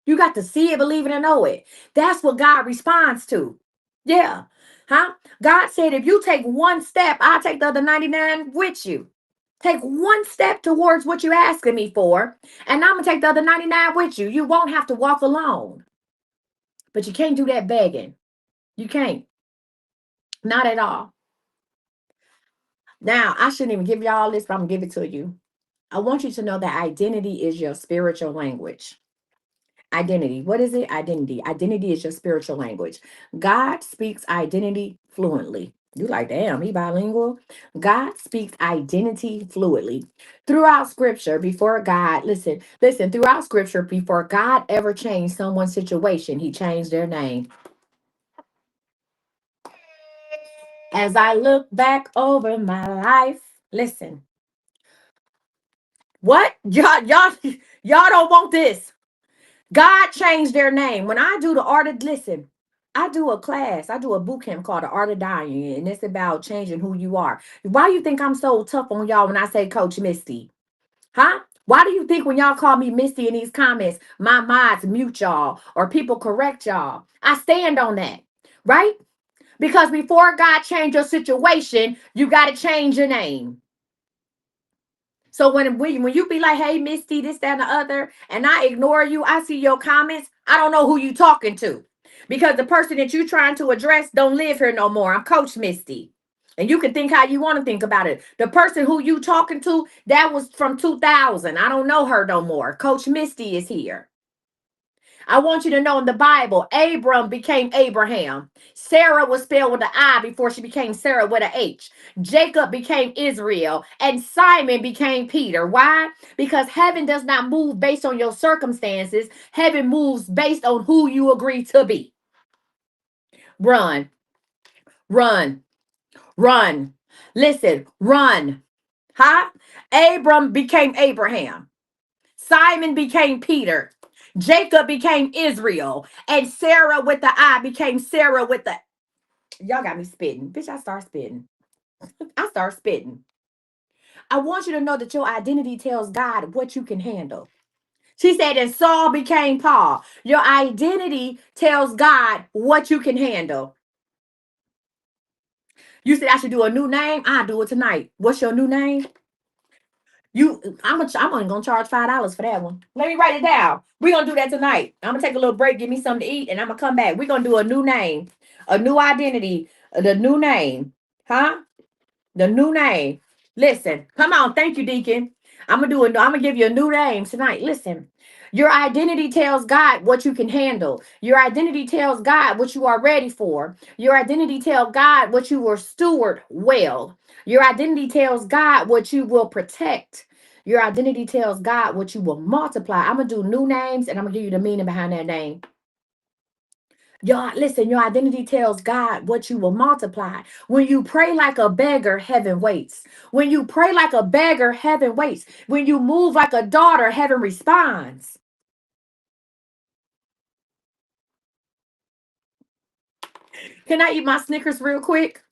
You got to see it, believe it, and know it. That's what God responds to. Yeah. Huh? God said, if you take one step, I'll take the other 99 with you. Take one step towards what you're asking me for, and I'm going to take the other 99 with you. You won't have to walk alone. But you can't do that begging. You can't. Not at all. Now, I shouldn't even give y'all this, but I'm going to give it to you. I want you to know that identity is your spiritual language. Identity. What is it? Identity. Identity is your spiritual language. God speaks identity fluently. You like, damn, he bilingual. God speaks identity fluidly. Throughout scripture, before God, listen, throughout scripture, before God ever changed someone's situation, he changed their name. As I look back over my life, listen, what? Y'all don't want this. God changed their name. When I do the art of, listen, I do a class, I do a boot camp called the Art of Dying, and it's about changing who you are. Why you think I'm so tough on y'all when I say Coach Misty? Huh? Why do you think when y'all call me Misty in these comments, my mods mute y'all or people correct y'all? I stand on that, right? Because before God change your situation, you got to change your name. So when you be like, hey, Misty, this, that, and the other, and I ignore you, I see your comments, I don't know who you talking to. Because the person that you trying to address don't live here no more. I'm Coach Misty. And you can think how you want to think about it. The person who you talking to, that was from 2000. I don't know her no more. Coach Misty is here. I want you to know in the Bible, Abram became Abraham. Sarah was spelled with an I before she became Sarah with an H. Jacob became Israel. And Simon became Peter. Why? Because heaven does not move based on your circumstances. Heaven moves based on who you agree to be. Run, run, run. Listen, run. Huh? Abram became Abraham. Simon became Peter. Jacob became Israel. And Sarah with the I became Sarah with the. Y'all got me spitting. Bitch, I start spitting. I start spitting. I want you to know that your identity tells God what you can handle. She said, and Saul became Paul. Your identity tells God what you can handle. You said I should do a new name. I'll do it tonight. What's your new name? I'm only gonna charge $5 for that one. Let me write it down. We're gonna do that tonight. I'm gonna take a little break, give me something to eat, and I'm gonna come back. We're gonna do a new name, a new identity, the new name. Huh? The new name. Listen, come on. Thank you, Deacon. I'm gonna give you a new name tonight. Listen. Your identity tells God what you can handle. Your identity tells God what you are ready for. Your identity tells God what you will steward well. Your identity tells God what you will protect. Your identity tells God what you will multiply. I'm gonna do new names and I'm gonna give you the meaning behind that name. Listen, your identity tells God what you will multiply. When you pray like a beggar, heaven waits. When you pray like a beggar, heaven waits. When you move like a daughter, heaven responds. Can I eat my Snickers real quick?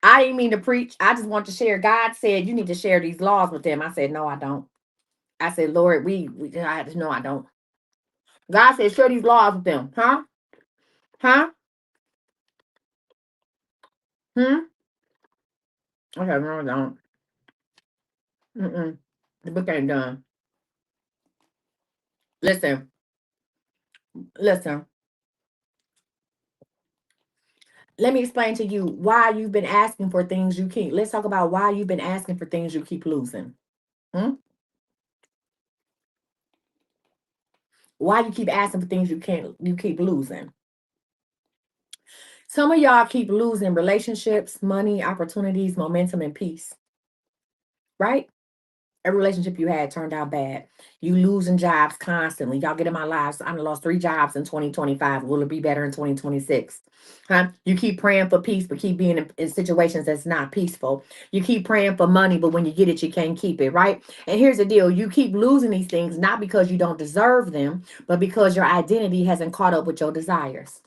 I didn't mean to preach. I just want to share. God said you need to share these laws with them. I said, no, I don't. I said, Lord, I just no, I don't. God said, share these laws with them. Huh? Huh? Hmm? Okay, no, I don't. Mm-mm. The book ain't done. Listen, listen. Let me explain to you why you've been asking for things you keep. Let's talk about why you've been asking for things you keep losing. Hmm? Why you keep asking for things you keep losing. Some of y'all keep losing relationships, money, opportunities, momentum, and peace. Right? Every relationship you had turned out bad. You losing jobs constantly. Y'all get in my lives. I lost 3 jobs in 2025. Will it be better in 2026? Huh? You keep praying for peace, but keep being in situations that's not peaceful. You keep praying for money, but when you get it, you can't keep it, right? And here's the deal. You keep losing these things, not because you don't deserve them, but because your identity hasn't caught up with your desires.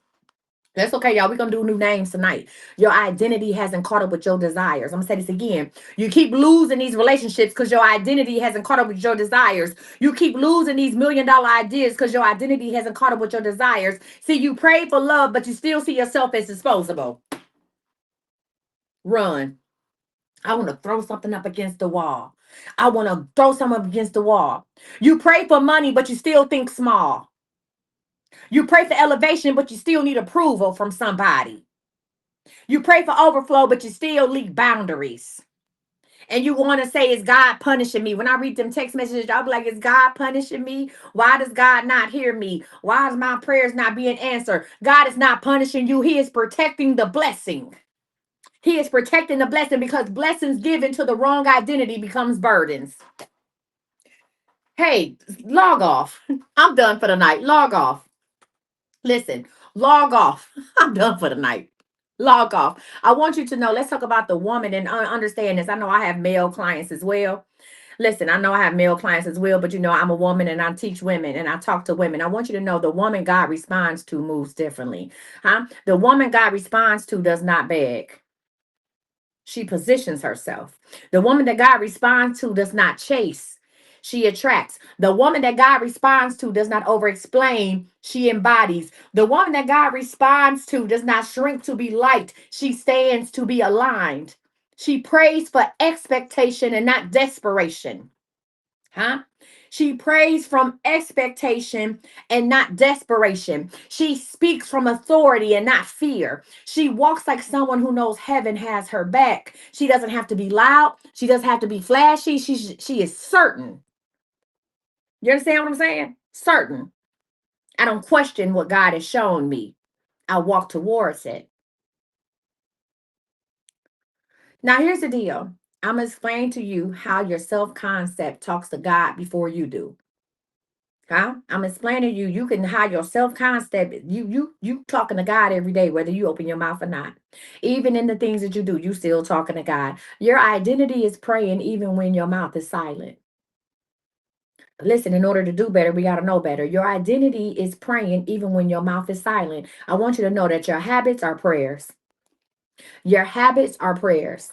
That's okay, y'all. We're gonna do new names tonight. Your identity hasn't caught up with your desires. I'm gonna say this again. You keep losing these relationships because your identity hasn't caught up with your desires. You keep losing these $1,000,000 ideas because your identity hasn't caught up with your desires. See, you pray for love, but you still see yourself as disposable. Run. I want to throw something up against the wall. I want to throw something up against the wall. You pray for money, but you still think small. You pray for elevation, but you still need approval from somebody. You pray for overflow, but you still leak boundaries. And you want to say, is God punishing me? When I read them text messages, I'll be like, is God punishing me? Why does God not hear me? Why is my prayers not being answered? God is not punishing you. He is protecting the blessing. He is protecting the blessing because blessings given to the wrong identity becomes burdens. Hey, log off. I'm done for the night. Log off. Listen, log off. I'm done for the night. Log off. I want you to know, let's talk about the woman and understand this. I know I have male clients as well. Listen, I know I have male clients as well, but I'm a woman and I teach women and I talk to women. I want you to know the woman God responds to moves differently. Huh? The woman God responds to does not beg. She positions herself. The woman that God responds to does not chase. she attracts. The woman that God responds to does not over explain, she embodies. The woman that God responds to does not shrink to be liked, she stands to be aligned. She prays for expectation and not desperation. Huh? She prays from expectation and not desperation. She speaks from authority and not fear. She walks like someone who knows heaven has her back. She doesn't have to be loud. She doesn't have to be flashy. She is certain. You understand what I'm saying? Certain. I don't question what God has shown me. I walk towards it. Now, here's the deal. I'm going to explain to you how your self concept talks to God before you do. Huh? I'm explaining to you, you can hide your self-concept. You talking to God every day, whether you open your mouth or not. Even in the things that you do, you still talking to God. Your identity is praying even when your mouth is silent. Listen, in order to do better, we got to know better. Your identity is praying even when your mouth is silent. I want you to know that your habits are prayers. Your habits are prayers.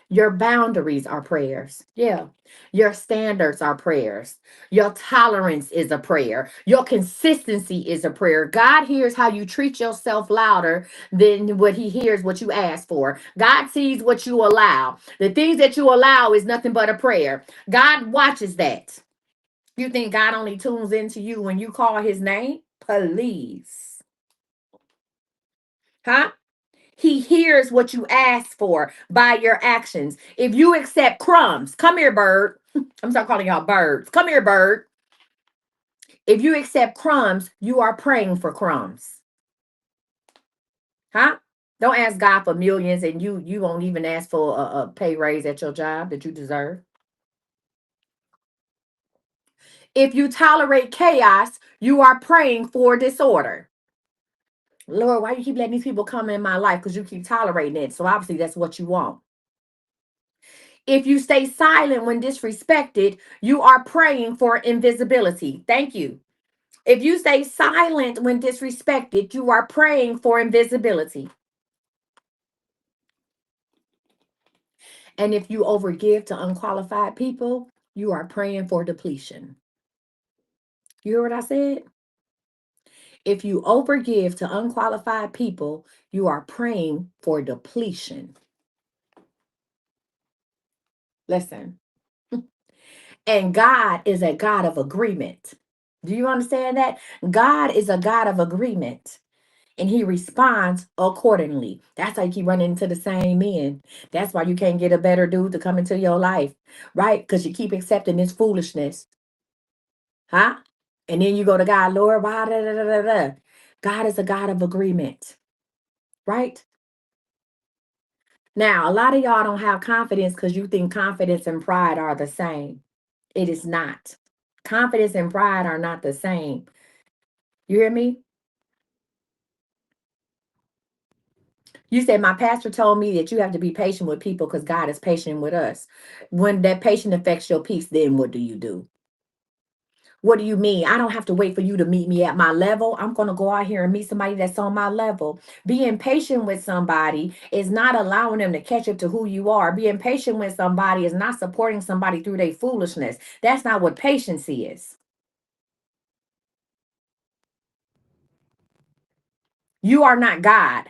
Your boundaries are prayers. Yeah. Your standards are prayers. Your tolerance is a prayer. Your consistency is a prayer. God hears how you treat yourself louder than what he hears what you ask for. God sees what you allow. The things that you allow is nothing but a prayer. God watches that. You think God only tunes into you when you call his name? Please. Huh? He hears what you ask for by your actions. If you accept crumbs, come here, bird. I'm start calling y'all birds. Come here, bird. If you accept crumbs, you are praying for crumbs. Huh? Don't ask God for millions and you won't even ask for a pay raise at your job that you deserve. If you tolerate chaos, you are praying for disorder. Lord, why you keep letting these people come in my life? Because you keep tolerating it. So obviously that's what you want. If you stay silent when disrespected, you are praying for invisibility. Thank you. If you stay silent when disrespected, you are praying for invisibility. And if you overgive to unqualified people, you are praying for depletion. You hear what I said? If you overgive to unqualified people, you are praying for depletion. Listen. And God is a God of agreement. Do you understand that? God is a God of agreement. And he responds accordingly. That's how you keep running into the same men. That's why you can't get a better dude to come into your life, right? Because you keep accepting this foolishness. Huh? And then you go to God, Lord, why? Da, da, da, da, da. God is a God of agreement, right? Now, a lot of y'all don't have confidence because you think confidence and pride are the same. It is not. Confidence and pride are not the same. You hear me? You said my pastor told me that you have to be patient with people because God is patient with us. When that patience affects your peace, then what do you do? What do you mean? I don't have to wait for you to meet me at my level. I'm going to go out here and meet somebody that's on my level. Being patient with somebody is not allowing them to catch up to who you are. Being patient with somebody is not supporting somebody through their foolishness. That's not what patience is. You are not God.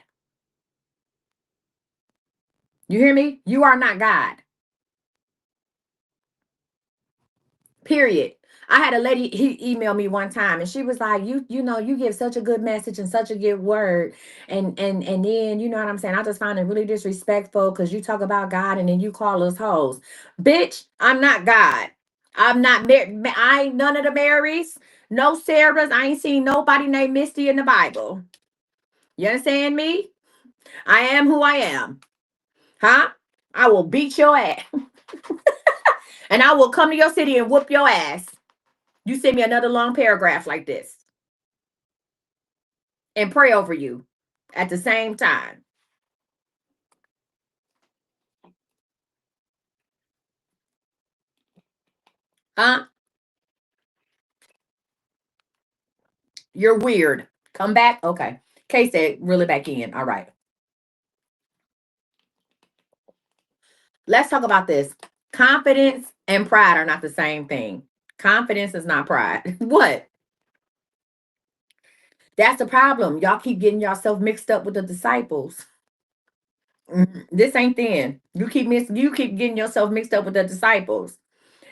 You hear me? You are not God. Period. I had a lady, he emailed me one time and she was like, you know, you give such a good message and such a good word. And then, you know what I'm saying? I just find it really disrespectful because you talk about God and then you call us hoes. Bitch, I'm not God. I'm not I ain't none of the Marys, no Sarahs. I ain't seen nobody named Misty in the Bible. You understand me? I am who I am. Huh? I will beat your ass. And I will come to your city and whoop your ass. You send me another long paragraph like this and pray over you at the same time. Huh? You're weird. Come back. Okay. Kay said, reel it back in. All right. Let's talk about this. Confidence and pride are not the same thing. Confidence is not pride. What? That's the problem. Y'all keep getting yourself mixed up with the disciples. This ain't then. You keep getting yourself mixed up with the disciples.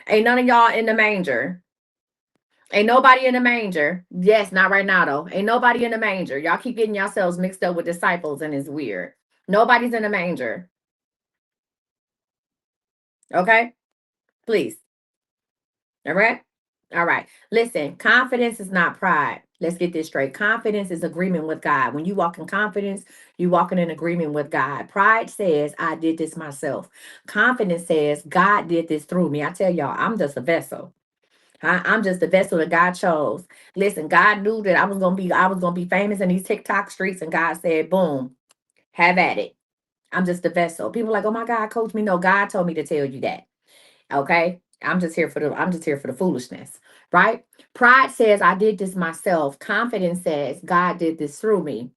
Ain't none of y'all in the manger. Ain't nobody in the manger. Yes, not right now though. Ain't nobody in the manger. Y'all keep getting yourselves mixed up with disciples and it's weird. Nobody's in the manger. Okay? Please. All right? All right. Listen, confidence is not pride. Let's get this straight. Confidence is agreement with God. When you walk in confidence, you walking in agreement with God. Pride says, I did this myself. Confidence says, God did this through me. I tell y'all, I'm just a vessel. I'm just a vessel that God chose. Listen, God knew that I was gonna be famous in these TikTok streets, and God said, boom, have at it. I'm just a vessel. People are like, oh my God, coach me. No, God told me to tell you that. Okay. I'm just here for the foolishness, right? Pride says I did this myself. Confidence says God did this through me.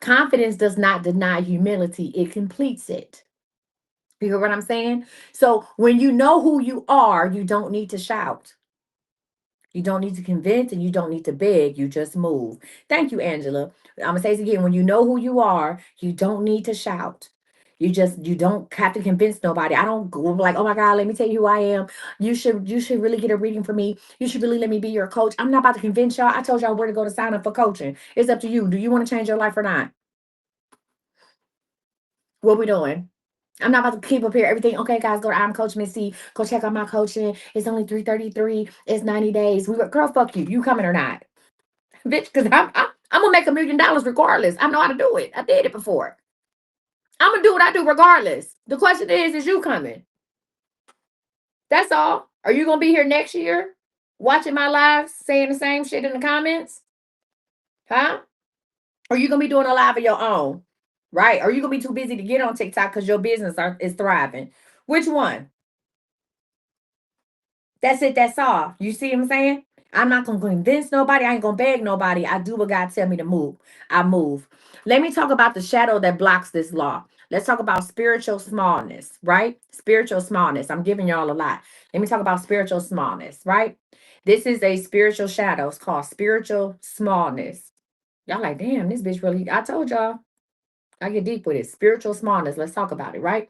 Confidence does not deny humility, it completes it. You hear what I'm saying? So when you know who you are, you don't need to shout. You don't need to convince and you don't need to beg. You just move. Thank you, Angela. I'm going to say this again. When you know who you are, you don't need to shout. You don't have to convince nobody. I don't go like, oh my God, let me tell you who I am. You should really get a reading from me. You should really let me be your coach. I'm not about to convince y'all. I told y'all where to go to sign up for coaching. It's up to you. Do you want to change your life or not? What we doing? I'm not about to keep up here everything. Okay, guys, go to I'm Coach Missy. Go check out my coaching. It's only 333. It's 90 days. Girl, fuck you. You coming or not? Bitch, because I'm gonna make $1 million regardless. I know how to do it. I did it before. I'm gonna do what I do regardless. The question is you coming? That's all. Are you gonna be here next year watching my lives saying the same shit in the comments? Huh? Or are you gonna be doing a live of your own? Right? Are you gonna be too busy to get on TikTok because your business is thriving? Which one? That's it. That's all. You see what I'm saying? I'm not gonna convince nobody. I ain't gonna beg nobody. I do what God tell me to move. I move. Let me talk about the shadow that blocks this law. Let's talk about spiritual smallness, right? Spiritual smallness. I'm giving y'all a lot. Let me talk about spiritual smallness, right? This is a spiritual shadow. It's called spiritual smallness. Y'all like, damn, this bitch really. I told y'all. I get deep with it. Spiritual smallness. Let's talk about it, right?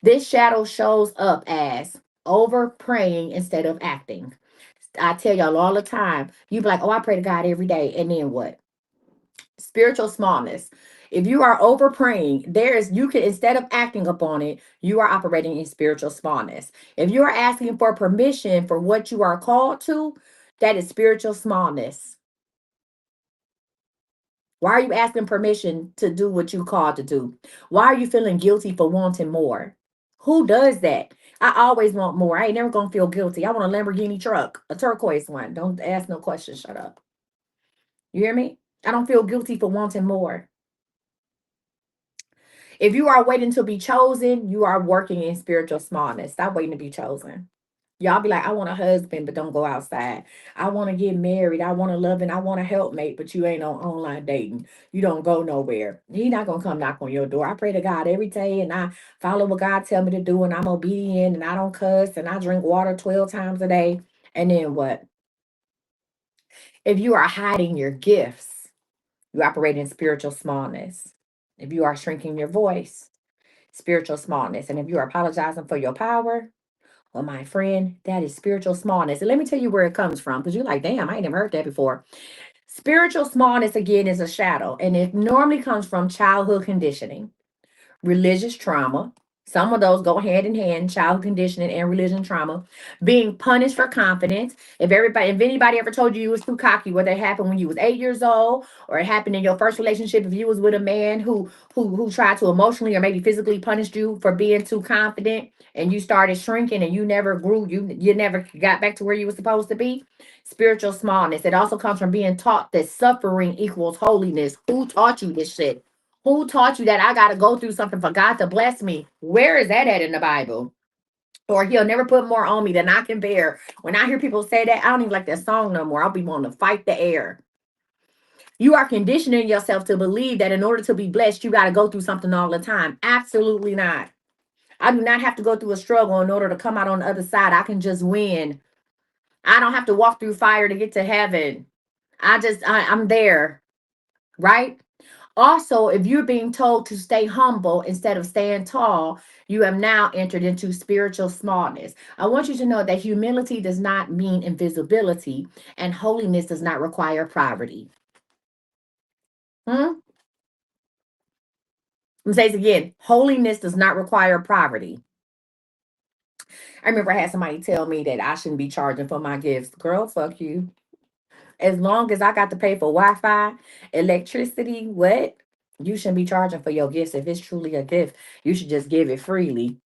This shadow shows up as over praying instead of acting. I tell y'all all the time, you be like, oh, I pray to God every day. And then what? Spiritual smallness. If you are over praying, you can, instead of acting upon it, you are operating in spiritual smallness. If you are asking for permission for what you are called to, that is spiritual smallness. Why are you asking permission to do what you called to do? Why are you feeling guilty for wanting more? Who does that? I always want more. I ain't never gonna feel guilty. I want a Lamborghini truck, a turquoise one. Don't ask no questions. Shut up. You hear me? I don't feel guilty for wanting more. If you are waiting to be chosen, you are working in spiritual smallness. Stop waiting to be chosen. Y'all be like, I want a husband, but don't go outside. I want to get married. I want to love and I want a helpmate, but you ain't on online dating. You don't go nowhere. He not gonna come knock on your door. I pray to God every day and I follow what God tell me to do and I'm obedient and I don't cuss and I drink water 12 times a day. And then what? If you are hiding your gifts, you operate in spiritual smallness. If you are shrinking your voice, spiritual smallness. And if you are apologizing for your power, well, my friend, that is spiritual smallness. And let me tell you where it comes from because you're like, damn, I ain't never heard that before. Spiritual smallness, again, is a shadow, and it normally comes from childhood conditioning, religious trauma. Some of those go hand in hand, child conditioning and religion trauma, being punished for confidence. If anybody ever told you you was too cocky, whether it happened when you was 8 years old or it happened in your first relationship, if you was with a man who tried to emotionally or maybe physically punish you for being too confident and you started shrinking and you never grew, you never got back to where you were supposed to be. Spiritual smallness. It also comes from being taught that suffering equals holiness. Who taught you this shit? Who taught you that I got to go through something for God to bless me? Where is that at in the Bible? Or he'll never put more on me than I can bear. When I hear people say that, I don't even like that song no more. I'll be wanting to fight the air. You are conditioning yourself to believe that in order to be blessed, you got to go through something all the time. Absolutely not. I do not have to go through a struggle in order to come out on the other side. I can just win. I don't have to walk through fire to get to heaven. I'm there, right? Also, if you're being told to stay humble instead of staying tall, you have now entered into spiritual smallness. I want you to know that humility does not mean invisibility, and holiness does not require poverty. Hmm? I'm gonna say this again. Holiness does not require poverty. I remember I had somebody tell me that I shouldn't be charging for my gifts. Girl, fuck you. As long as I got to pay for Wi-Fi, electricity, what? You shouldn't be charging for your gifts. If it's truly a gift, you should just give it freely.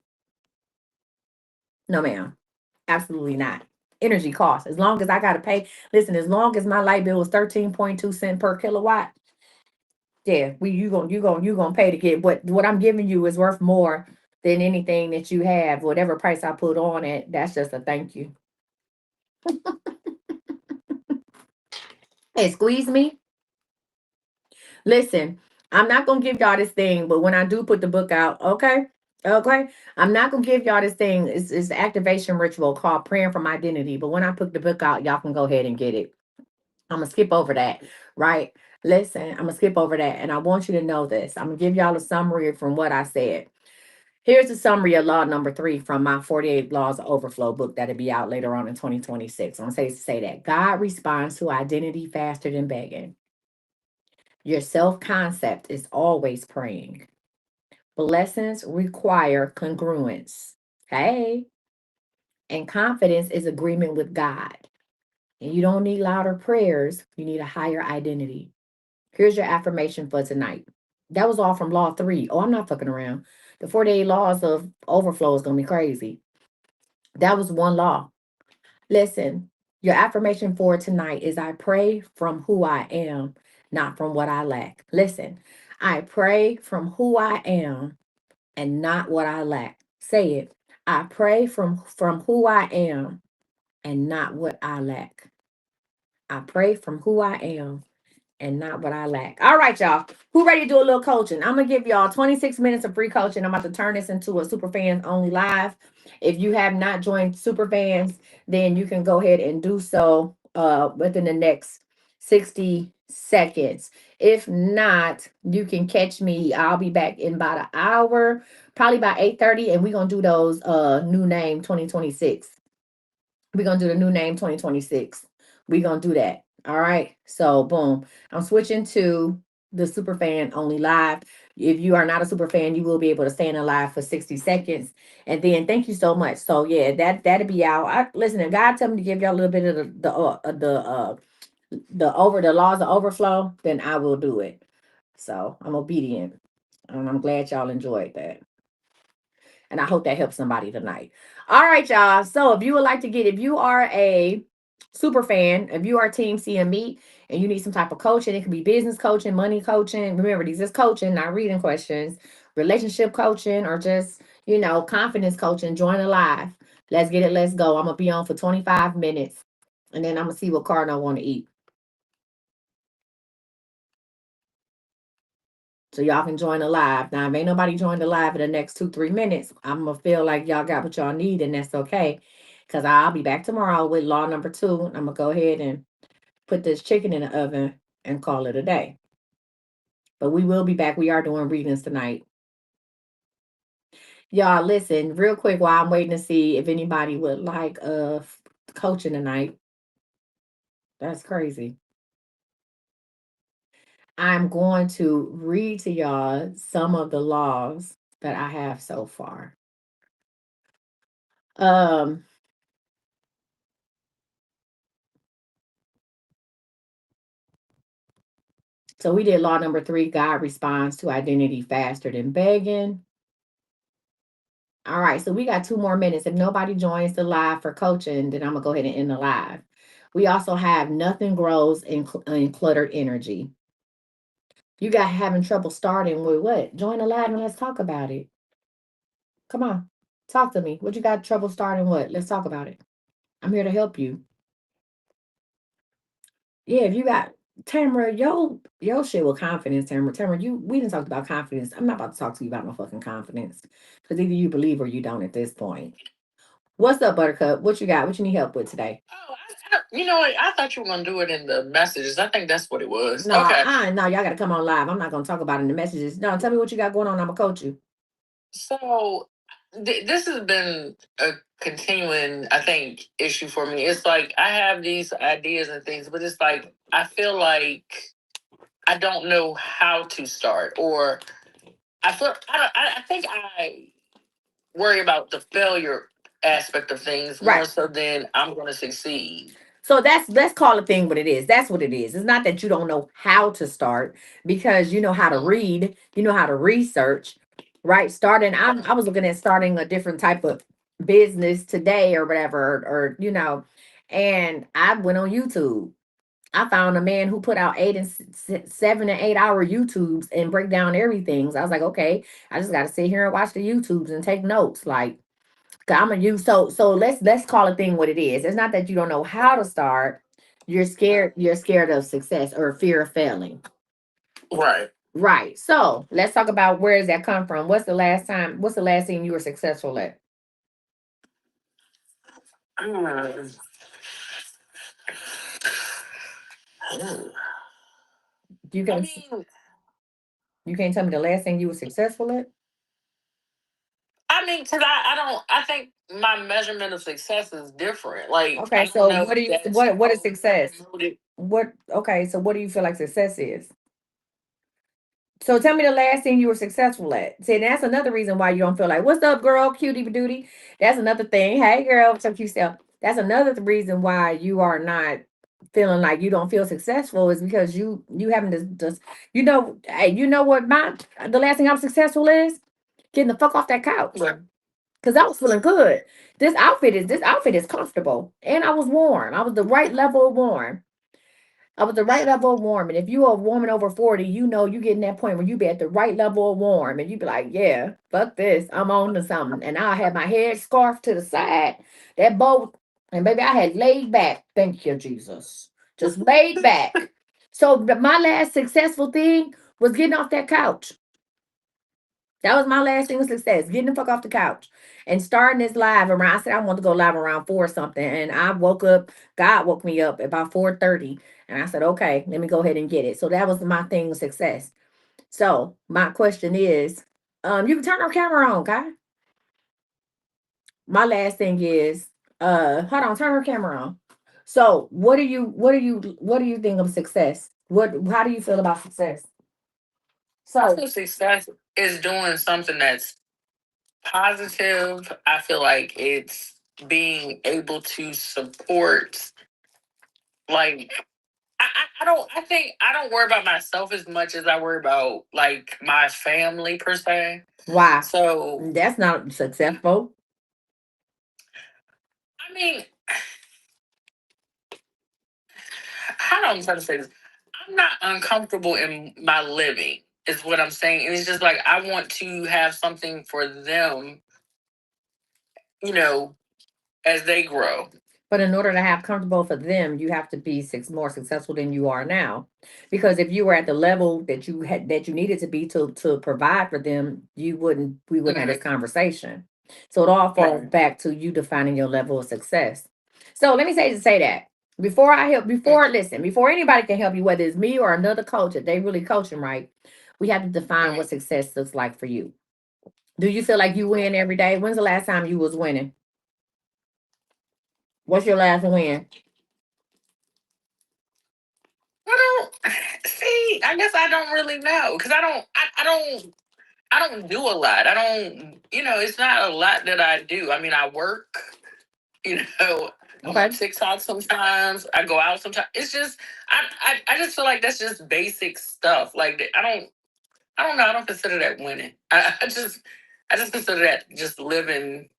No, ma'am. Absolutely not. Energy costs. As long as I gotta pay, listen, as long as my light bill was 13.2 cents per kilowatt, yeah, you gonna pay to get what I'm giving you is worth more than anything that you have. Whatever price I put on it, that's just a thank you. Hey, squeeze me. Listen, I'm not gonna give y'all this thing, but when I do put the book out, okay, okay, I'm not gonna give y'all this thing. It's the activation ritual called praying from identity. But when I put the book out, y'all can go ahead and get it. I'm gonna skip over that, right? Listen, I'm gonna skip over that, and I want you to know this. I'm gonna give y'all a summary from what I said. Here's a summary of law number 3 from my 48 Laws of Overflow book that'll be out later on in 2026. I'm gonna say that God responds to identity faster than begging. Your self concept is always praying. Blessings require congruence. Hey, and confidence is agreement with God. And you don't need louder prayers, you need a higher identity. Here's your affirmation for tonight. That was all from Law 3. Oh, I'm not fucking around. The 48 Laws of Overflow is going to be crazy. That was one law. Listen, your affirmation for tonight is I pray from who I am, not from what I lack. Listen, I pray from who I am and not what I lack. Say it. I pray from who I am and not what I lack. I pray from who I am and not what I lack. All right, y'all. Who ready to do a little coaching? I'm gonna give y'all 26 minutes of free coaching. I'm about to turn this into a Superfans only live. If you have not joined Superfans, then you can go ahead and do so within the next 60 seconds. If not, you can catch me. I'll be back in about an hour, probably about 8:30, and we're gonna do those new name 2026. We're gonna do the new name 2026. We're gonna do that. All right. So boom. I'm switching to the super fan only live. If you are not a super fan, you will be able to stay in a live for 60 seconds. And then thank you so much. So yeah, that'll be out. Listen, if God tell me to give y'all a little bit of the laws of overflow, then I will do it. So I'm obedient. And I'm glad y'all enjoyed that. And I hope that helps somebody tonight. All right, y'all. So if you would like to if you are a super fan, if you are Team CME and you need some type of coaching, it can be business coaching, money coaching. Remember, these is coaching, not reading questions, relationship coaching, or just, confidence coaching. Join the live. Let's get it. Let's go. I'm going to be on for 25 minutes and then I'm going to see what card I want to eat. So y'all can join the live. Now, if ain't nobody join the live in the next 2-3 minutes, I'm gonna feel like y'all got what y'all need, and that's okay. Cause I'll be back tomorrow with law number 2. I'm gonna go ahead and put this chicken in the oven and call it a day. But we will be back. We are doing readings tonight. Y'all listen real quick while I'm waiting to see if anybody would like coaching tonight. That's crazy. I'm going to read to y'all some of the laws that I have so far. Um So we did law number 3. God responds to identity faster than begging. All right, so we got 2 more minutes. If nobody joins the live for coaching, then I'm gonna go ahead and end the live. We also have nothing grows in cluttered energy. You got having trouble starting with what? Join the live and let's talk about it. Come on, talk to me. What you got trouble starting with? Let's talk about it. I'm here to help you. Yeah, if you got Tamara, yo shit with confidence, Tamara. Tamara, we didn't talk about confidence. I'm not about to talk to you about no fucking confidence. Because either you believe or you don't at this point. What's up, Buttercup? What you got? What you need help with today? Oh, you know what? I thought you were gonna do it in the messages. I think that's what it was. No, Okay. no, y'all gotta come on live. I'm not gonna talk about it in the messages. No, tell me what you got going on. I'm gonna coach you. So this has been a continuing, I think, issue for me. It's like I have these ideas and things, but it's like I feel like I don't know how to start, or I think I worry about the failure aspect of things more Right. so than I'm going to succeed. So that's let's call a thing what it is. That's what it is. It's not that you don't know how to start because you know how to read, you know how to research, right? Starting, I was looking at starting a different type of business today or whatever, or and I went on YouTube. I found a man who put out 7 and 8 hour YouTubes and break down everything. So I was like, okay, I just got to sit here and watch the YouTubes and take notes. Like, I'm gonna use so let's call a thing what it is. It's not that you don't know how to start. You're scared. You're scared of success or fear of failing. Right. Right. So let's talk about where does that come from. What's the last time? What's the last thing you were successful at? Mm. You I can mean, you can't tell me the last thing you were successful at. because I think my measurement of success is different. Like, Okay. I don't So know what do if you that's what is always success? promoted. What okay? So what do you feel like success is? So tell me the last thing you were successful at. See, that's another reason why you don't feel like, what's up, girl? Cutie duty. That's another thing. Hey, girl, what's up, cute self? That's another reason why you are not feeling like you don't feel successful is because you haven't just hey, you know what my the last thing I'm successful is getting the fuck off that couch Right. because I was feeling good. This outfit is comfortable and I was warm. I was the right level of warm. I was the right level of warm. And if you are a woman over 40, you know you getting that point where you be at the right level of warm. And you be like, yeah, fuck this. I'm on to something. And I'll have my head scarf to the side. That bow. And baby, I had laid back. Thank you, Jesus. Just laid back. So my last successful thing was getting off that couch. That was my last thing of success, getting the fuck off the couch and starting this live around. I said I want to go live around 4 or something. And I woke up, God woke me up about 4:30. And I said, okay, let me go ahead and get it. So that was my thing of success. So my question is, you can turn our camera on, guy. My last thing is, hold on, turn our camera on. So what do you think of success? How do you feel about success? I So feel success is doing something that's positive. I feel like it's being able to support, like, I don't, I think I don't worry about myself as much as I worry about, like, my family per se. why? So, That's not successful. I mean, how do I try to say this? I'm not uncomfortable in my living, is what I'm saying. And it's just like I want to have something for them, you know, as they grow. But in order to have comfortable for them, you have to be more successful than you are now. Because if you were at the level that you needed to be to provide for them, we wouldn't have this conversation. So it all falls Right. back to you defining your level of success. So let me say that. Before anybody can help you, whether it's me or another coach, if they really coaching right, we have to define what success looks like for you. Do you feel like you win every day? When's the last time you was winning? What's your last win? I don't see. I guess I don't really know because I don't do a lot. I don't. It's not a lot that I do. I mean, I work. You know, I'm on Okay. TikTok sometimes. I go out sometimes. It's just I just feel like that's just basic stuff. Like I don't know. I don't consider that winning. I just consider that just living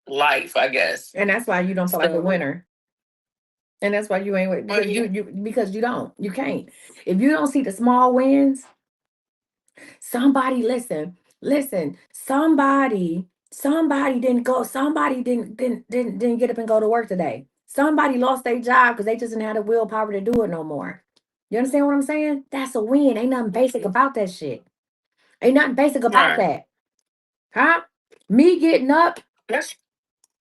life, I guess. And that's why you don't feel like a So, winner. And that's why you ain't but because yeah, you can't. If you don't see the small wins, somebody listen, somebody didn't get up and go to work today. Somebody lost their job because they just didn't have the willpower to do it no more. You understand what I'm saying? That's a win. Ain't nothing basic about that shit. Ain't nothing basic about Right. that. Huh? Me getting up That's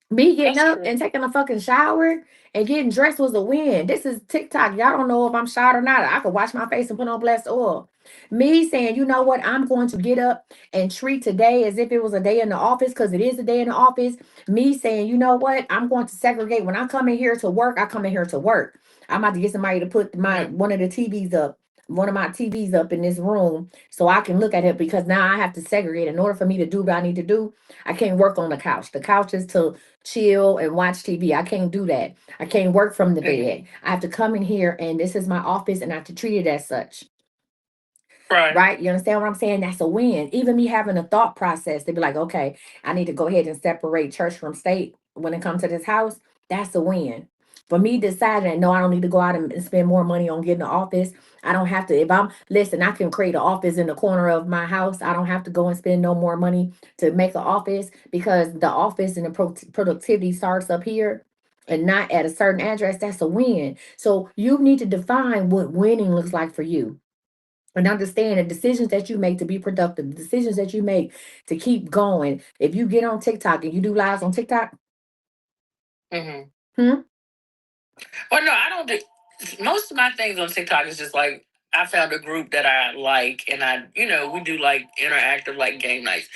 Me getting that's up true. and taking a fucking shower and getting dressed was a win. This is TikTok. Y'all don't know if I'm shot or not. I could wash my face and put on blessed oil. Me saying, you know what, I'm going to get up and treat today as if it was a day in the office because it is a day in the office. Me saying, you know what, I'm going to segregate. When I come in here to work, I come in here to work. I'm about to get somebody to put my Mhm. one of the TVs up, one of my TVs up in this room so I can look at it because now I have to segregate. In order for me to do what I need to do, I can't work on the couch. The couch is to chill and watch TV. I can't do that. I can't work from the bed. Mhm. I have to come in here and this is my office and I have to treat it as such. Right. Right? You understand what I'm saying? That's a win. Even me having a thought process to be like, okay, I need to go ahead and separate church from state when it comes to this house. That's a win. For me deciding that no, I don't need to go out and spend more money on getting an office. I don't have to. If I'm listen, I can create an office in the corner of my house. I don't have to go and spend no more money to make an office because the office and the productivity starts up here and not at a certain address. That's a win. So you need to define what winning looks like for you and understand the decisions that you make to be productive, the decisions that you make to keep going. If you get on TikTok and you do lives on TikTok, Hmm. hmm? Well, no, I don't do. Most of my things on TikTok is just like I found a group that I like, and we do like interactive like game nights.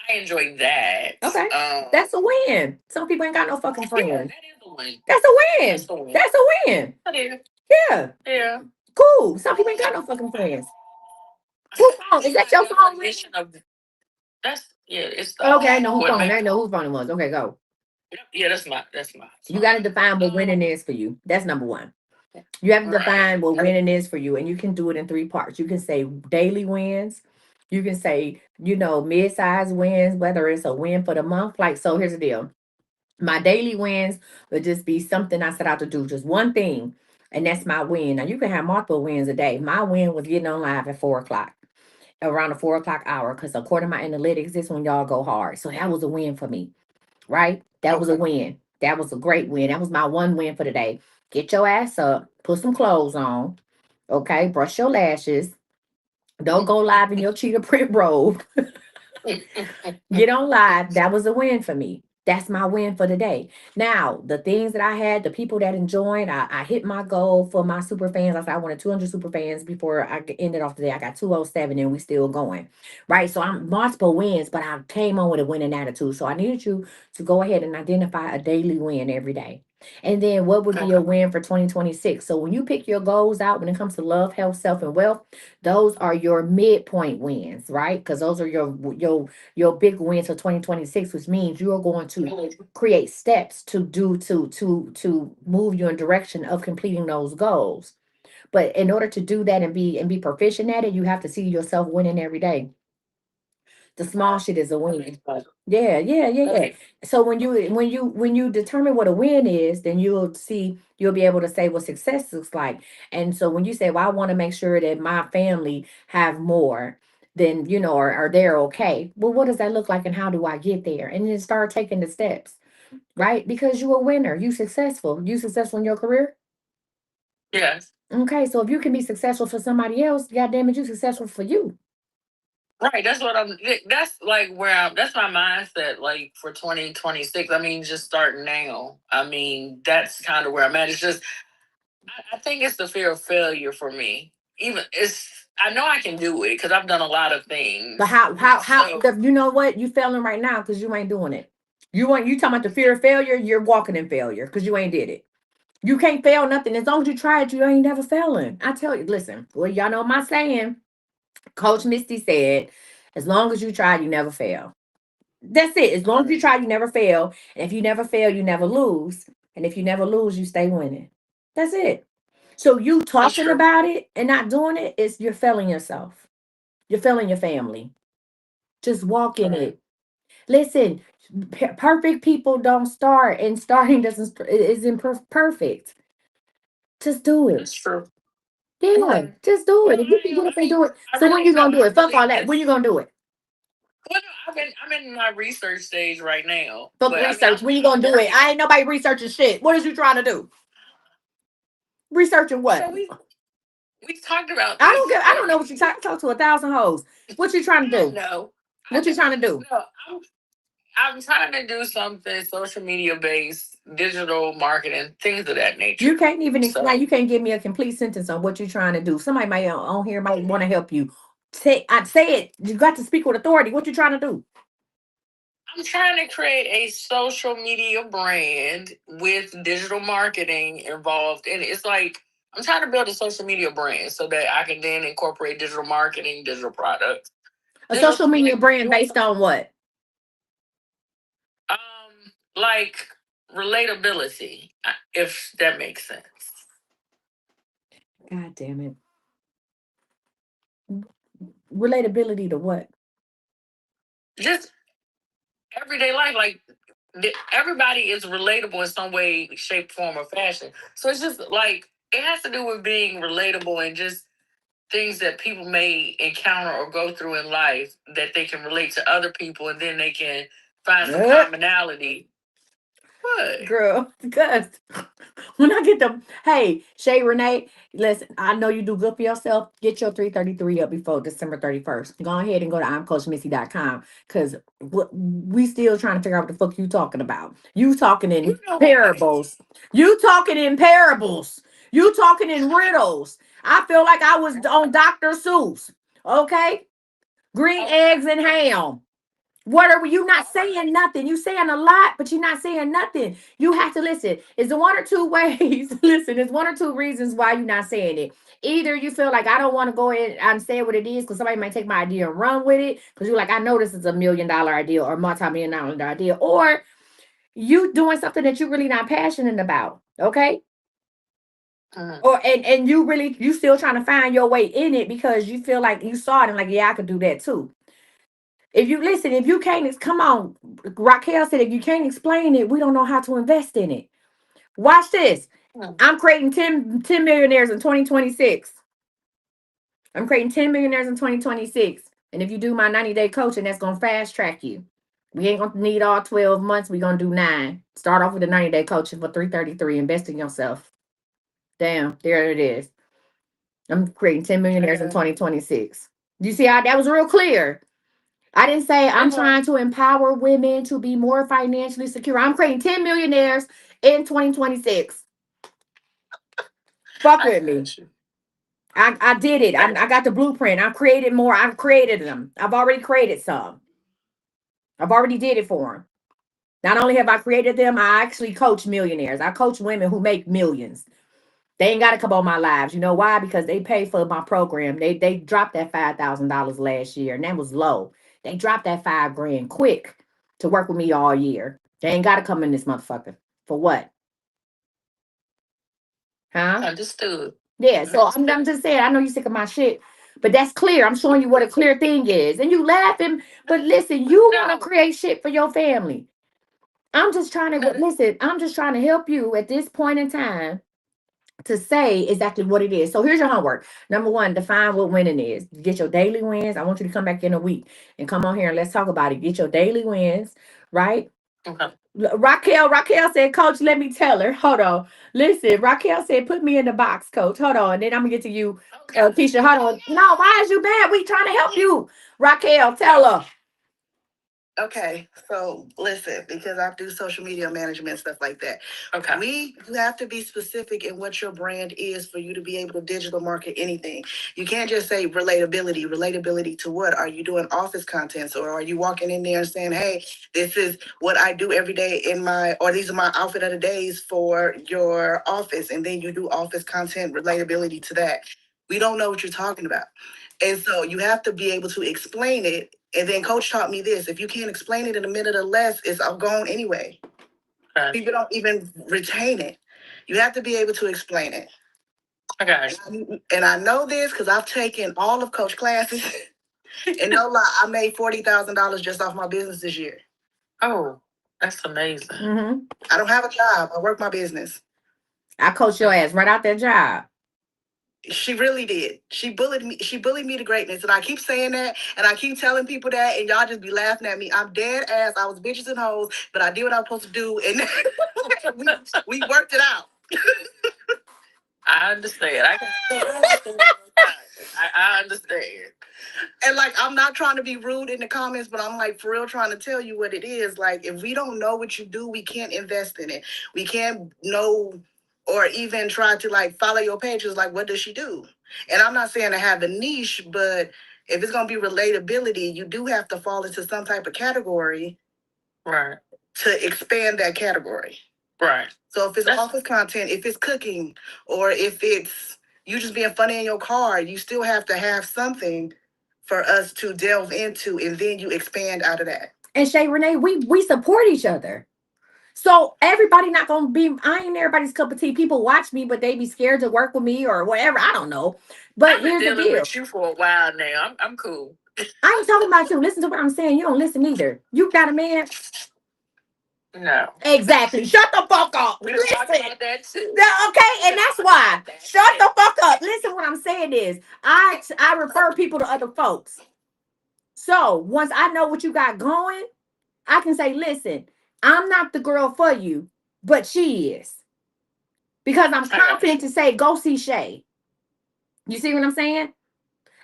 I enjoy that. Okay. That's a win. Some people ain't got no fucking Yeah, friends. that is a win. That's a That's win. a win. That's a win. That is. Yeah. Yeah. Cool. Some people ain't got no fucking friends. Whose phone? Is My that your phone ringing? definition of that's yeah. It's Okay, I know whose what phone. makes I know whose phone it was. Okay, go. yeah. That's my You got phone. to define what winning is for you. That's number one. You have to Right. define what winning is for you, and you can do it in three parts. You can say daily wins. You can say, mid-sized wins, whether it's a win for the month. Like, so here's the deal. My daily wins would just be something I set out to do, just one thing, and that's my win. Now you can have multiple wins a day. My win was getting on live at 4 o'clock, around the 4 o'clock hour, because according to my analytics, this when y'all go hard. So that was a win for me, right? That was a Okay. win. That was a great win. That was my one win for the day. Get your ass up, put some clothes on, okay? Brush your lashes. Don't go live in your cheetah print robe. Get on live. That was a win for me. That's my win for the day. Now, the things that I had, the people that enjoyed, I hit my goal for my super fans. I said I wanted 200 super fans before I ended off the day. I got 207 and we still going. Right. So I'm multiple wins, but I came on with a winning attitude. So I needed you to go ahead and identify a daily win every day. And then what would be a Okay. win for 2026? So when you pick your goals out when it comes to love, health, self, and wealth, those are your midpoint wins, right? Because those are your big wins for 2026, which means you are going to create steps to move you in direction of completing those goals. But in order to do that and be proficient at it, you have to see yourself winning every day. The small shit is a win. Yeah, yeah, yeah, yeah. Okay. So when you determine what a win is, then you'll be able to say what success looks like. And so when you say, well, I want to make sure that my family have more, then or they're okay. Well, what does that look like and how do I get there? And then start taking the steps, right? Because you're a winner, you successful. You successful in your career. Yes. Okay, so if you can be successful for somebody else, god damn it, you successful for you. Right. That's what I'm. That's like where I'm. That's my mindset. Like for 2026. I mean, just starting now. I mean, that's kind of where I'm at. It's just I think it's the fear of failure for me. Even it's. I know I can do it because I've done a lot of But things. how So you know what? You failing right now because you ain't doing it. You talking about the fear of failure, you're walking in failure because you ain't did it. You can't fail nothing. As long as you try it, you ain't never failing. I tell you, listen, well, y'all know my saying. Coach Misty said, as long as you try, you never fail. That's it. As long as you try, you never fail. And if you never fail, you never lose. And if you never lose, you stay winning. That's it. So you that's talking true. about it and not doing it is you're failing yourself. You're failing your family. Just walk in Right. it. Listen, perfect people don't start, and starting doesn't isn't perfect. Just do That's it. true. Yeah, Okay. just do Well, it. If you can I get up and do it. I So when really you felt gonna do I it? Fuck really all that. When you just gonna do it? well, no, I'm in my research stage right now. Fuck But I mean, research. When you gonna do it? I ain't nobody researching shit. What is you trying to do? Researching so what? We talked about I this. don't know what you talk to 1,000 hoes. What you trying to do? No. What you trying to do? No, I'm trying to do something social media based, digital marketing, things of that nature. You can't even So explain. You can't give me a complete sentence on what you're trying to do. Somebody might on here might want to help you. I'd say it. You got to speak with authority. What you trying to do? I'm trying to create a social media brand with digital marketing involved in it. It's like I'm trying to build a social media brand so that I can then incorporate digital marketing, digital products. A social media brand based on what? Like relatability, if that makes sense. God damn it. Relatability to what? Just everyday life, like everybody is relatable in some way, shape, form, or fashion. So it's just like it has to do with being relatable and just things that people may encounter or go through in life that they can relate to other people, and then they can find some commonality. What? Girl, because when I get them, hey, Shay Renee, listen, I know you do good for yourself. Get your 333 up before December 31st. Go ahead and go to I'mCoachMissy.com because we still trying to figure out what the fuck you talking about. You talking in parables. You talking in parables. You talking in riddles. I feel like I was on Dr. Seuss. Okay? Green eggs and ham. What are you not saying nothing? You saying a lot, but you're not saying nothing. You have to listen. It's the one or two ways. Listen, it's one or two reasons why you're not saying it. Either you feel like I don't want to go in and say what it is because somebody might take my idea and run with it because you're like, I know this is $1 million idea or multi-million-dollar idea, or you doing something that you're really not passionate about. Okay. Or and you still trying to find your way in it because you feel like you saw it and like, yeah, I could do that too. If you listen, if you can't, come on. Raquel said, if you can't explain it, we don't know how to invest in it. Watch this. I'm creating 10 millionaires in 2026. I'm creating 10 millionaires in 2026. And if you do my 90-day coaching, that's going to fast track you. We ain't going to need all 12 months. We're going to do 9. Start off with a 90-day coaching for 333. Invest in yourself. Damn, there it is. I'm creating 10 millionaires in 2026. You see how that was real clear? I didn't say I'm trying to empower women to be more financially secure. I'm creating 10 millionaires in 2026. Fuck with me. I did it. I got the blueprint. I created more. I've created them. I've already created some. I've already did it for them. Not only have I created them, I actually coach millionaires. I coach women who make millions. They ain't got to come on my lives. You know why? Because they pay for my program. They dropped that $5,000 last year, and that was low. They dropped that $5,000 quick to work with me all year. They ain't got to come in this motherfucker for what? Huh? Understood. Yeah. So I'm just saying. I know you sick of my shit, but that's clear. I'm showing you what a clear thing is, and you laughing. But listen, you want to create shit for your family. I'm just trying to listen. I'm just trying to help you at this point in time to say exactly what it is. So here's your homework. Number one, define what winning is. Get your daily wins. I want you to come back in a week and come on here and let's talk about it. Get your daily wins, right? Okay. Raquel said, Coach, let me tell her. Hold on. Listen, Raquel said, put me in the box, Coach. Hold on. And then I'm gonna get to you, Keisha. Hold on. No, why is you mad? We trying to help you. Raquel, tell her. Okay, so listen, because I do social media management, stuff like that. Okay. You have to be specific in what your brand is for you to be able to digital market anything. You can't just say relatability. Relatability to what? Are you doing office contents, or are you walking in there and saying, hey, this is what I do every day or these are my outfit of the days for your office, and then you do office content, relatability to that. We don't know what you're talking about. And so you have to be able to explain it. And then coach taught me this. If you can't explain it in a minute or less, it's all gone anyway. Okay. People don't even retain it. You have to be able to explain it. Okay. And I know this because I've taken all of coach classes. And no lie, I made $40,000 just off my business this year. Oh, that's amazing. Mm-hmm. I don't have a job. I work my business. I coach your ass right out that job. She really did. She bullied me. She bullied me to greatness. And I keep saying that. And I keep telling people that. And y'all just be laughing at me. I'm dead ass. I was bitches and hoes. But I did what I was supposed to do. And we worked it out. I understand. I understand. And like, I'm not trying to be rude in the comments, but I'm like, for real, trying to tell you what it is. Like, if we don't know what you do, we can't invest in it. We can't know or even try to like follow your pages. Like, what does she do? And I'm not saying to have a niche, but if it's gonna be relatability, you do have to fall into some type of category, right, to expand that category. Right. So if it's office content, if it's cooking, or if it's you just being funny in your car, you still have to have something for us to delve into, and then you expand out of that. And Shay Renee, we support each other. So everybody not gonna be. I ain't everybody's cup of tea. People watch me, but they be scared to work with me or whatever. I don't know. But I've been here's the dealing deal. with you for a while now. I'm cool. I ain't talking about you. Listen to what I'm saying. You don't listen either. You got a man. No. Exactly. Shut the fuck up. We Listen. talked about that too. Okay, and that's why. Shut the fuck up. Listen, what I'm saying is, I refer people to other folks. So once I know what you got going, I can say, listen, I'm not the girl for you, but she is. Because I'm confident to say, go see Shay. You see what I'm saying?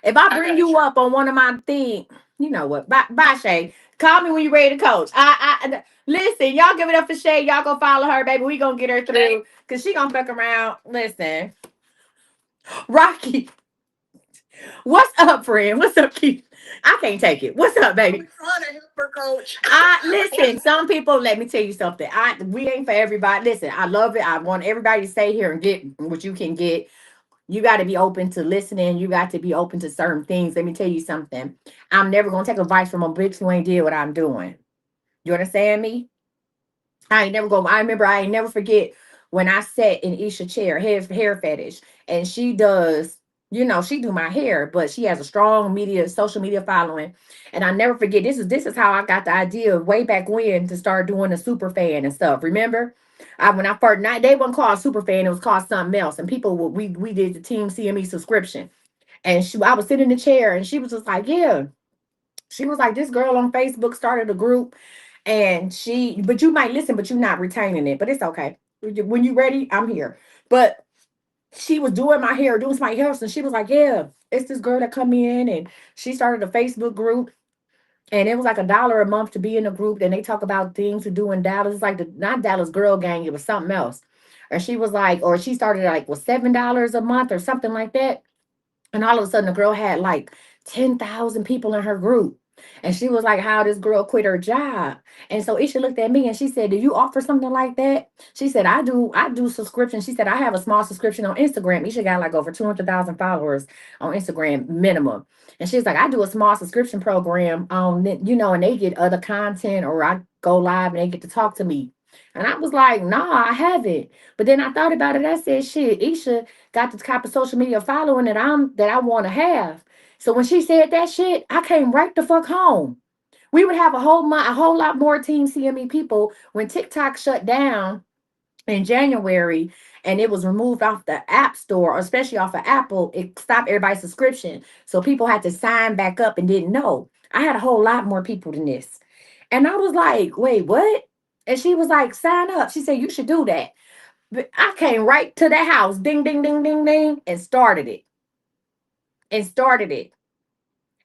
If I bring you up on one of my things, you know what? Bye, Shay. Call me when you're ready to coach. I listen, y'all give it up for Shay. Y'all go follow her, baby. We gonna get her through. Cause she gonna fuck around. Listen. Rocky. What's up, friend? What's up, Keith? I can't take it. What's up, baby? I'm trying to help her, coach. Listen, some people, let me tell you something. We ain't for everybody. Listen, I love it. I want everybody to stay here and get what you can get. You got to be open to listening. You got to be open to certain things. Let me tell you something. I'm never gonna take advice from a bitch who ain't did what I'm doing. You understand me? I ain't never go. I remember. I ain't never forget when I sat in Isha chair, hair fetish, and she does. You know, she do my hair, but she has a strong social media following, and I never forget. This is how I got the idea way back when to start doing the super fan and stuff. Remember, when I first not they wasn't called super fan, it was called something else, and people we did the Team CME subscription, and I was sitting in the chair, and she was just like, yeah. She was like, this girl on Facebook started a group and but you might listen, but you're not retaining it. But it's okay. When you're ready, I'm here. But she was doing my hair, doing my hair. And she was like, yeah, it's this girl that come in and she started a Facebook group. And it was like $1 a month to be in a group. And they talk about things to do in Dallas. It's like not Dallas Girl Gang, it was something else. And she was like, or she started like with $7 a month or something like that. And all of a sudden, the girl had like 10,000 people in her group. And she was like, how this girl quit her job. And so Isha looked at me and she said, do you offer something like that? She said, I do subscription. She said, I have a small subscription on Instagram. Isha got like over 200,000 followers on Instagram minimum. And she's like, I do a small subscription program on, and they get other content, or I go live and they get to talk to me. And I was like, nah, I haven't. But then I thought about it. I said, shit, Isha got the type of social media following that I want to have. So when she said that shit, I came right the fuck home. We would have a whole lot more Team CME people when TikTok shut down in January and it was removed off the App Store, especially off of Apple. It stopped everybody's subscription. So people had to sign back up and didn't know. I had a whole lot more people than this. And I was like, wait, what? And she was like, sign up. She said, you should do that. But I came right to the house, ding, ding, ding, ding, ding, and started it.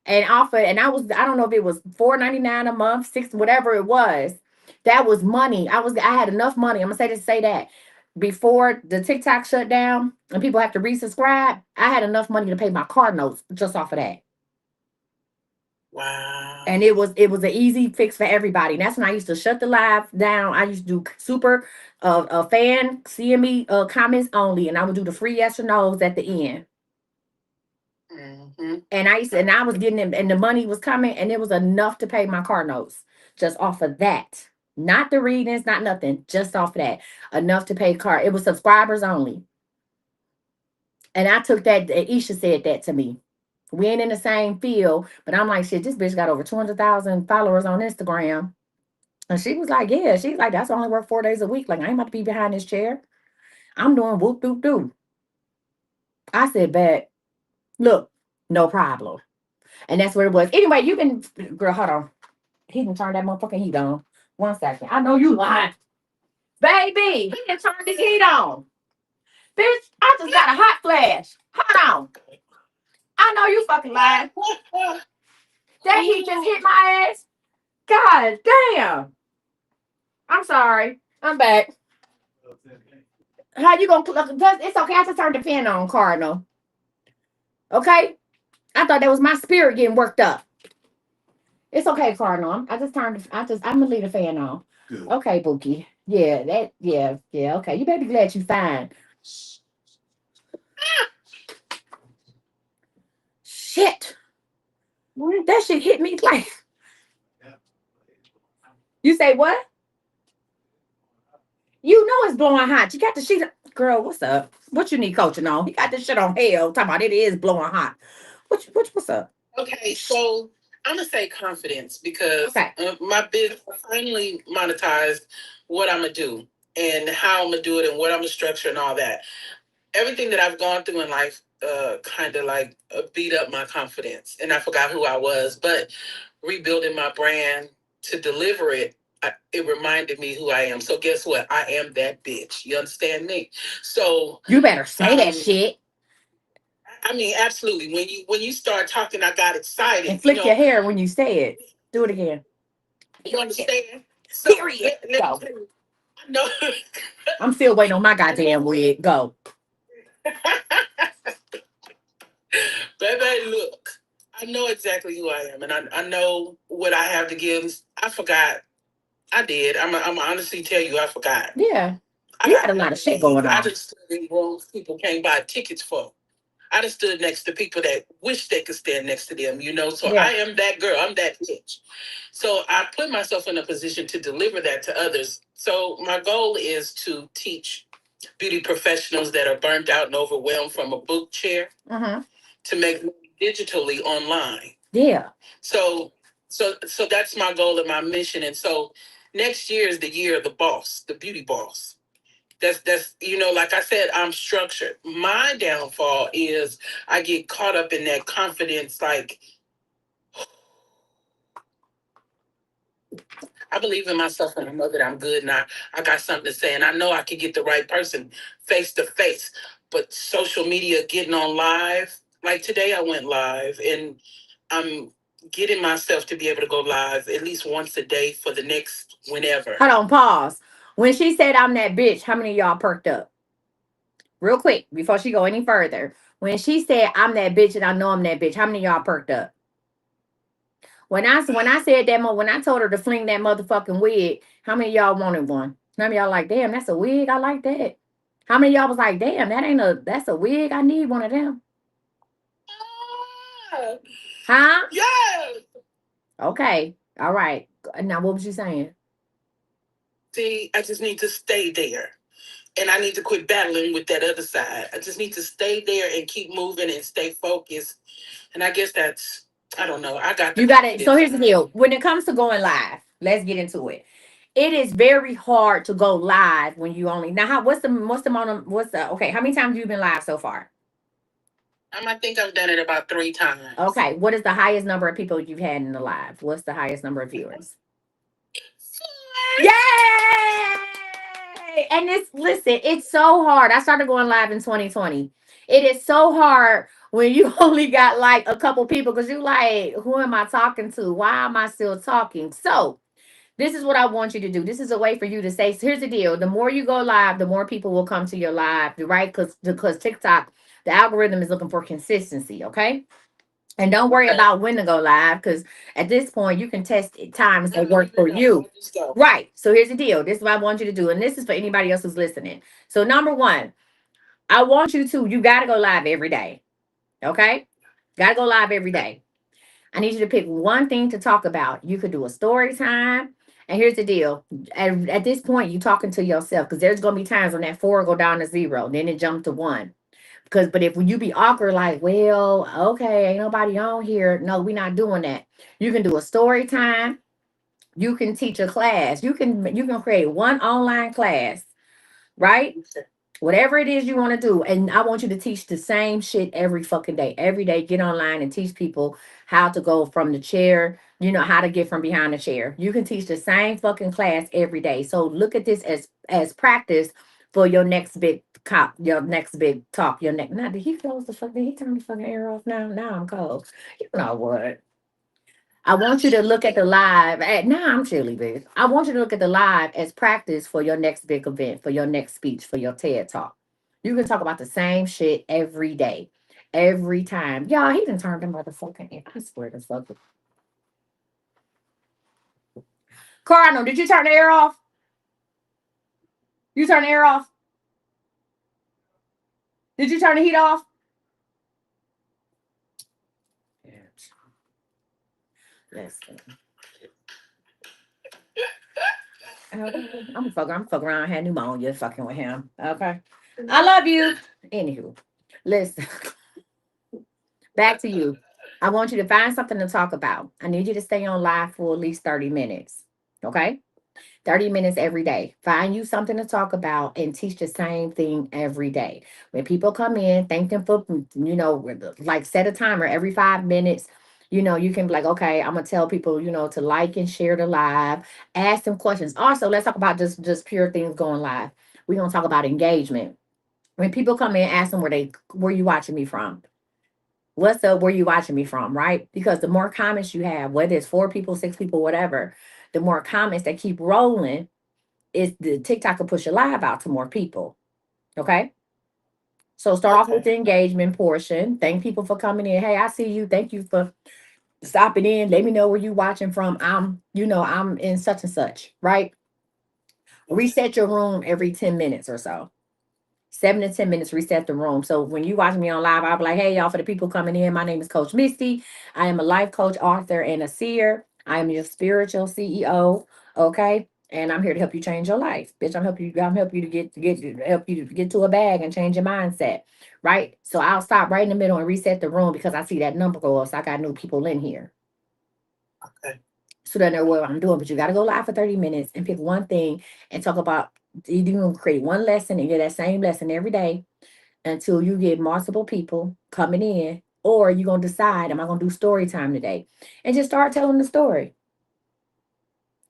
And offered, and I don't know if it was $4.99 a month, six, whatever it was. That was money. I had enough money. I'm gonna say that. Before the TikTok shut down and people have to resubscribe, I had enough money to pay my car notes just off of that. Wow. And it was an easy fix for everybody. And that's when I used to shut the live down. I used to do super fan CME comments only, and I would do the free yes or no's at the end. Mm-hmm. And I was getting it, and the money was coming, and it was enough to pay my car notes just off of that. Not the readings, not nothing, just off of that. Enough to pay car. It was subscribers only. And I took that, Isha said that to me. We ain't in the same field, but I'm like, shit, this bitch got over 200,000 followers on Instagram. And she was like, yeah, she's like, that's only work 4 days a week. Like, I ain't about to be behind this chair. I'm doing whoop, doop, doop. I said, bet, look, no problem. And that's what it was. Anyway, you can, girl, hold on. He didn't turn that motherfucking heat on. 1 second. I know you lying. Baby, he didn't turn the heat on. Bitch, I just got a hot flash. Hold on. I know you fucking lying. That heat just hit my ass. God damn. I'm sorry. I'm back. How you gonna look? It's okay. I just turned the fan on, Cardinal. Okay? I thought that was my spirit getting worked up. It's okay, Cardinal. I'm gonna leave the fan on. Good. Okay, Bookie. Yeah. Okay. You better be glad you fine. Shit. That shit hit me like. You say what? You know it's blowing hot. You got the sheet. Girl, what's up? What you need coaching on? He got this shit on hell. Talking about it is blowing hot. What's up? Okay, so I'm gonna say confidence because Okay. my business finally monetized what I'm gonna do and how I'm gonna do it and what I'm gonna structure and all that. Everything that I've gone through in life kind of like beat up my confidence and I forgot who I was. But rebuilding my brand to deliver it, it reminded me who I am. So guess what? I am that bitch. You understand me? So You better say that shit. I mean, absolutely. When you start talking, I got excited. And flick your hair when you say it. Do it again. You understand? So, Period. Go. No. I'm still waiting on my goddamn wig. Go. Baby, look. I know exactly who I am, and I know what I have to give. I forgot. I did. I'm honestly tell you, I forgot. Yeah. You had a lot of shit going on. I just stood in rooms people can't buy tickets for. I just stood next to people that wish they could stand next to them, you know? So Yeah. I am that girl. I'm that bitch. So I put myself in a position to deliver that to others. So my goal is to teach beauty professionals that are burnt out and overwhelmed from a book chair to make money digitally online. Yeah. So that's my goal and my mission. And so next year is the year of the boss, the beauty boss. That's you know, like I said, I'm structured. My downfall is I get caught up in that confidence, like I believe in myself and I know that I'm good and I got something to say and I know I can get the right person face to face. But social media getting on live, like today I went live and I'm getting myself to be able to go live at least once a day for the next whenever. Hold on, pause. When she said I'm that bitch, how many of y'all perked up? Real quick, before she go any further. When she said I'm that bitch and I know I'm that bitch, how many of y'all perked up? When I said that, when I told her to fling that motherfucking wig, how many of y'all wanted one? How many of y'all like, damn, that's a wig? I like that. How many of y'all was like, damn, that's a wig? I need one of them. Huh? Yes. Okay. All right. Now, what was you saying? See, I just need to stay there. And I need to quit battling with that other side. I just need to stay there and keep moving and stay focused. And I guess that's, I don't know. I got the You got it. So here's the deal. When it comes to going live, let's get into it. It is very hard to go live when you only now. What's the amount of okay? How many times have you been live so far? I think I've done it about 3 times. Okay. What is the highest number of people you've had in the live? What's the highest number of viewers? Yay! And listen, it's so hard. I started going live in 2020. It is so hard when you only got like a couple people because you like, who am I talking to? Why am I still talking? So this is what I want you to do. This is a way for you to say, here's the deal. The more you go live, the more people will come to your live, right? Because TikTok, the algorithm is looking for consistency, okay? And don't worry about when to go live because at this point you can test times that work for you. Right. So here's the deal. This is what I want you to do. And this is for anybody else who's listening. So number one, I want you got to go live every day. Okay? Got to go live every day. I need you to pick one thing to talk about. You could do a story time. And here's the deal. At this point, you're talking to yourself because there's going to be times when that 4 go down to 0. Then it jump to 1. But if you be awkward, like, well, okay, ain't nobody on here. No, we're not doing that. You can do a story time. You can teach a class. You can create one online class, right? Whatever it is you want to do. And I want you to teach the same shit every fucking day. Every day, get online and teach people how to go from the chair, how to get from behind the chair. You can teach the same fucking class every day. So look at this as practice for your next big cop, your next big talk, your next. Now, did he close the fuck? Did he turn the fucking air off now? Now I'm cold. You know what? I want you to look at the live. Now I'm chilly, bitch. I want you to look at the live as practice for your next big event, for your next speech, for your TED talk. You can talk about the same shit every day, every time. Y'all, he done turned the motherfucking air. I swear to fuck. Cardinal, did you turn the air off? You turn the air off? Did you turn the heat off? Yes. Listen. I'm fucking around, had pneumonia fucking with him. Okay. I love you. Anywho, listen. Back to you. I want you to find something to talk about. I need you to stay on live for at least 30 minutes. Okay? 30 minutes every day. Find you something to talk about and teach the same thing every day. When people come in, thank them for, like set a timer every 5 minutes. You can be like, okay, I'm gonna tell people, to like and share the live, ask them questions. Also, let's talk about just pure things going live. We're gonna talk about engagement. When people come in, ask them where you watching me from. What's up? Where you watching me from? Right? Because the more comments you have, whether it's 4 people, 6 people, whatever, the more comments that keep rolling, is the TikTok will push your live out to more people. Okay. So start off with the engagement portion. Thank people for coming in. Hey, I see you. Thank you for stopping in. Let me know where you watching from. I'm in such and such, right? Reset your room every 10 minutes or so. 7 to 10 minutes, reset the room. So when you watch me on live, I'll be like, hey, y'all, for the people coming in, my name is Coach Misty. I am a life coach, author, and a seer. I am your spiritual CEO. Okay. And I'm here to help you change your life. Bitch, I'm help you to get to a bag and change your mindset. Right. So I'll stop right in the middle and reset the room because I see that number go up. So I got new people in here. Okay. So they know what I'm doing. But you got to go live for 30 minutes and pick one thing and talk about. You're going to create one lesson and get that same lesson every day until you get multiple people coming in, or you're going to decide, am I going to do story time today? And just start telling the story.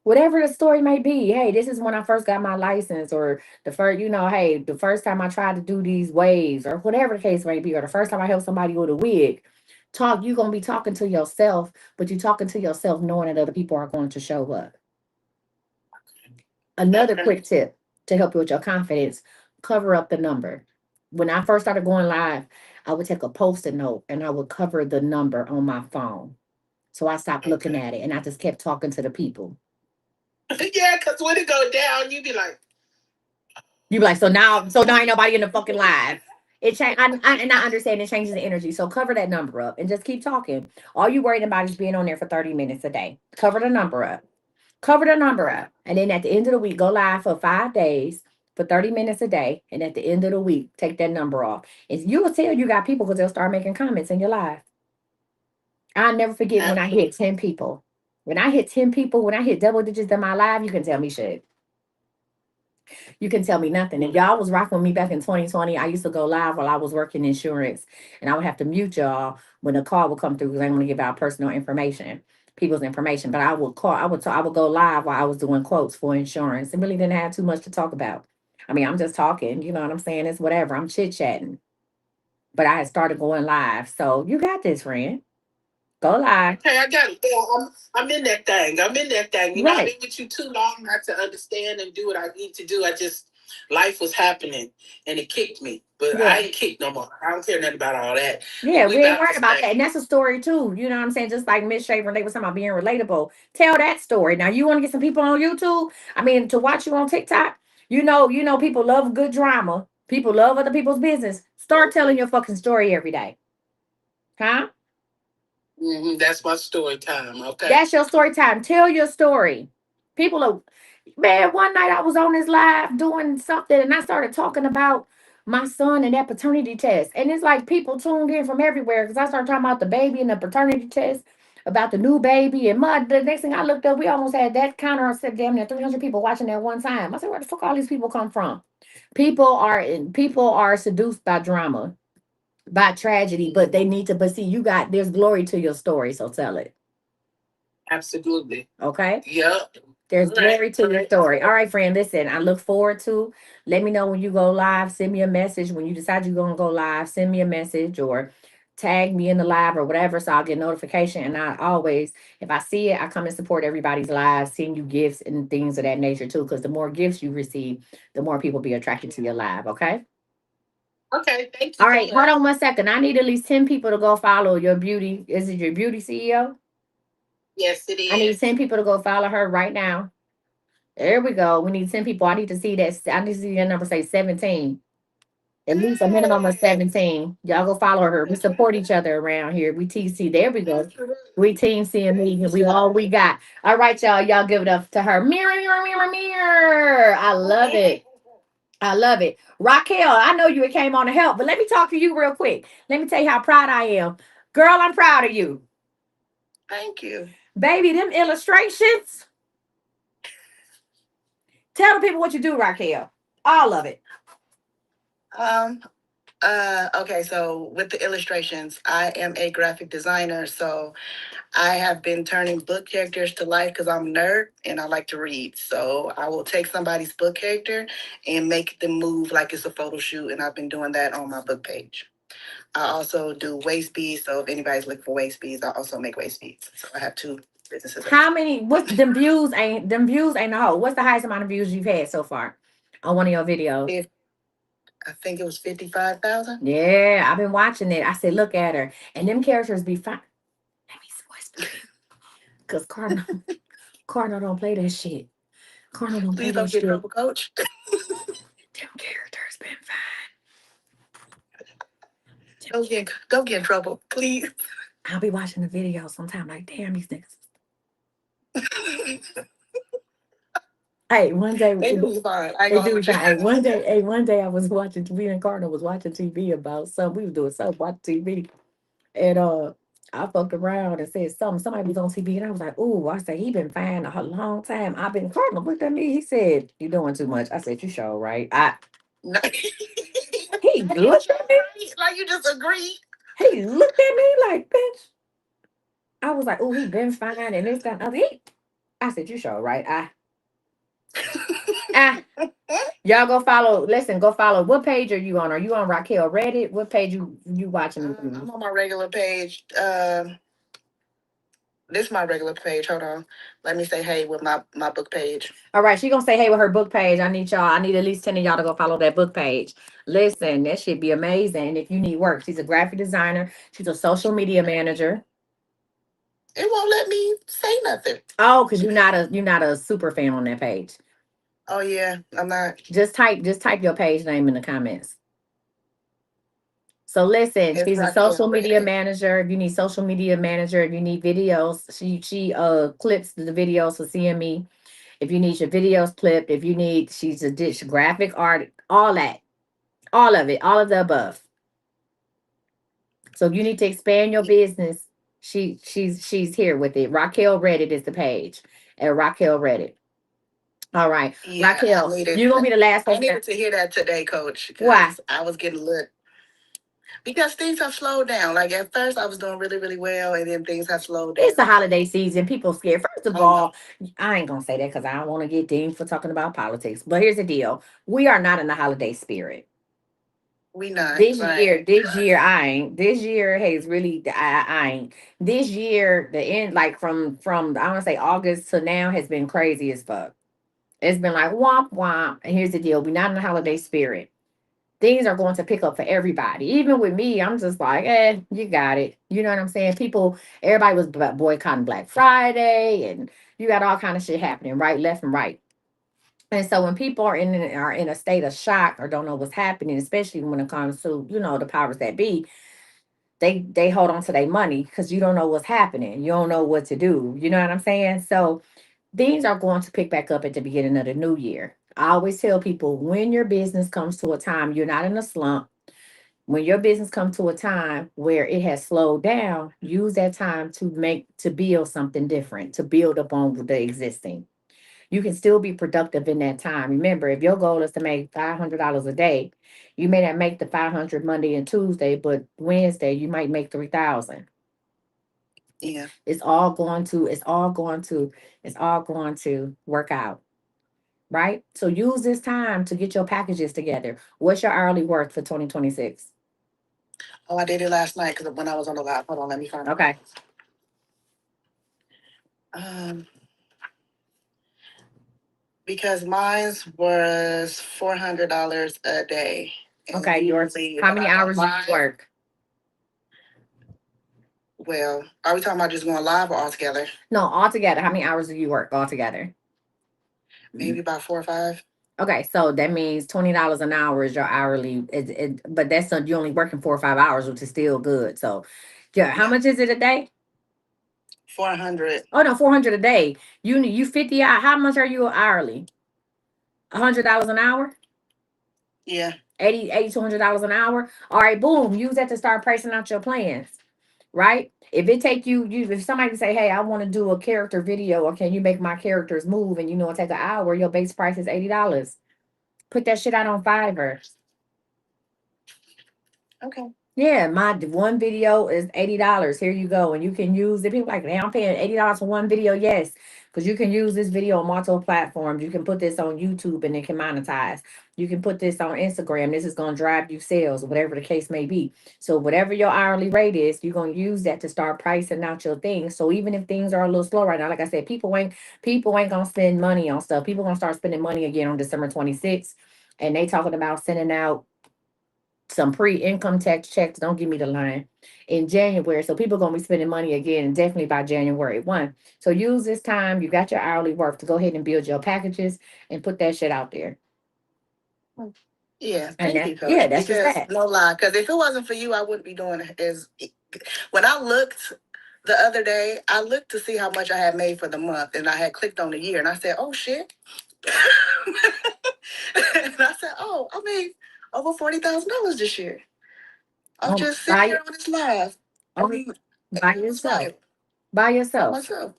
Whatever the story may be. Hey, this is when I first got my license, or the first, hey, the first time I tried to do these waves, or whatever the case may be, or the first time I helped somebody with a wig. You're going to be talking to yourself, but you're talking to yourself knowing that other people are going to show up. Another quick tip to help you with your confidence, cover up the number. When I first started going live, I would take a post-it note and I would cover the number on my phone. So I stopped looking at it and I just kept talking to the people. Yeah, because when it go down, you be like, so now ain't nobody in the fucking live. It change, and I understand it changes the energy. So cover that number up and just keep talking. All you worried about is being on there for 30 minutes a day. Cover the number up. And then at the end of the week, go live for 5 days for 30 minutes a day. And at the end of the week, take that number off. And you will tell you got people because they'll start making comments in your live. I'll never forget when I hit 10 people. When I hit 10 people, when I hit double digits in my live, you can tell me shit. You can tell me nothing. If y'all was rocking with me back in 2020, I used to go live while I was working insurance. And I would have to mute y'all when a call would come through because I didn't want to give out personal information, people's information. But I would go live while I was doing quotes for insurance and really didn't have too much to talk about. I mean, I'm just talking, you know what I'm saying? It's whatever. I'm chit-chatting. But I had started going live. So you got this, friend. Go live. hey, I got it. Yeah, I'm in that thing. I've Right. been with you too long not to understand and do what I need to do. Life was happening and it kicked me. But Yeah. I ain't kicked no more. I don't care nothing about all that. Yeah, We we ain't about worried this about thing. that. And that's a story too. You know what I'm saying? Just like Miss Shaver, they was talking about being relatable. Tell that story. Now you want to get some people on YouTube? I mean, to watch you on TikTok. You know, people love good drama. People love other people's business. Start telling your fucking story every day. Huh? That's my story time. Okay. That's your story time. Tell your story. People are, man, one night I was on this live doing something and I started talking about my son and that paternity test. And it's like people tuned in from everywhere because I started talking about the baby and the paternity test, about the new baby. And the next thing I looked up, we almost had that counter. I said, damn near 300 people watching at one time. I said, where the fuck all these people come from? People are seduced by drama, by tragedy, but they need to, but see, there's glory to your story. So tell it. Absolutely. Okay. Yep. There's All right. glory to your story. All right, friend. Listen, I look forward to. Let me know when you go live. Send me a message when you decide you're gonna go live. Send me a message or tag me in the live or whatever, so I'll get notification. And I always, if I see it, I come and support everybody's live, send you gifts and things of that nature too. Because the more gifts you receive, the more people be attracted to your live. Okay. Okay. Thank you. All so right. much. Hold on 1 second. I need at least 10 people to go follow your beauty. Is it your beauty CEO? Yes, it I need is. 10 people to go follow her right now. There we go. We need 10 people. I need to see that. I need to see your number say 17. At least a minimum of 17. Y'all go follow her. We support each other around here. We TC. There we go. We team CME. We all we got. All right, y'all. Y'all give it up to her. Mirror, mirror, mirror, mirror. I love it. I love it. Raquel, I know you came on to help, but let me talk to you real quick. Let me tell you how proud I am. Girl, I'm proud of you. Thank you. Baby, them illustrations. Tell the people what you do, Raquel. All of it. Um, okay, so with the illustrations, I am a graphic designer, so I have been turning book characters to life because I'm a nerd and I like to read. So I will take somebody's book character and make them move like it's a photo shoot, and I've been doing that on my book page. I also do waist beads, so if anybody's looking for waist beads, I also make waist beads. So I have two businesses. How many? What's them views ain't a whole. What's the highest amount of views you've had so far on one of your videos? I think it was 55,000. Yeah, I've been watching it. I said, look at her, and them characters be fine. Let me whisper, cause Cardinal don't play that shit. Cardinal don't play Please that don't get shit. in trouble, coach. Them characters been fine. Don't get in trouble, please. I'll be watching the video sometime. Like, damn, these niggas. Hey, one day They do be fine. I ain't they gonna do hold you. fine. Hey, one day I was watching. Me and Cardinal was watching TV about something. We was doing something, watching TV. And I fucked around and said something. Somebody was on TV, and I was like, "Ooh!" I said, "He been fine a long time." I've been Cardinal looked at me. He said, "You doing too much." I said, "You sure right?" No. He looked at me. Like you just agree. He looked at me like, "Bitch." I was like, "Oh, he been fine," and this that and other. I said, "You sure right?" Ah. Y'all go follow. Listen, go follow. What page are you on? Are you on Raquel Reddit? What page you watching? I'm on my regular page. This is my regular page. Hold on. Let me say hey with my book page. All right, she gonna say hey with her book page. I need y'all. I need at least 10 of y'all to go follow that book page. Listen, that should be amazing. If you need work, she's a graphic designer. She's a social media manager. It won't let me say nothing. Oh, because you're not a super fan on that page. Oh yeah, I'm not. Just type your page name in the comments. So listen, It's she's a Raquel social media Reddit. manager. If you need social media manager, if you need videos, she clips the videos for CME. If you need your videos clipped, if you need, she's a dish graphic art, all that, all of it, all of the above. So if you need to expand your business, she's here with it. Raquel Reddit is the page at Raquel Reddit. All right, Yeah, I Raquel, needed. you're gonna be the last I person. needed to hear that today, Coach. Why? Because I was getting lit. Because things have slowed down. Like at first, I was doing really, really well, and then things have slowed down. It's the holiday season. People scared. First of I know. all, I ain't gonna say that because I don't want to get dinged for talking about politics. But here's the deal: we are not in the holiday spirit. We not This right. year, I ain't. This year has really, I ain't. This year, the end, like from I want to say August to now, has been crazy as fuck. It's been like womp womp. And here's the deal: we're not in the holiday spirit. Things are going to pick up for everybody. Even with me, I'm just like, you got it. You know what I'm saying? Everybody was boycotting Black Friday, and you got all kind of shit happening, right, left, and right. And so when people are in a state of shock or don't know what's happening, especially when it comes to the powers that be, they hold on to their money because you don't know what's happening. You don't know what to do. You know what I'm saying? So things are going to pick back up at the beginning of the new year. I always tell people when your business comes to a time you're not in a slump, when your business comes to a time where it has slowed down, use that time to build something different, to build upon the existing. You can still be productive in that time. Remember, if your goal is to make $500 a day, you may not make the 500 Monday and Tuesday, but Wednesday you might make 3,000. Yeah. It's all going to work out. Right? So use this time to get your packages together. What's your hourly worth for 2026? Oh, I did it last night because when I was on the live. Hold on, let me find it. Okay. Because mine was $400 a day. And Okay, yours. usually How when many I go hours do you live- work? Well, are we talking about just going live or all together? No, altogether. How many hours do you work altogether? Maybe about 4 or 5. Okay, so that means $20 an hour is your hourly. But that's you only working 4 or 5 hours, which is still good. So, yeah, how Yeah. much is it a day? 400. Oh no, 400 a day. You 50 hour. How much are you hourly? $100 an hour. Yeah. 80 to $100 an hour. All right, boom. Use that to start pricing out your plans. Right? If it take if somebody say, hey, I want to do a character video, or can you make my characters move, and it take an hour, your base price is $80. Put that shit out on Fiverr. Okay. Yeah, my one video is $80. Here you go. And you can use it. People like, hey, I'm paying $80 for one video. Yes, because you can use this video on multiple platforms. You can put this on YouTube and it can monetize. You can put this on Instagram. This is going to drive you sales, whatever the case may be. So whatever your hourly rate is, you're going to use that to start pricing out your things. So even if things are a little slow right now, like I said, people ain't going to spend money on stuff. People going to start spending money again on December 26th. And they talking about sending out some pre-income tax checks. Don't give me the line in January. So people gonna be spending money again, definitely by January 1. So use this time. You got your hourly worth to go ahead and build your packages and put that shit out there. Yeah. And Thank you, Coach. yeah, that's just Because that. no lie, because if it wasn't for you, I wouldn't be doing it. When I looked the other day, I looked to see how much I had made for the month, and I had clicked on the year, and I said, "Oh shit!" And I said, "Oh, I made over $40,000 this year. I'm just sitting By here on this live, by yourself. By by yourself. myself."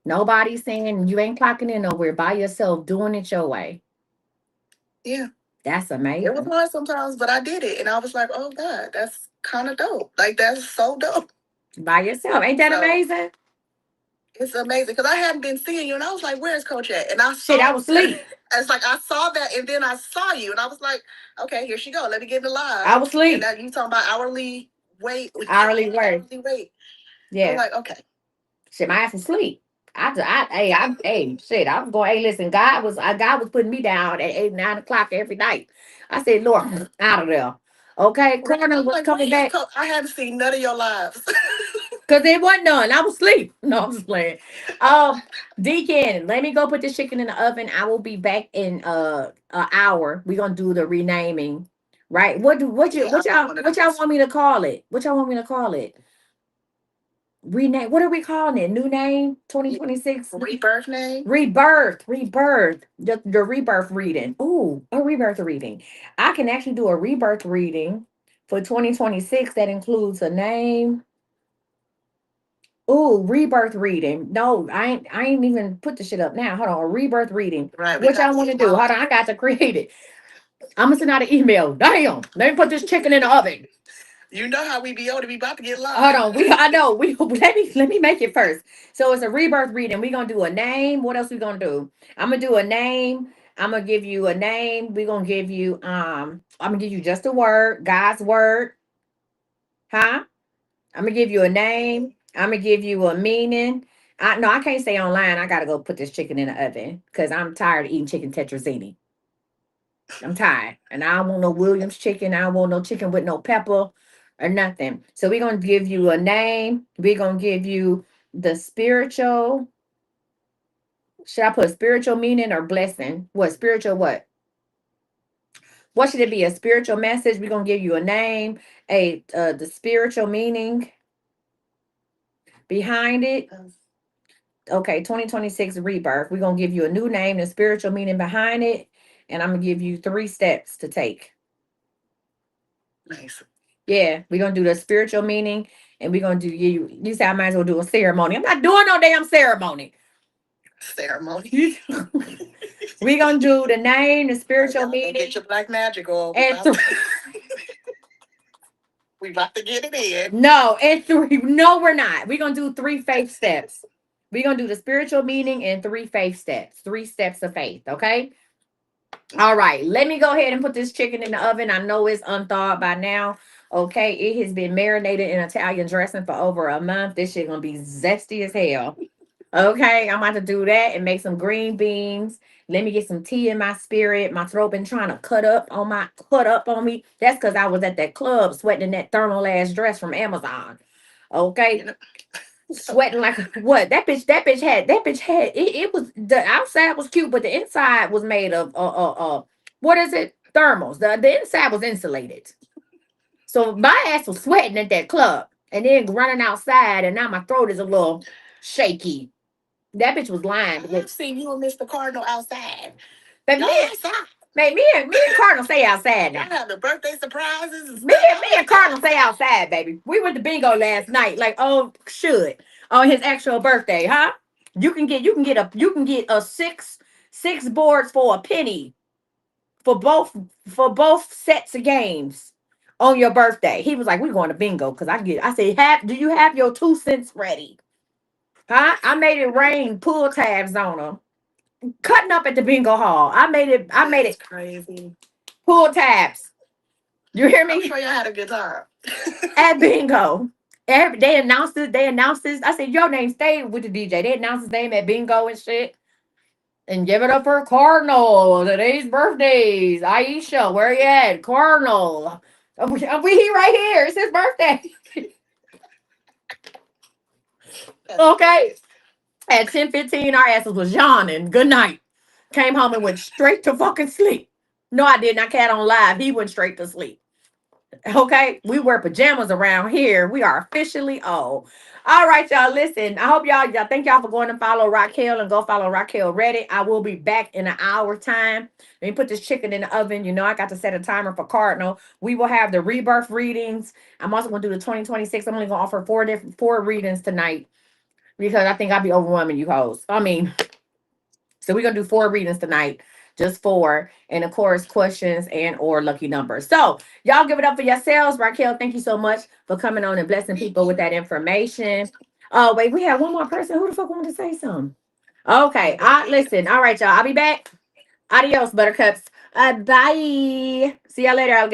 Nobody's saying you ain't clocking in nowhere. By yourself, doing it your way. Yeah, That's it was amazing. hard sometimes, but I did it, and I was like, "Oh God, that's kind of dope. Like that's so dope." By yourself. Ain't that So, amazing? It's amazing because I hadn't been seeing you, and I was like, "Where's Coach at?" And I Shit, saw, I was asleep. it's like I saw that, and then I saw you, and I was like, "Okay, here she go. Let me get in the live." I was And asleep. now you talking about hourly wait, Hourly wage. hourly wait. Yeah. I'm like, okay, Shit, my ass was asleep. Hey, shit. I was going. Hey, listen, God was putting me down at 8, 9 o'clock every night. I said, Lord, out of there. Okay, Right. Corner I'm was like, coming where's back Coach? I haven't seen none of your lives. because it wasn't none. I was asleep. No, I'm just playing. Deacon, let me go put this chicken in the oven. I will be back in an hour. We're gonna do the renaming. Right? What Yeah, y'all I wanna do this. want me to call it? What y'all want me to call it? Rename. What are we calling it? New name? 2026. Rebirth name? Rebirth. The rebirth reading. Ooh, a rebirth reading. I can actually do a rebirth reading for 2026 that includes a name. Ooh, rebirth reading. No, I ain't even put the shit up now. Hold on, a rebirth reading. Right. What y'all want to do? Hold on, I got to create it. I'm gonna send out an email. Damn, let me put this chicken in the oven. You know how we be able to be about to get live. Hold on, I know let me make it first. So it's a rebirth reading. We're gonna do a name. What else we gonna do? I'm gonna do a name. I'm gonna give you a name. We're gonna give you I'm gonna give you just a word, God's word. Huh? I'm gonna give you a name. I'm gonna give you a meaning. I can't stay online. I gotta go put this chicken in the oven because I'm tired of eating chicken tetrazzini. I'm tired. And I don't want no Williams chicken. I don't want no chicken with no pepper or nothing. So we're gonna give you a name. We're gonna give you the spiritual. Should I put spiritual meaning or blessing? What spiritual what? What should it be? A spiritual message? We're gonna give you a name, the spiritual meaning behind it. Okay, 2026 rebirth. We're gonna give you a new name, the spiritual meaning behind it, and I'm gonna give you 3 steps to take. Nice. Yeah, we're gonna do the spiritual meaning, and we're gonna do you say I might as well do a ceremony. I'm not doing no damn ceremony. Ceremony. We're gonna do the name, the spiritual meaning, Get your black magic oil. and We about to get it in. No, and three. No, we're not. We're gonna do 3 faith steps. We're gonna do the spiritual meaning and 3 faith steps. 3 steps of faith. Okay. All right. Let me go ahead and put this chicken in the oven. I know it's unthawed by now. Okay. It has been marinated in Italian dressing for over a month. This shit gonna be zesty as hell. Okay, I'm about to do that and make some green beans. Let me get some tea in my spirit. My throat been trying to cut up on me. That's because I was at that club sweating in that thermal ass dress from Amazon. Okay, sweating like what? That bitch had it was the outside was cute, but the inside was made of what is it? Thermals. The inside was insulated. So my ass was sweating at that club and then running outside, and now my throat is a little shaky. That bitch was lying. I've seen you and Mr. Cardinal outside. But Y'all me, outside. me and Cardinal stay outside Y'all now. have the birthday surprises and Me stuff. and Cardinal stay outside, baby. We went to bingo last night, like should on his actual birthday, huh? You can get a six boards for a penny for both sets of games on your birthday. He was like, "We're going to bingo," because I said, do you have your 2 cents ready? Huh? I made it rain pull tabs on them. Cutting up at the bingo hall. I made it That's crazy. pull tabs. You hear I'm me? sure y'all had a good time. At bingo. They announced it. I said, your name stayed with the DJ. They announced his name at bingo and shit. And give it up for Cardinal. Today's birthdays. Aisha, where you at? Cardinal. We here right here. It's his birthday. Okay. At 10:15, our asses was yawning. Good night. Came home and went straight to fucking sleep. No, I didn't. I cat on live. He went straight to sleep. Okay. We wear pajamas around here. We are officially old. All right, y'all. Listen, I hope y'all thank y'all for going to follow Raquel and go follow Raquel Reddit. I will be back in an hour time. Let me put this chicken in the oven. You know, I got to set a timer for Cardinal. We will have the rebirth readings. I'm also going to do the 2026. I'm only going to offer 4 readings tonight because I think I'll be overwhelming you hoes. I mean, so we're gonna do 4 readings tonight, just 4, and of course questions and or lucky numbers. So y'all give it up for yourselves. Raquel, thank you so much for coming on and blessing people with that information. Oh wait, we have one more person. Who the fuck wanted to say something? Okay, listen. All right, y'all. I'll be back. Adios, buttercups. Bye. See y'all later, alligator.